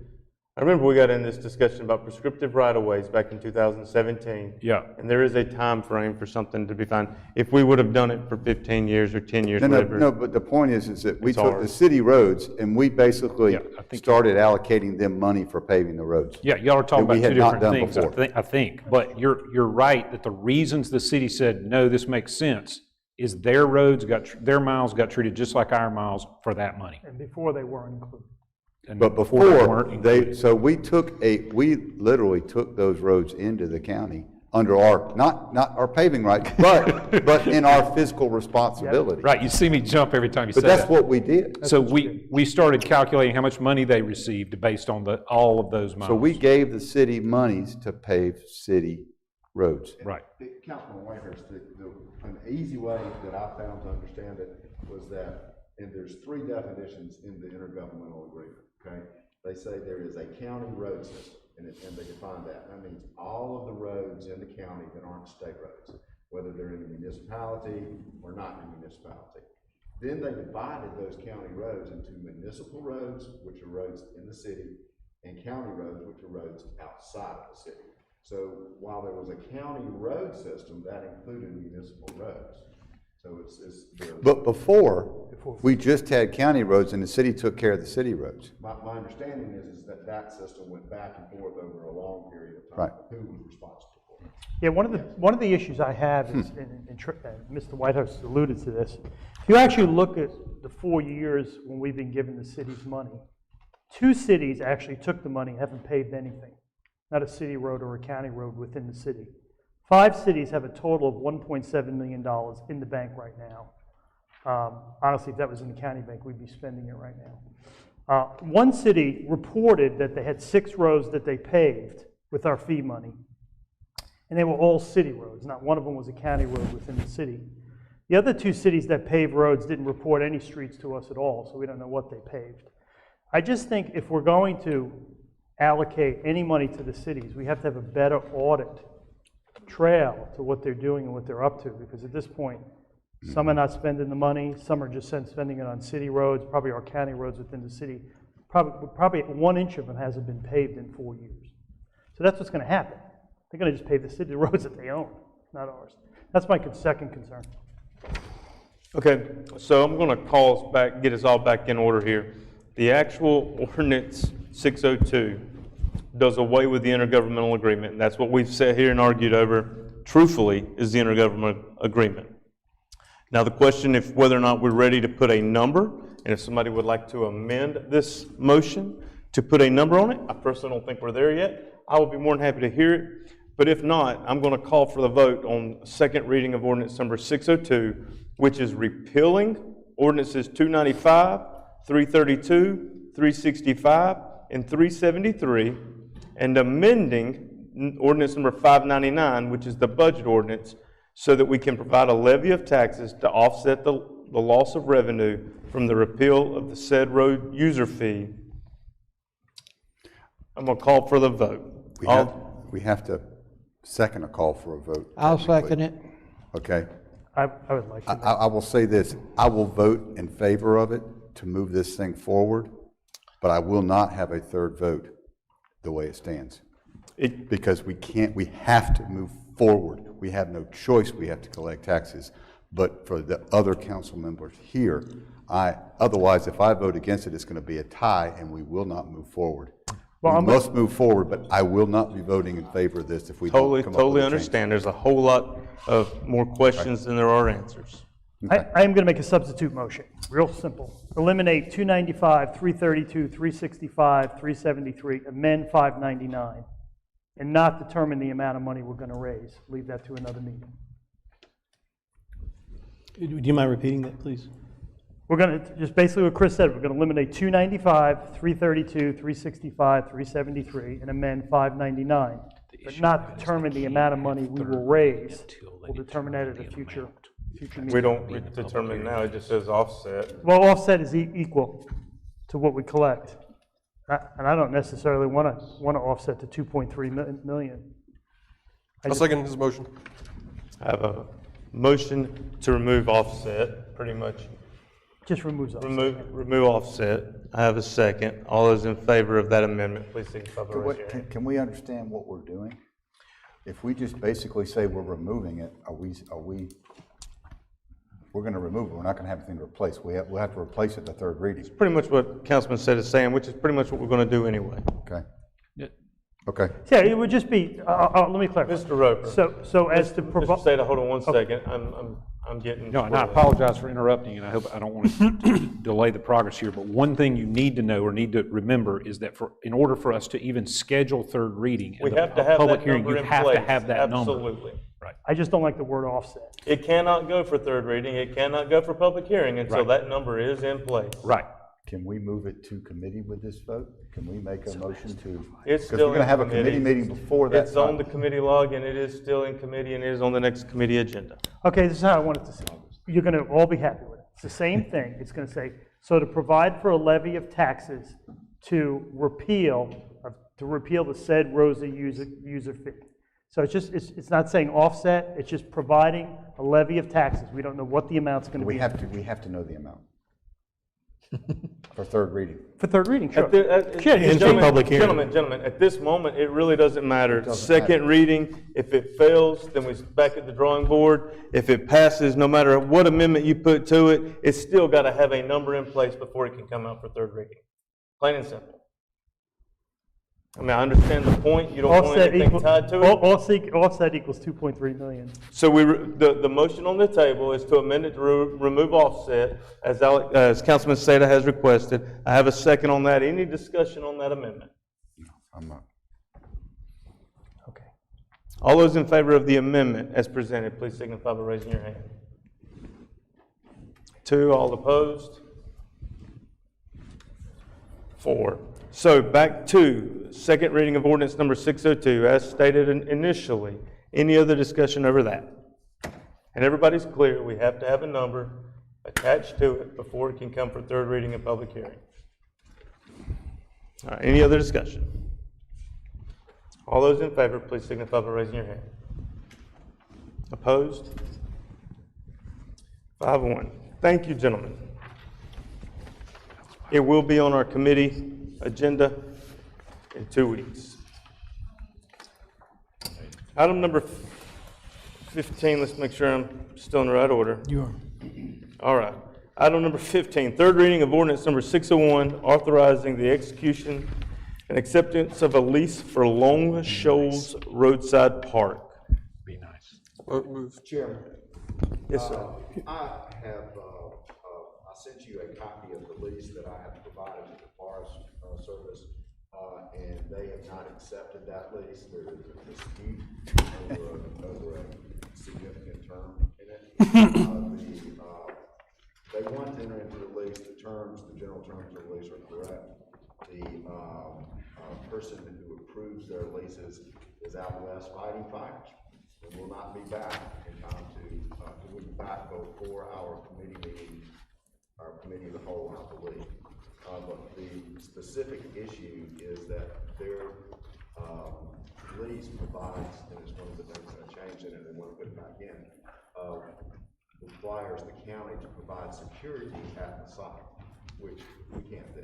I remember we got in this discussion about prescriptive right-of-ways back in 2017. Yeah. And there is a time frame for something to be fine. If we would have done it for 15 years or 10 years, whatever. No, but the point is that we It's took the ours. city roads and we basically Yeah, I think- started allocating them money for paving the roads. Yeah, y'all are talking that we about had two not different done things, before. I think. But you're right that the reasons the city said, no, this makes sense, is their roads their miles got treated just like our miles for that money. And before they weren't included. And But they before, weren't they, included. so we literally took those roads into the county under our, not our paving rights, but in our fiscal responsibility. Right, you see me jump every time you say But that. that's what we did. So we started calculating how much money they received based on all of those miles. So we gave the city monies to pave city roads. Right. Councilman Whitehurst, an easy way that I found to understand it was that, and there's three definitions in the intergovernmental agreement, okay? They say there is a county road system, and they define that. That means all of the roads in the county that aren't state roads, whether they're in a municipality or not in a municipality. Then they divided those county roads into municipal roads, which are roads in the city, and county roads, which are roads outside of the city. So while there was a county road system, that included municipal roads. So But before, we just had county roads and the city took care of the city roads. my understanding is that system went back and forth over a long period of time. Right. Who was responsible for it? Yeah, one of the issues I have is, and Mr. Whitehurst alluded to this, if you actually look at the 4 years when we've been giving the cities money, 2 cities actually took the money and haven't paved anything, not a city road or a county road within the city. 5 cities have a total of $1.7 million in the bank right now. Honestly, if that was in the county bank, we'd be spending it right now. 1 city reported that they had 6 roads that they paved with our fee money. And they were all city roads. Not one of them was a county road within the city. The other 2 cities that paved roads didn't report any streets to us at all, so we don't know what they paved. I just think if we're going to allocate any money to the cities, we have to have a better audit trail to what they're doing and what they're up to, because at this point, some are not spending the money, some are just spending it on city roads, probably our county roads within the city. Probably 1 inch of them hasn't been paved in 4 years. So that's what's going to happen. They're going to just pave the city roads that they own, not ours. That's my second concern. Okay, so I'm going to get us all back in order here. The actual Ordinance 602 does away with the intergovernmental agreement, and that's what we've sat here and argued over, truthfully, is the intergovernmental agreement. Now the question is whether or not we're ready to put a number, and if somebody would like to amend this motion to put a number on it. I personally don't think we're there yet. I will be more than happy to hear it, but if not, I'm going to call for the vote on second reading of Ordinance number 602, which is repealing Ordinances 295, 332, 365, and 373, and amending Ordinance number 599, which is the budget ordinance, so that we can provide a levy of taxes to offset the loss of revenue from the repeal of the said road user fee. I'm going to call for the vote. We have to second a call for a vote. I'll second it. Okay. I would like to. I will say this, I will vote in favor of it to move this thing forward, but I will not have a third vote the way it stands. Because we have to move forward. We have no choice, we have to collect taxes. But for the other council members here, otherwise, if I vote against it, it's going to be a tie and we will not move forward. We must move forward, but I will not be voting in favor of this if we don't come up with a change. Totally understand. There's a whole lot of more questions than there are answers. I am going to make a substitute motion, real simple. Eliminate 295, 332, 365, 373, amend 599, and not determine the amount of money we're going to raise. Leave that to another meeting. Do you mind repeating that, please? We're going to, just basically what Chris said, we're going to eliminate 295, 332, 365, 373, and amend 599, but not determine the amount of money we will raise. We'll determine that at a future meeting. We don't determine now, it just says offset. Well, offset is equal to what we collect. And I don't necessarily want to offset the 2.3 million. I'll second his motion. I have a motion to remove offset, pretty much. Just removes offset. Remove offset. I have a second. All those in favor of that amendment, please signify by raising your hand. Can we understand what we're doing? If we just basically say we're removing it, we're going to remove it, we're not going to have anything to replace. We'll have to replace it at the third reading. Pretty much what Councilman said is saying, which is pretty much what we're going to do anyway. Okay. Okay. Yeah, it would just be, let me clarify. Mr. Roper. So as to Mr. provide. Sada, hold on one second. I'm getting. No, and I apologize for interrupting, and I hope I don't want to delay the progress here, but one thing you need to know or need to remember is that in order for us to even schedule third reading We and have the to have public that hearing, number you in have to place. have that number. Absolutely. Right. I just don't like the word offset. It cannot go for third reading, it cannot go for public hearing until Right. that number is in place. Right. Can we move it to committee with this vote? Can we make a motion to? It's Because still we're gonna in have a committee. committee meeting before that It's on time. the committee log, and it is still in committee, and it is on the next committee agenda. Okay, this is how I want it to say. You're going to all be happy with it. It's the same thing. It's going to say, so to provide for a levy of taxes to repeal the said Rosa user fee. So it's not saying offset, it's just providing a levy of taxes. We don't know what the amount's going to be. We have to know the amount for third reading. For third reading, sure. And for public hearing. Gentlemen, at this moment, it really doesn't matter. Second reading, if it fails, then we're back at the drawing board. If it passes, no matter what amendment you put to it, it's still got to have a number in place before it can come out for third reading. Plain and simple. I mean, I understand the point. You don't want Offset anything tied to it. offset equals 2.3 million. So the motion on the table is to amend it to remove offset, as Councilman Seda has requested. I have a second on that. Any discussion on that amendment? I'm not. Okay. All those in favor of the amendment as presented, please signify by raising your hand. 2, all opposed? 4. So back to second reading of ordinance number 602, as stated initially. Any other discussion over that? And everybody's clear, we have to have a number attached to it before it can come for third reading and public hearing. All right, any other discussion? All those in favor, please signify by raising your hand. Opposed? 5-1. Thank you, gentlemen. It will be on our committee agenda in 2 weeks. Item number 15, let's make sure I'm still in the right order. You are. All right. Item number 15, third reading of ordinance number 601, authorizing the execution and acceptance of a lease for Long Shoals Roadside Park. Be nice. Move. Chairman. Yes, sir. I sent you a copy of the lease that I have provided to the Forest Service, and they have not accepted that lease. There is a dispute over a significant term in it. They want to enter into the lease. The general terms of the lease are correct. The person who approves their leases is out west fighting fires and will not be back in time to be back before our committee meeting, our committee of the whole, I believe. But the specific issue is that their lease provides, and it's one of the things that changed in it and want to put it back in, requires the county to provide security at the site, which we can't do.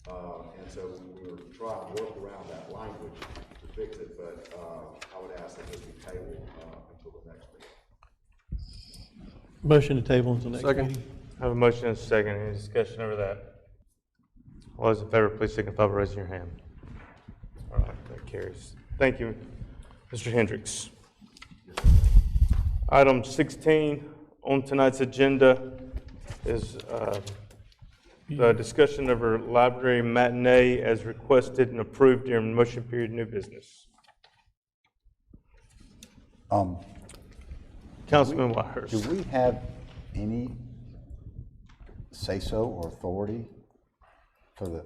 And so we were trying to work around that language to fix it, but I would ask that this be tabled until the next meeting. Motion to table until next Second. meeting. I have a motion and a second. Any discussion over that? All those in favor, please signify by raising your hand. All right, that carries. Thank you, Mr. Hendricks. Item 16 on tonight's agenda is the discussion of our library matinee as requested and approved during motion period new business. Councilman Wires. Do we have any say-so or authority for the,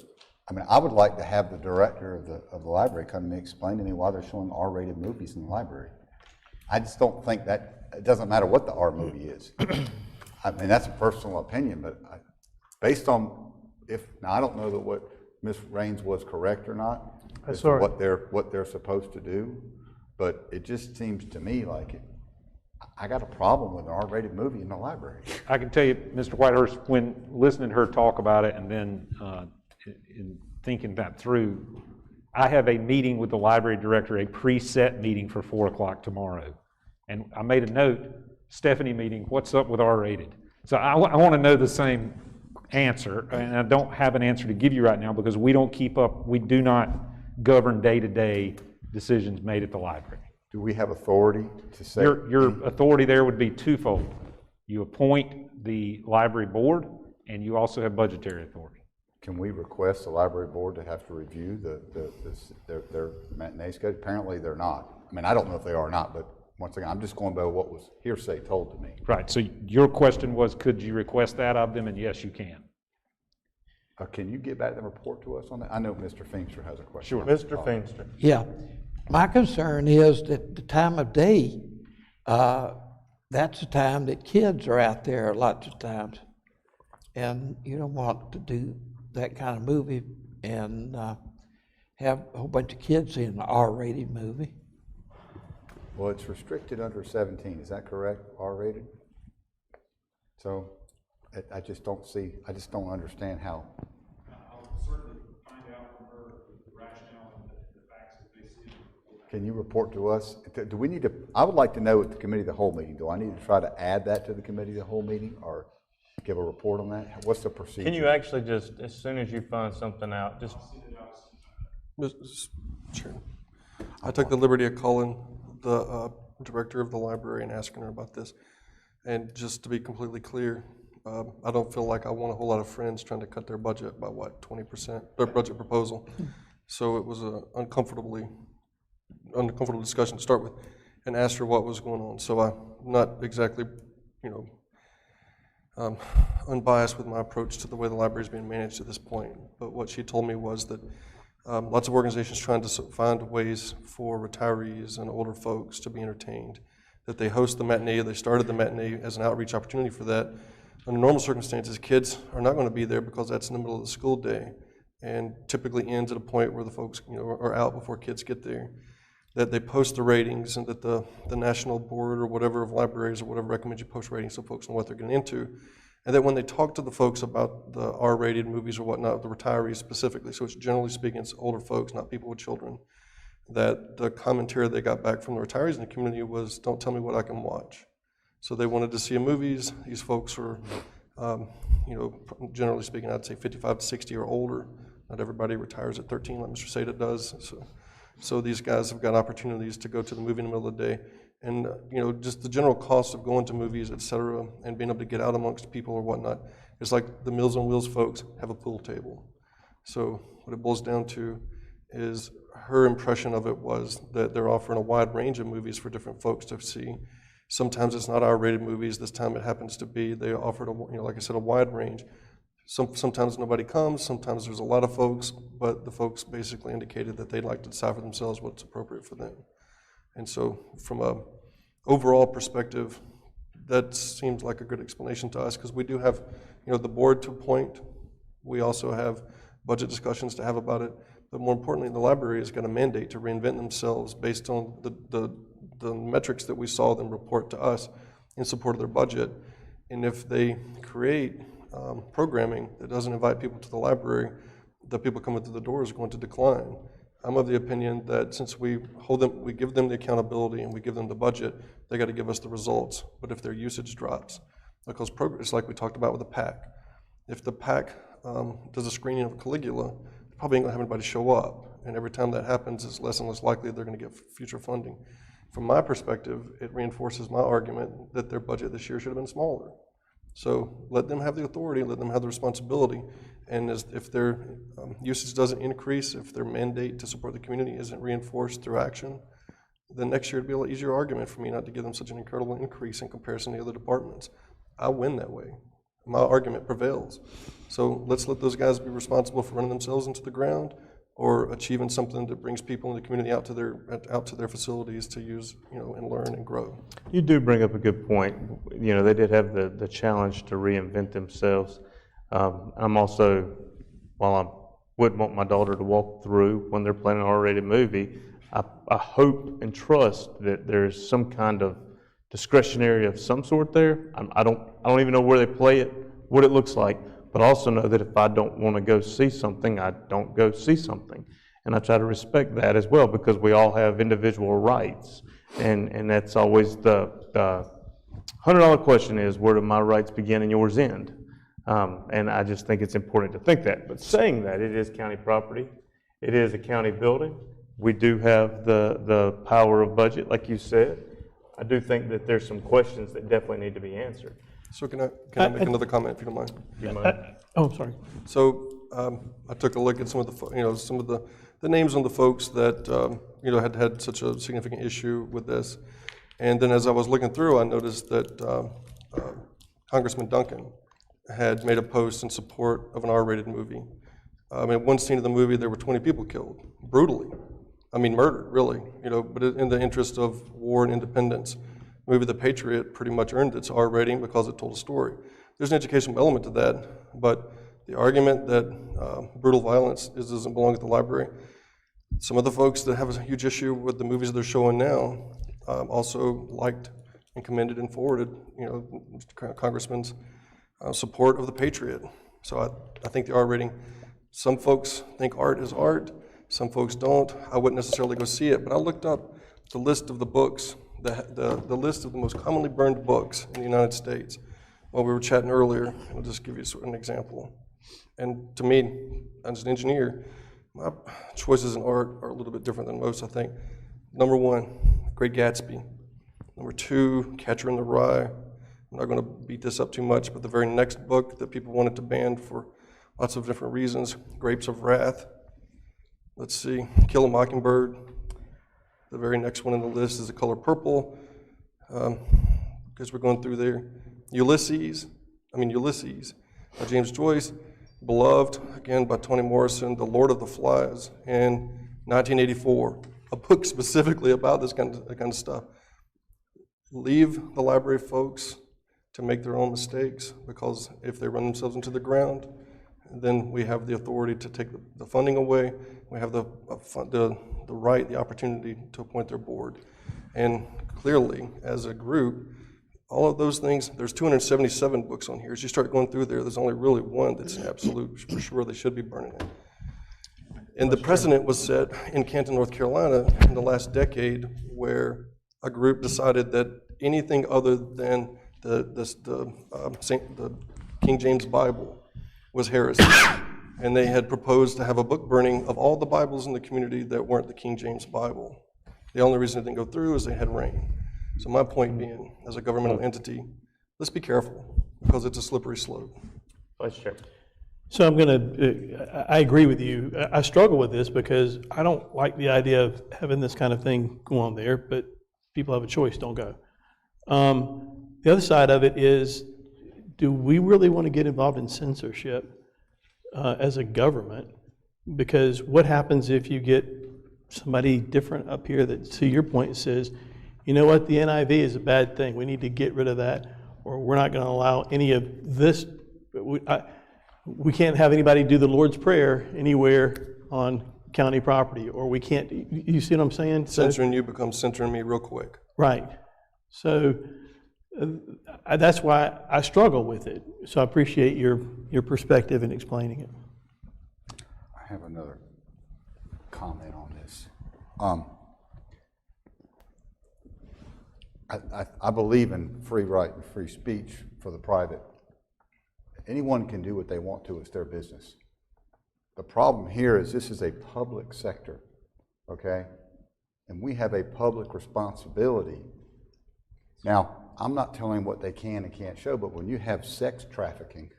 I mean, I would like to have the director of the library come and explain to me why they're showing R-rated movies in the library. I just don't think that, it doesn't matter what the R movie is. I mean, that's a personal opinion, but based on now I don't know that what Ms. Raines was correct or not, as to what they're supposed to do, but it just seems to me like I got a problem with an R-rated movie in the library. I can tell you, Mr. Whitehurst, when listening to her talk about it and then in thinking that through, I have a meeting with the library director, a preset meeting for 4 o'clock tomorrow. And I made a note, Stephanie meeting, what's up with R-rated? So I want to know the same answer, and I don't have an answer to give you right now because we don't keep up, we do not govern day-to-day decisions made at the library. Do we have authority to say? Your authority there would be twofold. You appoint the library board, and you also have budgetary authority. Can we request the library board to have to review their matinee schedule? Apparently, they're not. I mean, I don't know if they are or not, but once again, I'm just going by what was hearsay told to me. Right, so your question was, could you request that of them? And yes, you can. Can you get back and report to us on that? I know Mr. Feimster has a question. Sure. Mr. Feimster. Yeah, my concern is that the time of day, that's the time that kids are out there lots of times. And you don't want to do that kind of movie and have a whole bunch of kids in an R-rated movie. Well, it's restricted under 17, is that correct, R-rated? So, I just don't understand how. I'll certainly find out from her the rationale and the facts that they see. Can you report to us? Do we need to, I would like to know at the committee of the whole meeting, do I need to try to add that to the committee of the whole meeting, or give a report on that? What's the procedure? Can you actually just, as soon as you find something out, just. Mr. Chairman, I took the liberty of calling the director of the library and asking her about this. And just to be completely clear, I don't feel like I want a whole lot of friends trying to cut their budget by what, 20%, their budget proposal. So it was an uncomfortable discussion to start with, and asked her what was going on. So I'm not exactly, unbiased with my approach to the way the library is being managed at this point. But what she told me was that lots of organizations trying to find ways for retirees and older folks to be entertained, that they host the matinee, they started the matinee as an outreach opportunity for that. Under normal circumstances, kids are not going to be there because that's in the middle of the school day, and typically ends at a point where the folks are out before kids get there. That they post the ratings, and that the national board or whatever of libraries or whatever recommends you post ratings so folks know what they're getting into. And that when they talk to the folks about the R-rated movies or whatnot, the retirees specifically, so it's generally speaking, it's older folks, not people with children, that the commentary they got back from the retirees in the community was, don't tell me what I can watch. So they wanted to see movies. These folks are, generally speaking, I'd say 55 to 60 or older. Not everybody retires at 13 like Mr. Seda does. So these guys have got opportunities to go to the movie in the middle of the day. And, just the general cost of going to movies, et cetera, and being able to get out amongst people or whatnot, it's like the Meals on Wheels folks have a pool table. So what it boils down to is her impression of it was that they're offering a wide range of movies for different folks to see. Sometimes it's not R-rated movies. This time it happens to be, they offered, like I said, a wide range. Sometimes nobody comes, sometimes there's a lot of folks, but the folks basically indicated that they'd like to decide for themselves what's appropriate for them. And so from a overall perspective, that seems like a good explanation to us, because we do have, the board to appoint. We also have budget discussions to have about it. But more importantly, the library has got a mandate to reinvent themselves based on the metrics that we saw them report to us in support of their budget. And if they create programming that doesn't invite people to the library, the people coming through the door is going to decline. I'm of the opinion that since we give them the accountability and we give them the budget, they got to give us the results. But if their usage drops, because it's like we talked about with the PAC. If the PAC does a screening of Caligula, they probably ain't gonna have anybody show up. And every time that happens, it's less and less likely they're gonna get future funding. From my perspective, it reinforces my argument that their budget this year should have been smaller. So let them have the authority, let them have the responsibility, and if their usage doesn't increase, if their mandate to support the community isn't reinforced through action, then next year it'd be a lot easier argument for me not to give them such an incredible increase in comparison to the other departments. I win that way. My argument prevails. So let's let those guys be responsible for running themselves into the ground or achieving something that brings people in the community out to their facilities to use, and learn and grow. You do bring up a good point. They did have the challenge to reinvent themselves. I'm also, while I wouldn't want my daughter to walk through when they're playing an R-rated movie, I hope and trust that there's some kind of discretionary of some sort there. I don't even know where they play it, what it looks like, but I also know that if I don't want to go see something, I don't go see something. And I try to respect that as well, because we all have individual rights. And that's always the $100 question is, where do my rights begin and yours end? And I just think it's important to think that. But saying that, it is county property. It is a county building. We do have the power of budget, like you said. I do think that there's some questions that definitely need to be answered. So can I make another comment, if you don't mind? Oh, sorry. So I took a look at some of the, some of the names on the folks that, had such a significant issue with this. And then as I was looking through, I noticed that Congressman Duncan had made a post in support of an R-rated movie. One scene of the movie, there were 20 people killed, brutally. Murdered, really, but in the interest of war and independence. The movie The Patriot pretty much earned its R rating because it told a story. There's an educational element to that, but the argument that brutal violence doesn't belong at the library, some of the folks that have a huge issue with the movies they're showing now also liked and commended and forwarded, Congressman's support of The Patriot. So I think the R rating, some folks think art is art, some folks don't. I wouldn't necessarily go see it, but I looked up the list of the books, the list of the most commonly burned books in the United States while we were chatting earlier. I'll just give you an example. And to me, as an engineer, my choices in art are a little bit different than most, I think. Number 1, Great Gatsby. Number 2, Catcher in the Rye. I'm not going to beat this up too much, but the very next book that people wanted to ban for lots of different reasons, Grapes of Wrath. Let's see, Kill a Mockingbird. The very next one on the list is The Color Purple, because we're going through there. Ulysses, by James Joyce. Beloved, again by Toni Morrison. The Lord of the Flies, and 1984, a book specifically about this kind of stuff. Leave the library folks to make their own mistakes, because if they run themselves into the ground, then we have the authority to take the funding away. We have the right, the opportunity to appoint their board. And clearly, as a group, all of those things, there's 277 books on here. As you start going through there's only really one that's an absolute, for sure they should be burning it. And the precedent was set in Canton, North Carolina in the last decade, where a group decided that anything other than the King James Bible was heresy. And they had proposed to have a book burning of all the Bibles in the community that weren't the King James Bible. The only reason it didn't go through is they had rain. So my point being, as a governmental entity, let's be careful, because it's a slippery slope. Vice Chair. So I agree with you. I struggle with this because I don't like the idea of having this kind of thing go on there, but people have a choice, don't go. The other side of it is, do we really want to get involved in censorship as a government? Because what happens if you get somebody different up here that, to your point, says, you know what, the NIV is a bad thing, we need to get rid of that, or we're not going to allow any of this. We can't have anybody do the Lord's Prayer anywhere on county property, or we can't, you see what I'm saying? Censoring you becomes censoring me real quick. Right. So that's why I struggle with it. So I appreciate your perspective in explaining it. I have another comment on this. I believe in free right and free speech for the private. Anyone can do what they want to, it's their business. The problem here is this is a public sector, okay? And we have a public responsibility. Now, I'm not telling what they can and can't show, but when you have sex trafficking,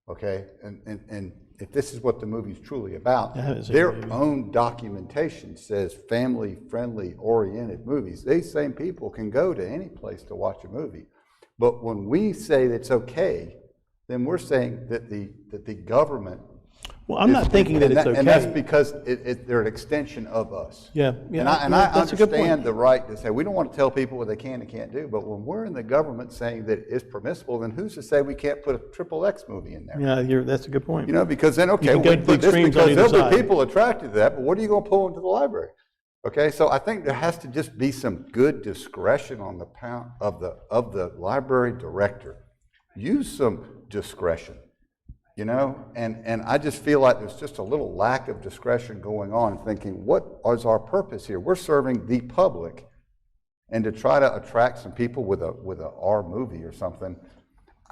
okay, and if this is what the movie's truly about, their own documentation says family-friendly oriented movies. These same people can go to any place to watch a movie. But when we say it's okay, then we're saying that the government. Well, I'm not thinking that it's okay. And that's because they're an extension of us. Yeah. And I understand the right to say, we don't want to tell people what they can and can't do, but when we're in the government saying that it's permissible, then who's to say we can't put a XXX movie in there? Yeah, that's a good point. You know, because then, okay, we put this because there'll be people attracted to that, but what are you going to pull into the library? Okay, so I think there has to just be some good discretion on the part of the library director. Use some discretion. You know, and I just feel like there's just a little lack of discretion going on, thinking, what is our purpose here? We're serving the public, and to try to attract some people with a R movie or something,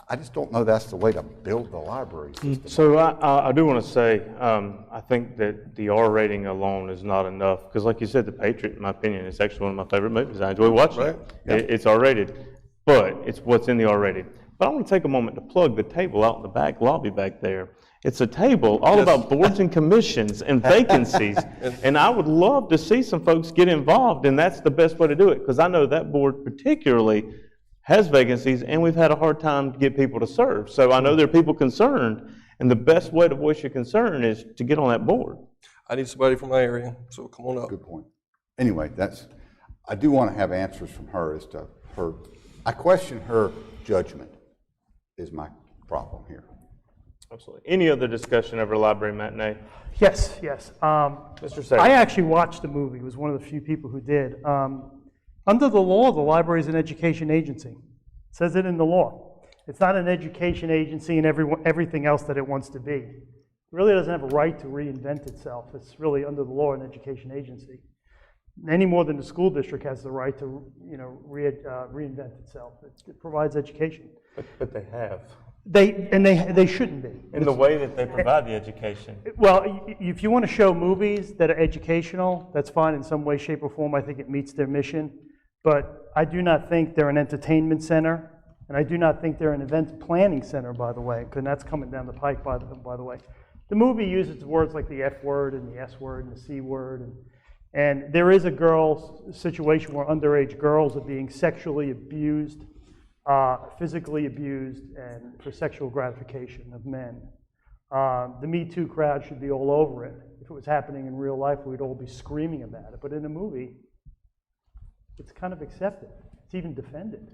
I just don't know that's the way to build the library system. So I do want to say, I think that the R rating alone is not enough, because like you said, The Patriot, in my opinion, is actually one of my favorite movies. I enjoy watching it. Yeah. It's R rated, but it's what's in the R rated. But I want to take a moment to plug the table out in the back lobby back there. It's a table all about boards and commissions and vacancies, and I would love to see some folks get involved, and that's the best way to do it, because I know that board particularly has vacancies, and we've had a hard time to get people to serve. So I know there are people concerned, and the best way to voice your concern is to get on that board. I need somebody from my area, so come on up. Good point. Anyway, I do want to have answers from her as to I question her judgment is my problem here. Absolutely. Any other discussion over library matinee? Yes. Mr. Sayers. I actually watched the movie, was one of the few people who did. Under the law, the library is an education agency. It says it in the law. It's not an education agency and everything else that it wants to be. It really doesn't have a right to reinvent itself. It's really under the law an education agency. Any more than the school district has the right to, reinvent itself. It provides education. But they have. They shouldn't be. In the way that they provide the education. Well, if you want to show movies that are educational, that's fine in some way, shape, or form. I think it meets their mission. But I do not think they're an entertainment center, and I do not think they're an event planning center, by the way, because that's coming down the pike, by the way. The movie uses words like the F word and the S word and the C word, and there is a girl's situation where underage girls are being sexually abused, physically abused, and for sexual gratification of men. The Me Too crowd should be all over it. If it was happening in real life, we'd all be screaming about it. But in a movie, it's kind of accepted. It's even defended.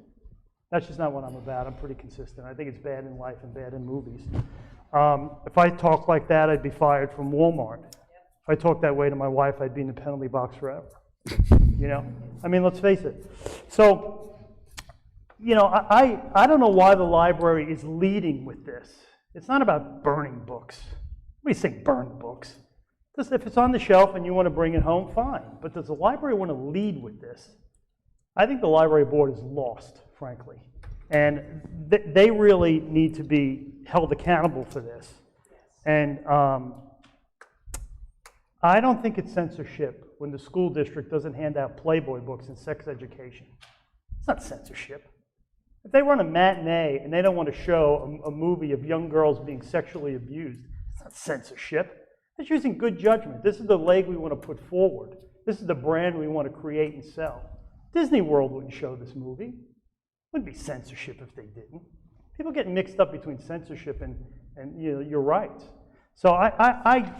That's just not what I'm about. I'm pretty consistent. I think it's bad in life and bad in movies. If I talked like that, I'd be fired from Walmart. If I talked that way to my wife, I'd be in the penalty box forever. I mean, let's face it. So, I don't know why the library is leading with this. It's not about burning books. We say burn books. If it's on the shelf and you want to bring it home, fine. But does the library want to lead with this? I think the library board is lost, frankly. And they really need to be held accountable for this. And I don't think it's censorship when the school district doesn't hand out Playboy books in sex education. It's not censorship. If they run a matinee and they don't want to show a movie of young girls being sexually abused, it's not censorship. It's using good judgment. This is the leg we want to put forward. This is the brand we want to create and sell. Disney World wouldn't show this movie. It wouldn't be censorship if they didn't. People get mixed up between censorship and your rights. So I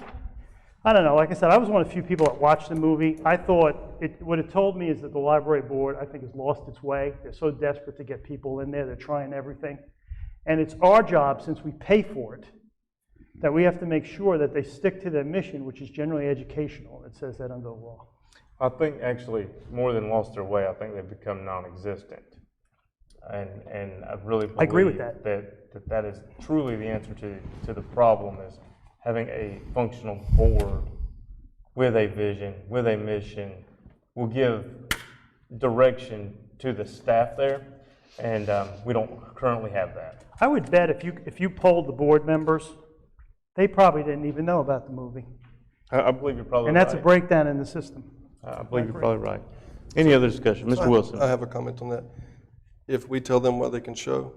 don't know. Like I said, I was one of the few people that watched the movie. I thought what it told me is that the library board, I think, has lost its way. They're so desperate to get people in there. They're trying everything. And it's our job, since we pay for it, that we have to make sure that they stick to their mission, which is generally educational. It says that under the law. I think actually more than lost their way, I think they've become non-existent. And I really believe I agree with that. That is truly the answer to the problem, is having a functional board with a vision, with a mission, will give direction to the staff there, and we don't currently have that. I would bet if you polled the board members, they probably didn't even know about the movie. I believe you're probably right. And that's a breakdown in the system. I believe you're probably right. Any other discussion? Mr. Wilson. I have a comment on that. If we tell them what they can show,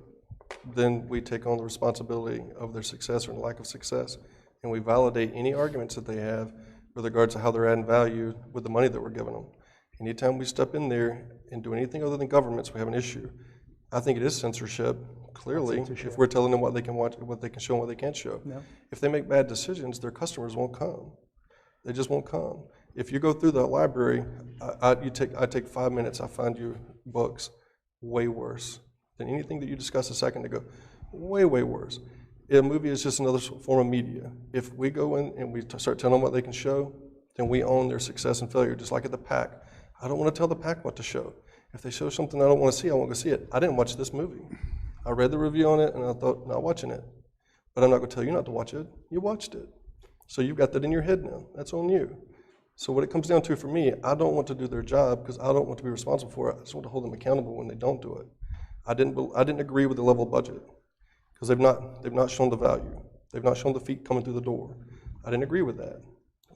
then we take on the responsibility of their success or lack of success, and we validate any arguments that they have with regards to how they're adding value with the money that we're giving them. Anytime we step in there and do anything other than governments, we have an issue. I think it is censorship, clearly, if we're telling them what they can watch, what they can show and what they can't show. No. If they make bad decisions, their customers won't come. They just won't come. If you go through the library, I take 5 minutes, I find you books way worse than anything that you discussed a second ago. Way, way worse. A movie is just another form of media. If we go in and we start telling them what they can show, then we own their success and failure, just like at the PAC. I don't want to tell the PAC what to show. If they show something I don't want to see, I won't go see it. I didn't watch this movie. I read the review on it and I thought, not watching it. But I'm not going to tell you not to watch it. You watched it. So you've got that in your head now. That's on you. So what it comes down to for me, I don't want to do their job because I don't want to be responsible for it. I just want to hold them accountable when they don't do it. I didn't agree with the level budget because they've not shown the value. They've not shown the feet coming through the door. I didn't agree with that.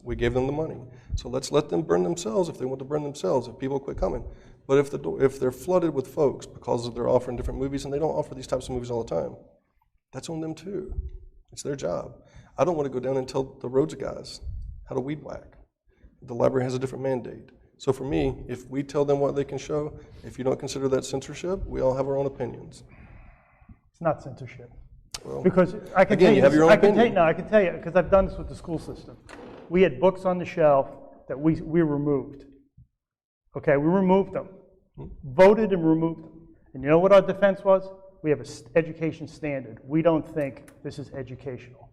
We gave them the money. So let's let them burn themselves if they want to burn themselves, if people quit coming. But if they're flooded with folks because they're offering different movies, and they don't offer these types of movies all the time, that's on them too. It's their job. I don't want to go down and tell the roads guys how to weed whack. The library has a different mandate. So for me, if we tell them what they can show, if you don't consider that censorship, we all have our own opinions. It's not censorship. Well, Because I can again, tell you have your own opinion. I can tell you, because I've done this with the school system. We had books on the shelf that we removed. Okay, we removed them. Voted and removed them. And you know what our defense was? We have an education standard. We don't think this is educational.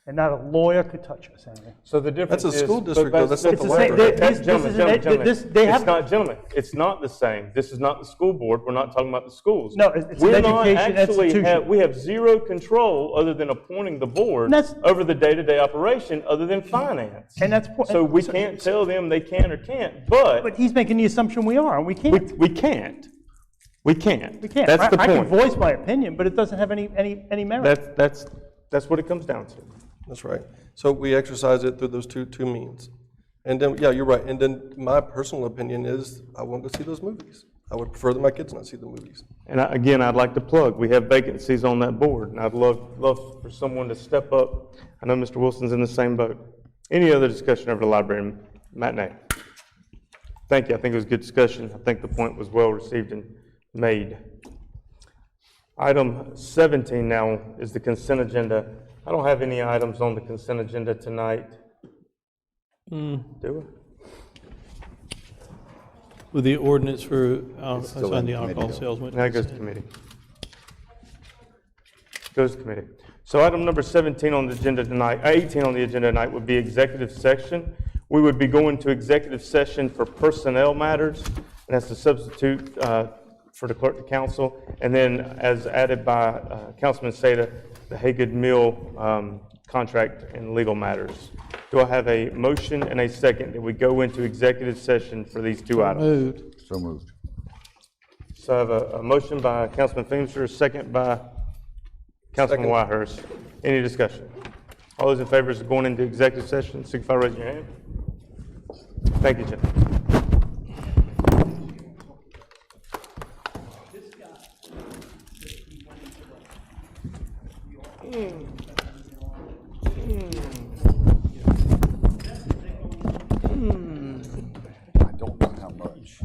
And not a lawyer could touch us, Henry. So the difference That's is. a school district, though. That's not It's the the same- library. Gentlemen, it's not the same. This is not the school board. We're not talking about the schools. No, it's an We're not education actually institution. We have zero control other than appointing the board And that's- over the day-to-day operation other than finance. And that's. So we can't tell them they can or can't, but But he's making the assumption we are, and we can't. we can't. We can't. We can't. That's the I can point. voice my opinion, but it doesn't have any merit. That's what it comes down to. That's right. So we exercise it through those two means. And then, yeah, you're right. And then my personal opinion is I want to see those movies. I would prefer that my kids not see the movies. And again, I'd like to plug, we have vacancies on that board, and I'd love for someone to step up. I know Mr. Wilson's in the same boat. Any other discussion over the library matinee? Thank you. I think it was a good discussion. I think the point was well received and made. Item 17 now is the consent agenda. I don't have any items on the consent agenda tonight. Do we? With the ordinance for, still on in the committee, alcohol though. sales. went Now it goes to committee. Goes to committee. So item number 17 on the agenda tonight, 18 on the agenda tonight would be executive session. We would be going to executive session for personnel matters, and that's a substitute for the clerk to council. And then as added by Councilman Seda, the Haygood Mill contract and legal matters. Do I have a motion and a second that we go into executive session for these two items? Moved. So moved. So I have a motion by Councilman Feimster, a second by Councilman Whitehurst. Any discussion? All those in favor of going into executive session, signify by raising your hand. Thank you, Jim. I don't know how much.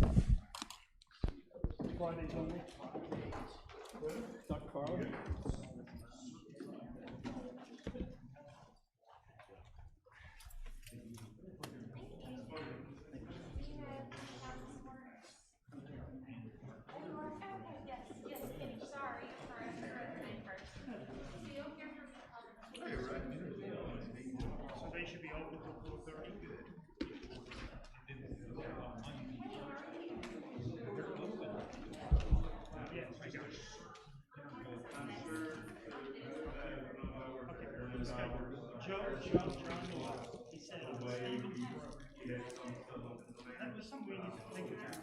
That was something we need to think about.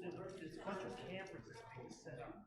There's a bunch of campers that's being set up.